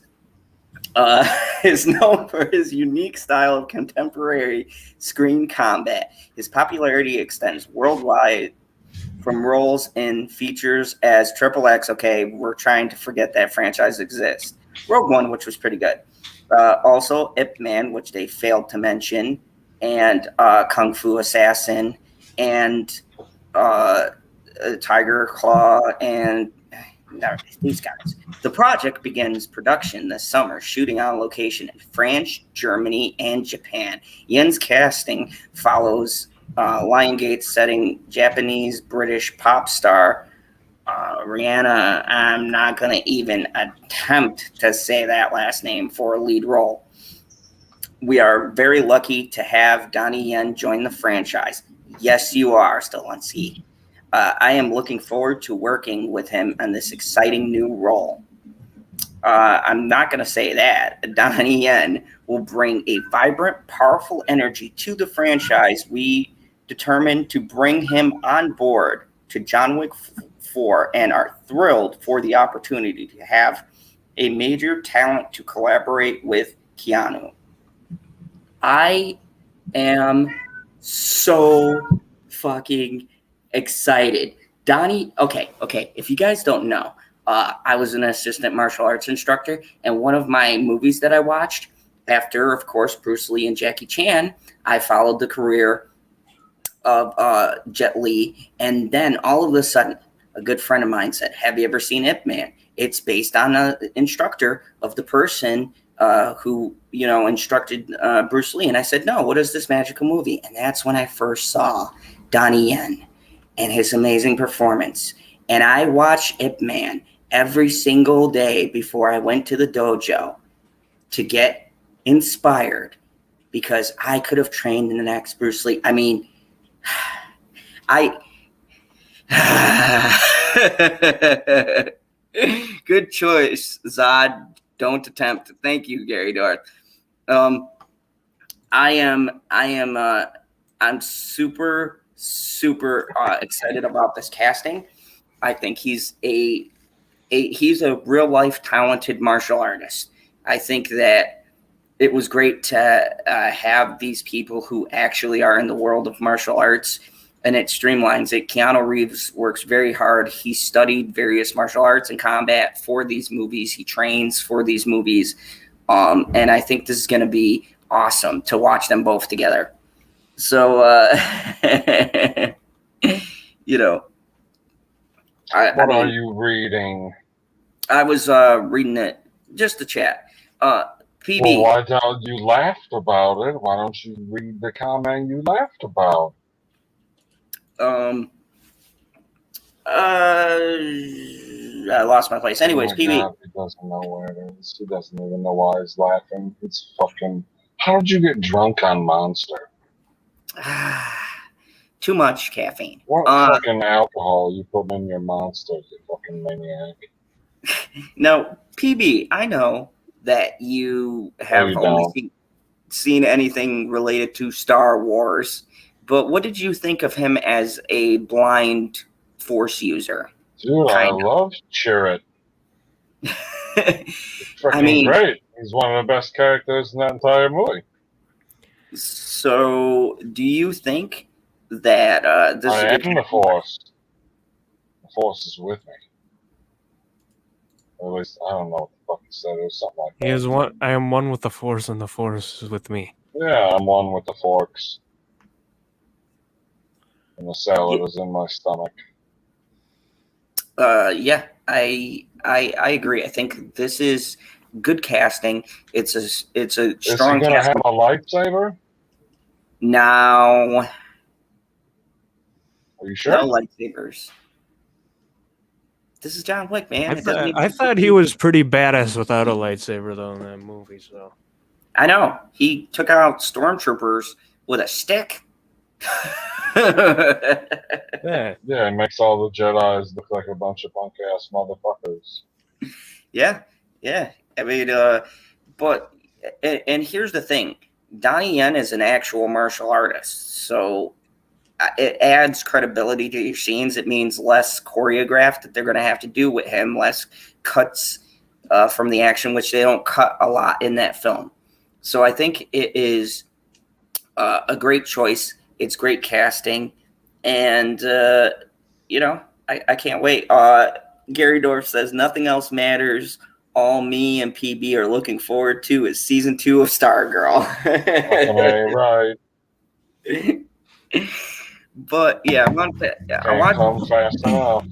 Is known for his unique style of contemporary screen combat. His popularity extends worldwide from roles in features as Triple X. Okay, we're trying to forget that franchise exists. Rogue One, which was pretty good. Also, Ip Man, which they failed to mention, and Kung Fu Assassin, and Tiger Claw, and these guys. The project begins production this summer, shooting on location in France, Germany, and Japan. Yen's casting follows Lionsgate setting Japanese British pop star Rihanna. I'm not going to even attempt to say that last name for a lead role. We are very lucky to have Donnie Yen join the franchise. Yes, you are, Stelinski. I am looking forward to working with him on this exciting new role. I'm not going to say that. Donnie Yen will bring a vibrant, powerful energy to the franchise. We determined to bring him on board to John Wick 4 and are thrilled for the opportunity to have a major talent to collaborate with Keanu. I am so fucking excited. Donnie, okay. If you guys don't know, I was an assistant martial arts instructor, and one of my movies that I watched after, of course, Bruce Lee and Jackie Chan, I followed the career of Jet Li, and then all of a sudden, a good friend of mine said, "Have you ever seen Ip Man?" It's based on an instructor of the person who, instructed Bruce Lee. And I said, "No, what is this magical movie?" And that's when I first saw Donnie Yen and his amazing performance. And I watch Ip Man every single day before I went to the dojo to get inspired, because I could have trained in the next Bruce Lee. I mean, good choice, Zod. Don't attempt. Thank you, Gary Darth. I'm super excited about this casting. I think he's a real life talented martial artist. I think that it was great to have these people who actually are in the world of martial arts, and it streamlines it. Keanu Reeves works very hard. He studied various martial arts and combat for these movies. He trains for these movies. And I think this is going to be awesome to watch them both together. So, What are you reading? I was reading it, just the chat. PB. Well, why don't you laughed about it? Why don't you read the comment you laughed about? I lost my place. Anyways, Oh my PB. God, he doesn't know where it is. He doesn't even know why he's laughing. It's fucking. How did you get drunk on Monster? Too much caffeine. What fucking alcohol you put in your Monster, you fucking maniac? Now, PB, I know that you have only seen anything related to Star Wars, but what did you think of him as a blind Force user? Dude, I love Chirrut. Freaking great. He's one of the best characters in that entire movie. So, do you think that this is a good the Force? The Force is with me. Or at least, I don't know what the fuck he said. It was something like that. He is one. I am one with the Force, and the Force is with me. Yeah, I'm one with the forks. And the salad is in my stomach. Yeah, I agree. I think this is good casting. It's a strong. Is he gonna have a lightsaber? No. Are you sure? No lightsabers. This is John Wick, man. I thought he was pretty badass without a lightsaber, though, in that movie. So I know he took out stormtroopers with a stick. yeah, it makes all the Jedis look like a bunch of punk ass motherfuckers. Yeah. I mean, but and here's the thing: Donnie Yen is an actual martial artist, so it adds credibility to your scenes. It means less choreographed that they're going to have to do with him, less cuts from the action, which they don't cut a lot in that film. So I think it is a great choice. It's great casting, and I can't wait. Gary Dorff says nothing else matters. All me and PB are looking forward to is season 2 of Stargirl. Right. But yeah, Can't come fast enough.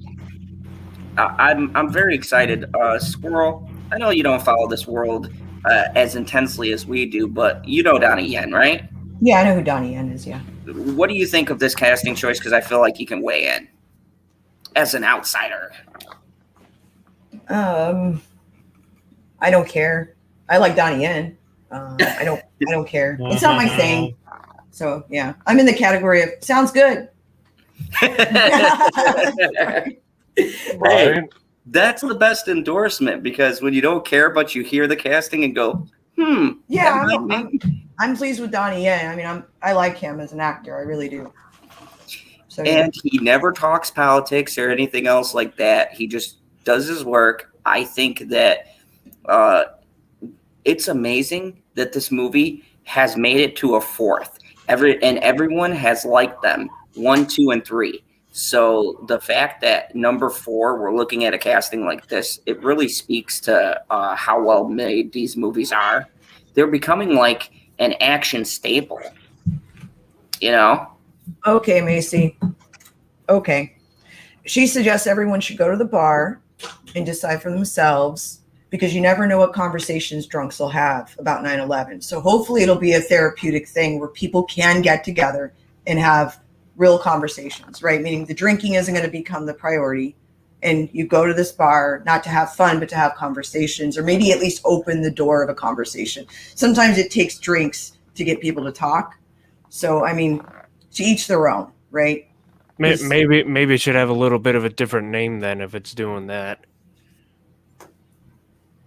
I'm very excited. Squirrel, I know you don't follow this world as intensely as we do, but you know Donnie Yen, right? Yeah, I know who Donnie Yen is. Yeah. What do you think of this casting choice? Because I feel like you can weigh in as an outsider. I don't care. I like Donnie Yen. I don't care. It's not my thing. So yeah, I'm in the category of sounds good. Hey, that's the best endorsement, because when you don't care but you hear the casting and go, Yeah, I'm pleased with Donnie Yen. I mean, I like him as an actor. I really do. So, and he never talks politics or anything else like that. He just does his work. I think that it's amazing that this movie has made it to a 4th. Everyone has liked them 1, 2, and 3. So the fact that number 4, we're looking at a casting like this, it really speaks to how well made these movies are. They're becoming like an action staple, Okay, Macy. Okay. She suggests everyone should go to the bar and decide for themselves, because you never know what conversations drunks will have about 9/11. So hopefully it'll be a therapeutic thing where people can get together and have real conversations, right? Meaning the drinking isn't going to become the priority, and you go to this bar not to have fun, but to have conversations, or maybe at least open the door of a conversation. Sometimes it takes drinks to get people to talk. So, I mean, to each their own, right? Maybe it should have a little bit of a different name then if it's doing that.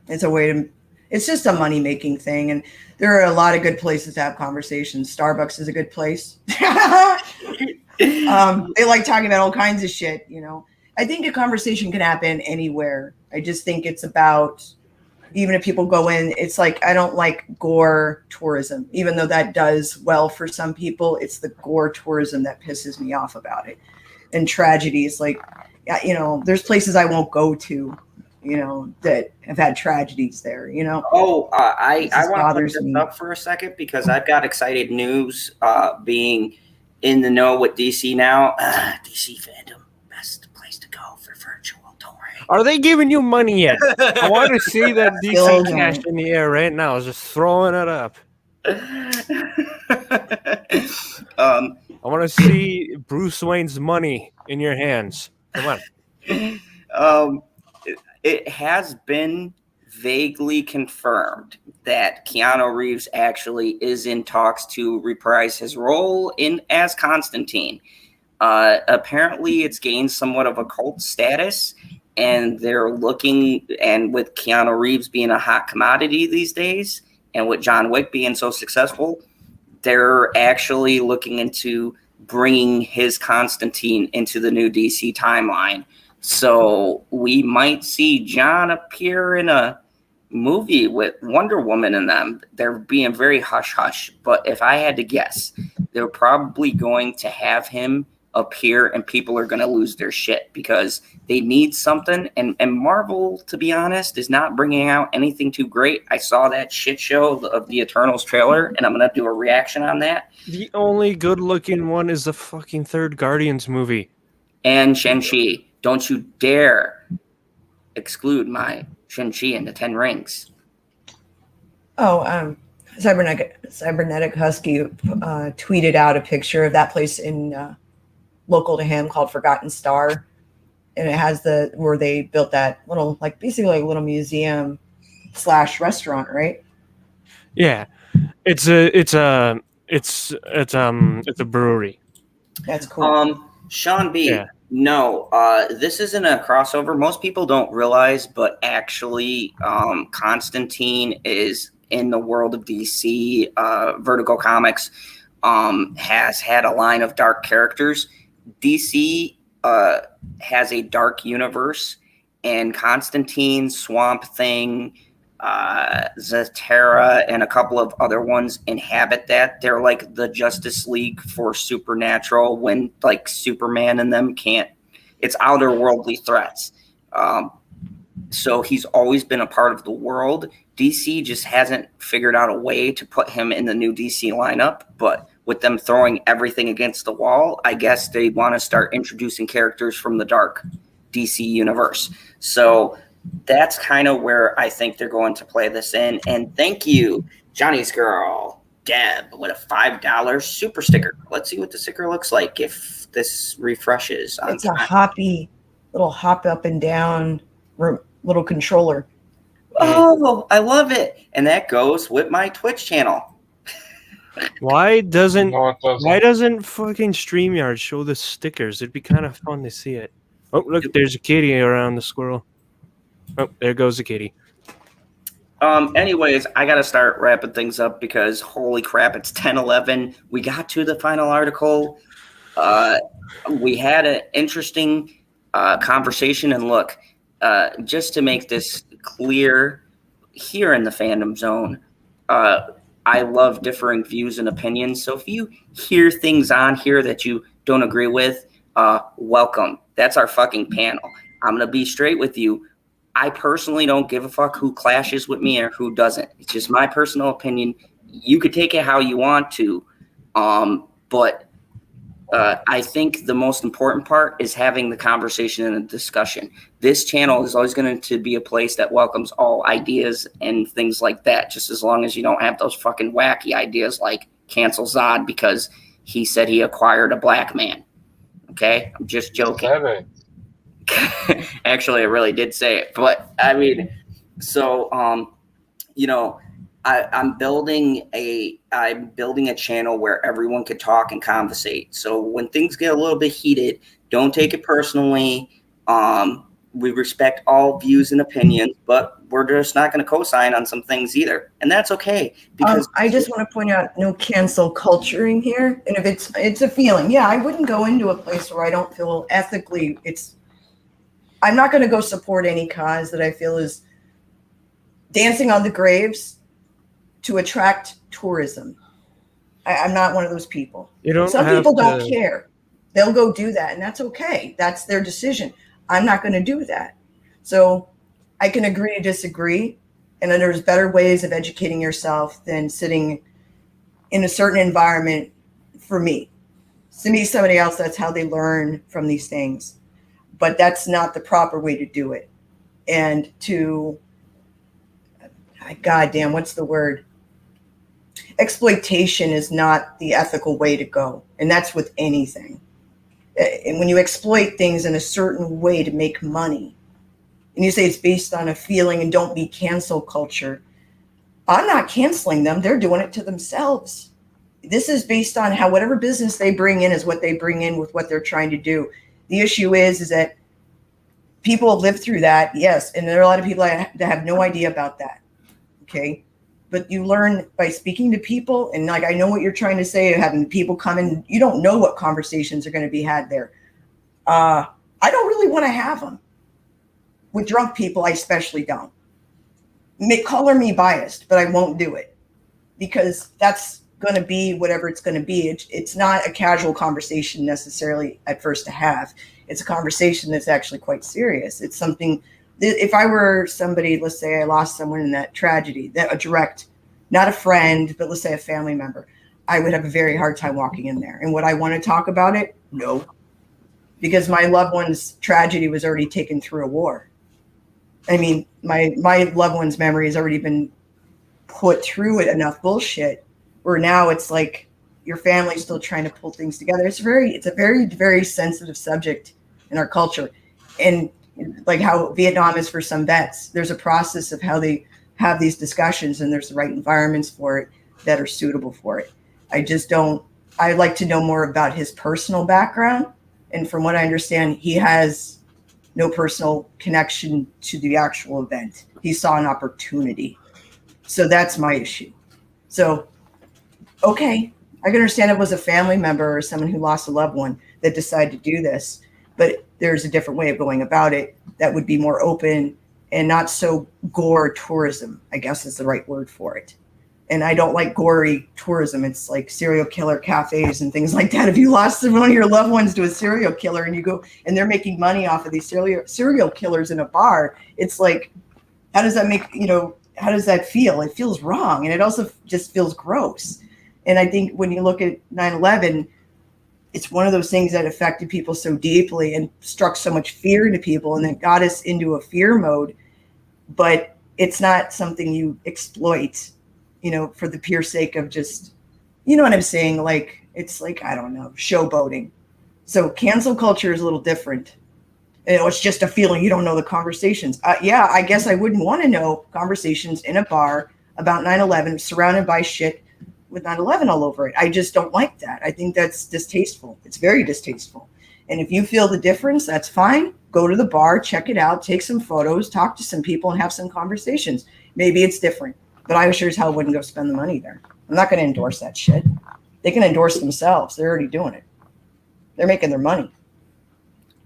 It's a way to, it's just a money-making thing. And there are a lot of good places to have conversations. Starbucks is a good place. They like talking about all kinds of shit, I think a conversation can happen anywhere. I just think it's about, even if people go in, it's like, I don't like gore tourism, even though that does well for some people. It's the gore tourism that pisses me off about it. And tragedies, like, there's places I won't go to, that have had tragedies there, Oh, I want to put this up for a second, because I've got excited news, being in the know with DC now. DC fandom, best place to go for virtual touring. Are they giving you money yet? I want to see that DC cash in the air right now. Just throwing it up. I want to see Bruce Wayne's money in your hands. Come on. It has been vaguely confirmed that Keanu Reeves actually is in talks to reprise his role as Constantine. Apparently, it's gained somewhat of a cult status, and they're looking, and with Keanu Reeves being a hot commodity these days, and with John Wick being so successful, they're actually looking into bringing his Constantine into the new DC timeline. So we might see John appear in a movie with Wonder Woman in them. They're being very hush-hush, but if I had to guess, they're probably going to have him appear and people are going to lose their shit because they need something. And Marvel, to be honest, is not bringing out anything too great. I saw that shit show of the Eternals trailer, and I'm going to do a reaction on that. The only good-looking one is the fucking third Guardians movie. And Shang-Chi. Don't you dare exclude my Shang-Chi and the 10 Rings. Oh, Cybernetic Husky tweeted out a picture of that place in local to him called Forgotten Star, and it has where they built that little, like, basically like a little museum / restaurant, right? Yeah, it's a brewery. That's cool. Sean B. Yeah. No, this isn't a crossover. Most people don't realize, but actually, Constantine is in the world of DC. Vertigo Comics has had a line of dark characters. DC has a dark universe, and Constantine, Swamp Thing, Zatara, and a couple of other ones inhabit that. They're like the Justice League for supernatural when like Superman and them can't It's outer worldly threats. So he's always been a part of the world. DC just hasn't figured out a way to put him in the new DC lineup, but with them throwing everything against the wall, I guess they want to start introducing characters from the dark DC universe. So that's kind of where I think they're going to play this in. And thank you, Johnny's girl, Deb, with a $5 super sticker. Let's see what the sticker looks like if this refreshes. It's a hoppy, little hop up and down little controller. Oh, I love it. And that goes with my Twitch channel. Why doesn't No, it doesn't. fucking StreamYard show the stickers? It'd be kind of fun to see it. Oh, look, there's a kitty around the squirrel. Oh, there goes the kitty. Anyways, I got to start wrapping things up because holy crap, it's 10:11. We got to the final article. We had an interesting conversation, and look, just to make this clear here in the Fandom Zone, I love differing views and opinions. So if you hear things on here that you don't agree with, welcome. That's our fucking panel. I'm going to be straight with you. I personally don't give a fuck who clashes with me or who doesn't. It's just my personal opinion. You could take it how you want to. But I think the most important part is having the conversation and the discussion. This channel is always going to be a place that welcomes all ideas and things like that, just as long as you don't have those fucking wacky ideas like cancel Zod because he said he acquired a black man. Okay? I'm just joking. Actually, I really did say it. But, I mean, so, I'm building a channel where everyone could talk and conversate. So when things get a little bit heated, don't take it personally. We respect all views and opinions, but we're just not going to co-sign on some things either, and that's okay. Because I just want to point out, no cancel culturing here. And if it's a feeling, yeah, I wouldn't go into a place where I don't feel ethically. I'm not going to go support any cause that I feel is dancing on the graves to attract tourism. I'm not one of those people. Some people don't care. They'll go do that, and that's okay. That's their decision. I'm not going to do that. So I can agree to disagree, and then there's better ways of educating yourself than sitting in a certain environment. For me, to me, somebody else, that's how they learn from these things. But that's not the proper way to do it. And goddamn, what's the word? Exploitation is not the ethical way to go. And that's with anything. And when you exploit things in a certain way to make money, and you say it's based on a feeling and don't be cancel culture, I'm not canceling them. They're doing it to themselves. This is based on how whatever business they bring in is what they bring in with what they're trying to do. The issue is that people have lived through that, yes, and there are a lot of people that have no idea about that, okay? But you learn by speaking to people, and like I know what you're trying to say, having people come in, you don't know what conversations are going to be had there. I don't really want to have them. With drunk people, I especially don't. Color me biased, but I won't do it because that's going to be whatever it's going to be. It's not a casual conversation necessarily at first to have. It's a conversation that's actually quite serious. It's something, if I were somebody, let's say I lost someone in that tragedy, that a direct, not a friend, but let's say a family member, I would have a very hard time walking in there. And would I want to talk about it? No, because my loved one's tragedy was already taken through a war. I mean, my loved one's memory has already been put through it enough bullshit where now it's like your family's still trying to pull things together. It's a very, very sensitive subject in our culture. And like how Vietnam is for some vets, there's a process of how they have these discussions and there's the right environments for it that are suitable for it. I'd like to know more about his personal background. And from what I understand, he has no personal connection to the actual event. He saw an opportunity. So that's my issue. So, okay, I can understand it was a family member or someone who lost a loved one that decided to do this, but there's a different way of going about it that would be more open and not so gore tourism, I guess is the right word for it. And I don't like gory tourism. It's like serial killer cafes and things like that. If you lost one of your loved ones to a serial killer and you go and they're making money off of these serial killers in a bar, it's like, how does that make, how does that feel? It feels wrong. And it also just feels gross. And I think when you look at 9/11, it's one of those things that affected people so deeply and struck so much fear into people and that got us into a fear mode. But it's not something you exploit, for the pure sake of just, you know what I'm saying? Like, it's like, I don't know, showboating. So cancel culture is a little different. It's just a feeling. You don't know the conversations. Yeah, I guess I wouldn't want to know conversations in a bar about 9/11 surrounded by shit with 9/11 all over it. I just don't like that. I think that's distasteful. It's very distasteful. And if you feel the difference, that's fine. Go to the bar, check it out, take some photos, talk to some people and have some conversations. Maybe it's different, but I sure as hell wouldn't go spend the money there. I'm not going to endorse that shit. They can endorse themselves. They're already doing it. They're making their money.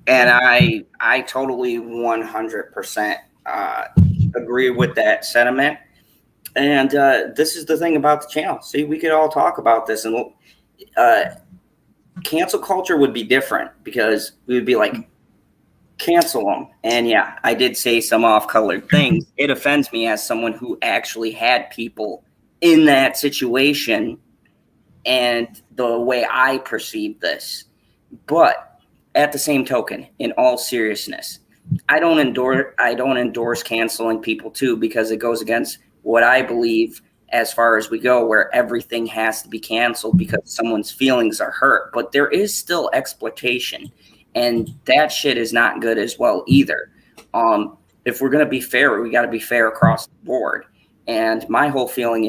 And I totally 100% agree with that sentiment. And this is the thing about the channel. See, we could all talk about this, and cancel culture would be different because we would be like, cancel them. And yeah, I did say some off-colored things. It offends me as someone who actually had people in that situation and the way I perceive this. But at the same token, in all seriousness, I don't endorse canceling people too, because it goes against what I believe as far as we go, where everything has to be canceled because someone's feelings are hurt. But there is still exploitation, and that shit is not good as well either. If we're going to be fair, we got to be fair across the board. And my whole feeling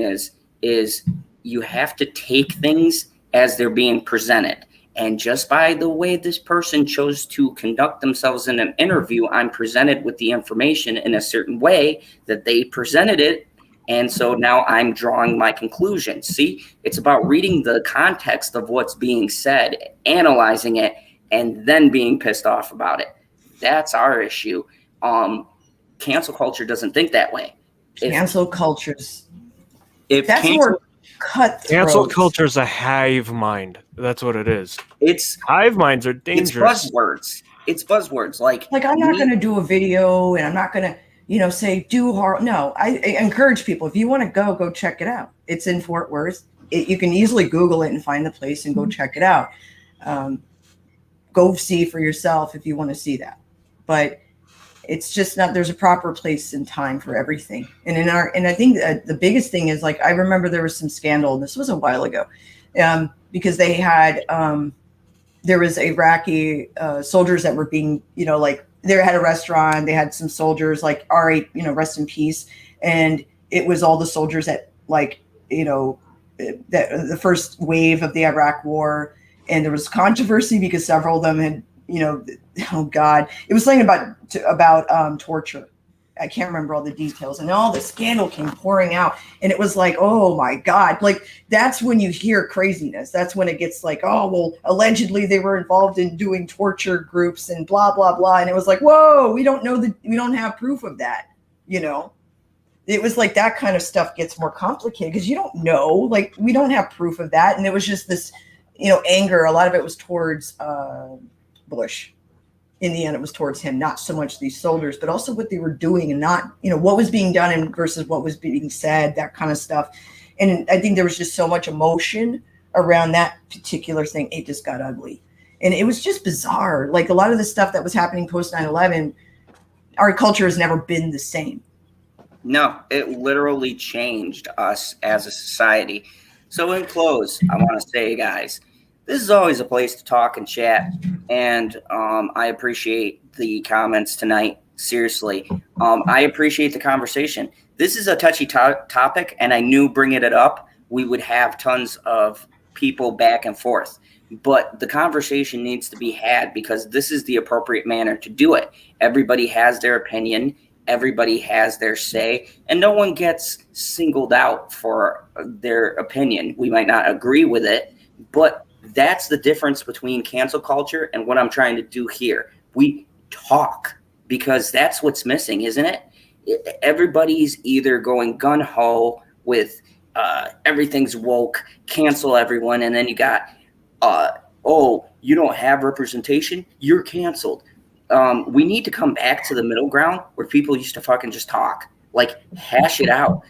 is you have to take things as they're being presented. And just by the way this person chose to conduct themselves in an interview, I'm presented with the information in a certain way that they presented it. And so now I'm drawing my conclusions. See, it's about reading the context of what's being said, analyzing it, and then being pissed off about it. That's our issue. Cancel culture doesn't think that way. Cancel cultures. That's more cutthroat. Cancel culture is a hive mind. That's what it is. It's hive minds are dangerous. It's buzzwords. Like I'm not going to do a video, and I'm not going to, say do horror. No, I encourage people. If you want to go check it out. It's in Fort Worth. You can easily Google it and find the place and go check it out. Go see for yourself if you want to see that. But it's just not, there's a proper place and time for everything. And I think the biggest thing is, like, I remember there was some scandal, and this was a while ago, because they had, there was Iraqi soldiers that were being, they had a restaurant, they had some soldiers, like, R8, rest in peace. And it was all the soldiers that, that the first wave of the Iraq war. And there was controversy because several of them had, oh God, it was something about torture. I can't remember all the details, and all the scandal came pouring out, and it was like, oh my God, like, that's when you hear craziness. That's when it gets like, oh, well, allegedly they were involved in doing torture groups and blah, blah, blah. And it was like, whoa, we don't have proof of that. It was like that kind of stuff gets more complicated because you don't know, like, we don't have proof of that. And it was just this, anger. A lot of it was towards Bush. In the end, it was towards him, not so much these soldiers, but also what they were doing and not, what was being done and versus what was being said, that kind of stuff. And I think there was just so much emotion around that particular thing. It just got ugly. And it was just bizarre. Like, a lot of the stuff that was happening post 9/11, our culture has never been the same. No, it literally changed us as a society. So in close, I want to say, guys, this is always a place to talk and chat, and I appreciate the comments tonight. Seriously, I appreciate the conversation. This is a touchy topic, and I knew bringing it up, we would have tons of people back and forth. But the conversation needs to be had because this is the appropriate manner to do it. Everybody has their opinion. Everybody has their say, and no one gets singled out for their opinion. We might not agree with it, but that's the difference between cancel culture and what I'm trying to do here. We talk because that's what's missing, isn't it? Everybody's either going gun-ho with everything's woke, cancel everyone, and then you got, oh, you don't have representation, you're canceled. We need to come back to the middle ground where people used to fucking just talk, like hash it out.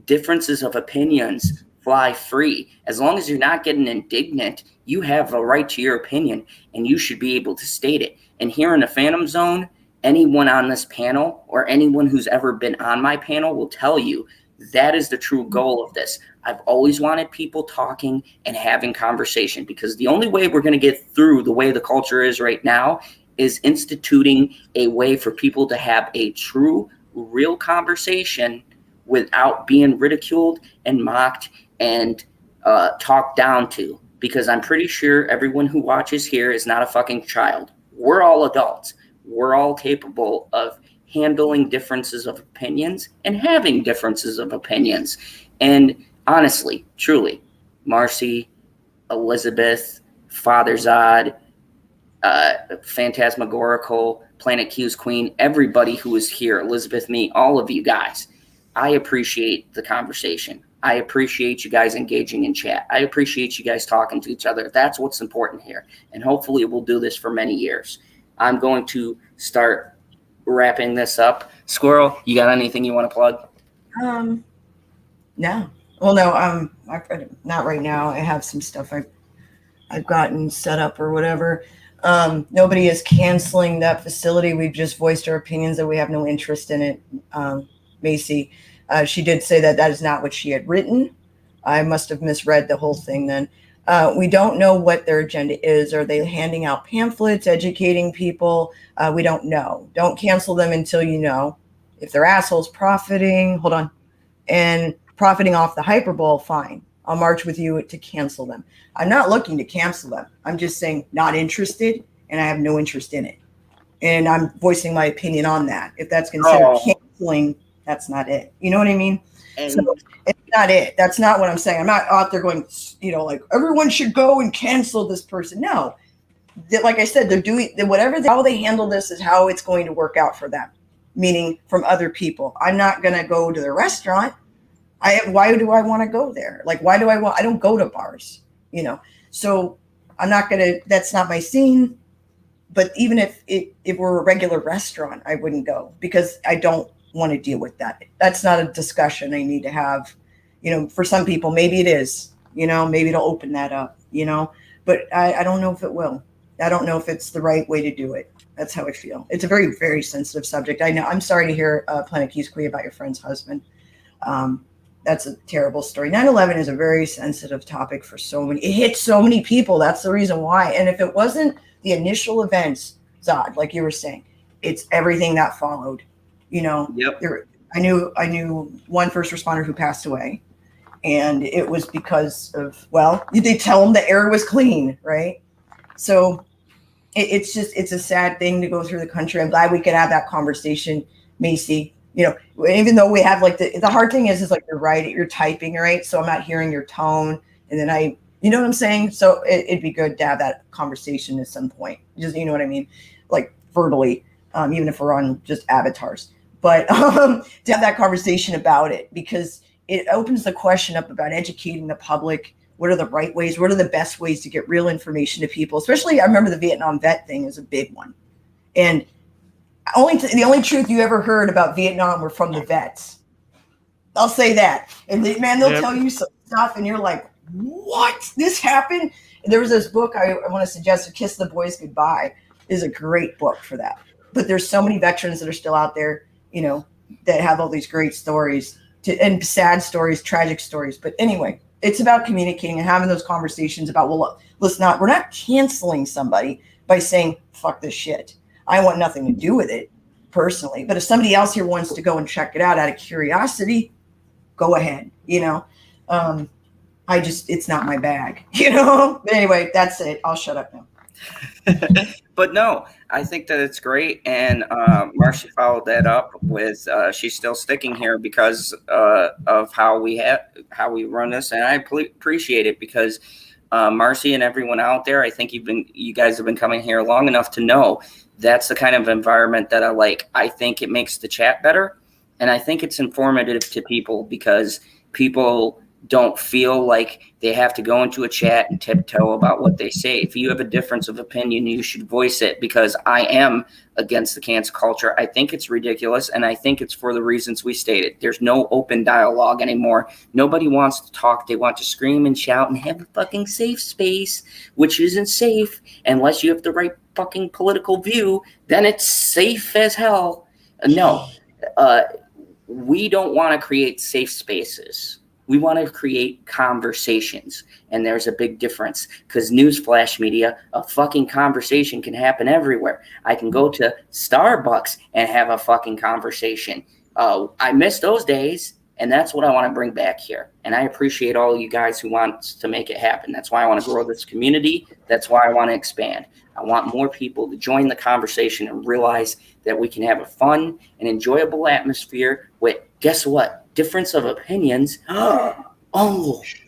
Differences of opinions fly free. As long as you're not getting indignant, you have a right to your opinion, and you should be able to state it. And here in the Phantom Zone, anyone on this panel or anyone who's ever been on my panel will tell you that is the true goal of this. I've always wanted people talking and having conversation, because the only way we're going to get through the way the culture is right now is instituting a way for people to have a true, real conversation without being ridiculed and mocked and talked down to. Because I'm pretty sure everyone who watches here is not a fucking child. We're all adults. We're all capable of handling differences of opinions and having differences of opinions. And honestly, truly, Marcy, Elizabeth, Father Zod, Phantasmagorical, Planet Q's Queen, everybody who is here, Elizabeth, me, all of you guys, I appreciate the conversation. I appreciate you guys engaging in chat. I appreciate you guys talking to each other. That's what's important here. And hopefully we'll do this for many years. I'm going to start wrapping this up. Squirrel, you got anything you want to plug? No. Well, no, not right now. I have some stuff I've gotten set up or whatever. Nobody is canceling that facility. We've just voiced our opinions that we have no interest in it. Macy, she did say that is not what she had written. I must have misread the whole thing then. We don't know what their agenda is. Are they handing out pamphlets, educating people? We don't know. Don't cancel them until you know. If they're assholes profiting, and profiting off the hyperbole, fine. I'll march with you to cancel them. I'm not looking to cancel them. I'm just saying not interested, and I have no interest in it. And I'm voicing my opinion on that. If that's considered canceling, that's not it. You know what I mean? And so it's not it. That's not what I'm saying. I'm not out there going, like everyone should go and cancel this person. No, like I said, they're doing how they handle this is how it's going to work out for them, meaning from other people. I'm not going to go to the restaurant. Why do I want to go there? Like, I don't go to bars, so I'm not going to, that's not my scene. But even if it were a regular restaurant, I wouldn't go because I don't want to deal with that. That's not a discussion I need to have. For some people, maybe it is, maybe it'll open that up, but I don't know if it will. I don't know if it's the right way to do it. That's how I feel. It's a very, very sensitive subject. I know. I'm sorry to hear Planet Q's Queen about your friend's husband. That's a terrible story. 9/11 is a very sensitive topic for so many. It hits so many people. That's the reason why. And if it wasn't the initial events, Zod, like you were saying, it's everything that followed. Yep. I knew one first responder who passed away, and it was because of, they tell him the air was clean, right? So it's a sad thing to go through the country. I'm glad we could have that conversation, Macy. Even though we have the hard thing is like you're typing, right? So I'm not hearing your tone, and then you know what I'm saying? So it'd be good to have that conversation at some point. Just, you know what I mean? Like verbally, even if we're on just avatars. But to have that conversation about it, because it opens the question up about educating the public. What are the right ways? What are the best ways to get real information to people? Especially, I remember the Vietnam vet thing is a big one. And the only truth you ever heard about Vietnam were from the vets. I'll say that. And they'll tell you some stuff, and you're like, what? This happened? And there was this book I want to suggest, Kiss the Boys Goodbye, is a great book for that. But there's so many veterans that are still out there, that have all these great stories and sad stories, tragic stories. But anyway, it's about communicating and having those conversations about, we're not canceling somebody by saying, fuck this shit. I want nothing to do with it personally. But if somebody else here wants to go and check it out of curiosity, go ahead, it's not my bag, But anyway, that's it. I'll shut up now. But no, I think that it's great. And Marcy followed that up with she's still sticking here because of how we run this. And I appreciate it because Marcy and everyone out there, I think you guys have been coming here long enough to know that's the kind of environment that I like. I think it makes the chat better. And I think it's informative to people because people don't feel like they have to go into a chat and tiptoe about what they say. If you have a difference of opinion, you should voice it, because I am against the cancel culture. I think it's ridiculous, and I think it's for the reasons we stated. There's no open dialogue anymore. Nobody wants to talk. They want to scream and shout and have a fucking safe space, which isn't safe unless you have the right fucking political view. Then it's safe as hell. No, we don't want to create safe spaces. We want to create conversations, and there's a big difference, because newsflash media, a fucking conversation can happen everywhere. I can go to Starbucks and have a fucking conversation. I miss those days, and that's what I want to bring back here. And I appreciate all you guys who want to make it happen. That's why I want to grow this community. That's why I want to expand. I want more people to join the conversation and realize that we can have a fun and enjoyable atmosphere with, guess what? Difference of opinions. Oh,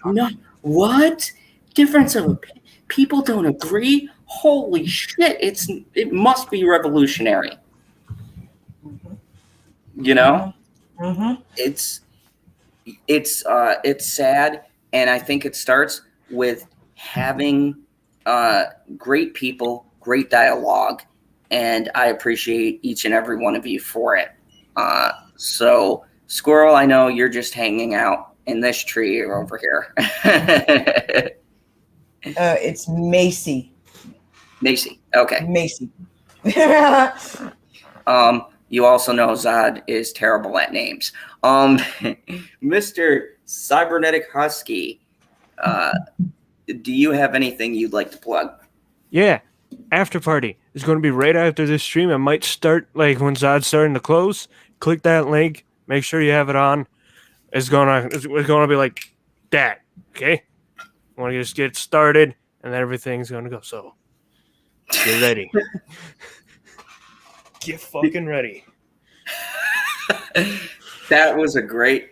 no. What? Difference of opinion? People don't agree? Holy shit. It must be revolutionary. You know? Mm-hmm. It's sad, and I think it starts with having great people, great dialogue, and I appreciate each and every one of you for it. So Squirrel, I know you're just hanging out in this tree over here. It's Macy. Macy. Okay. Macy. You also know Zod is terrible at names. Mr. Cybernetic Husky, do you have anything you'd like to plug? Yeah. After party is going to be right after this stream. I might start like when Zod's starting to close. Click that link. Make sure you have it on. It's gonna be like that. Okay. I want to just get started, and then everything's gonna go. So get ready. Get fucking ready. That was a great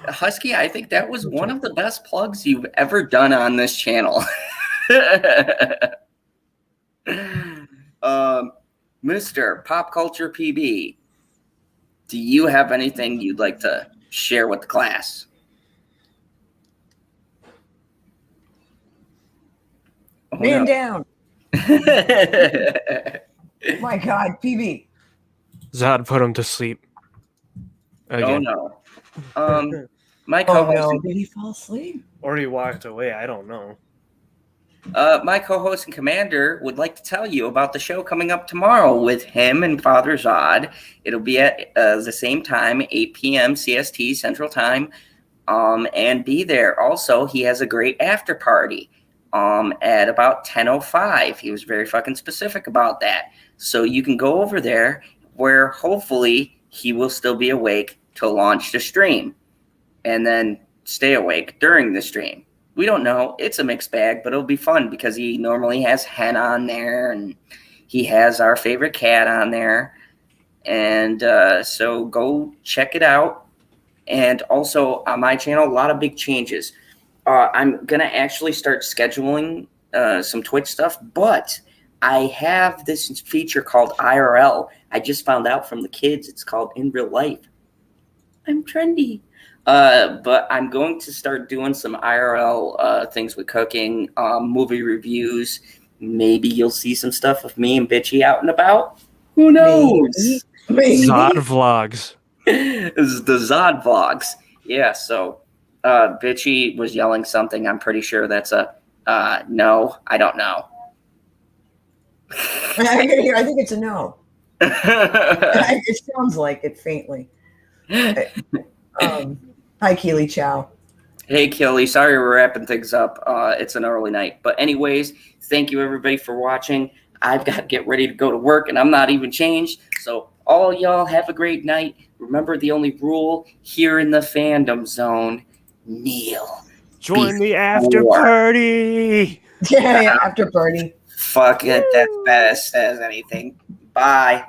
Husky. I think that was one of the best plugs you've ever done on this channel. Mr. Pop Culture PB, do you have anything you'd like to share with the class? Man down. My God, PB. Zod put him to sleep. Again. Oh no. My Oh co-host, no, did he fall asleep? Or he walked away. I don't know. my co-host and commander would like to tell you about the show coming up tomorrow with him and Father Zod. It'll be at the same time, 8 p.m. CST Central Time, and be there. Also, he has a great after party at about 10:05. He was very fucking specific about that. So you can go over there, where hopefully he will still be awake to launch the stream, and then stay awake during the stream. We don't know. It's a mixed bag, but it'll be fun because he normally has Hen on there, and he has our favorite cat on there. And so go check it out. And also on my channel, a lot of big changes. I'm going to actually start scheduling some Twitch stuff, but I have this feature called IRL. I just found out from the kids. It's called In Real Life. I'm trendy. But I'm going to start doing some IRL things with cooking, movie reviews. Maybe you'll see some stuff of me and Bitchy out and about. Who knows? Maybe. Zod vlogs. This is the Zod vlogs. Yeah, so Bitchy was yelling something. I'm pretty sure that's a no. I don't know. I think it's a no. It sounds like it faintly. Hi, Keely Chow. Hey, Kelly. Sorry we're wrapping things up. It's an early night. But anyways, thank you, everybody, for watching. I've got to get ready to go to work, and I'm not even changed. So all y'all have a great night. Remember the only rule here in the fandom zone, Neil. Join the after party. Yeah, after party. Fuck it. That's best as anything. Bye.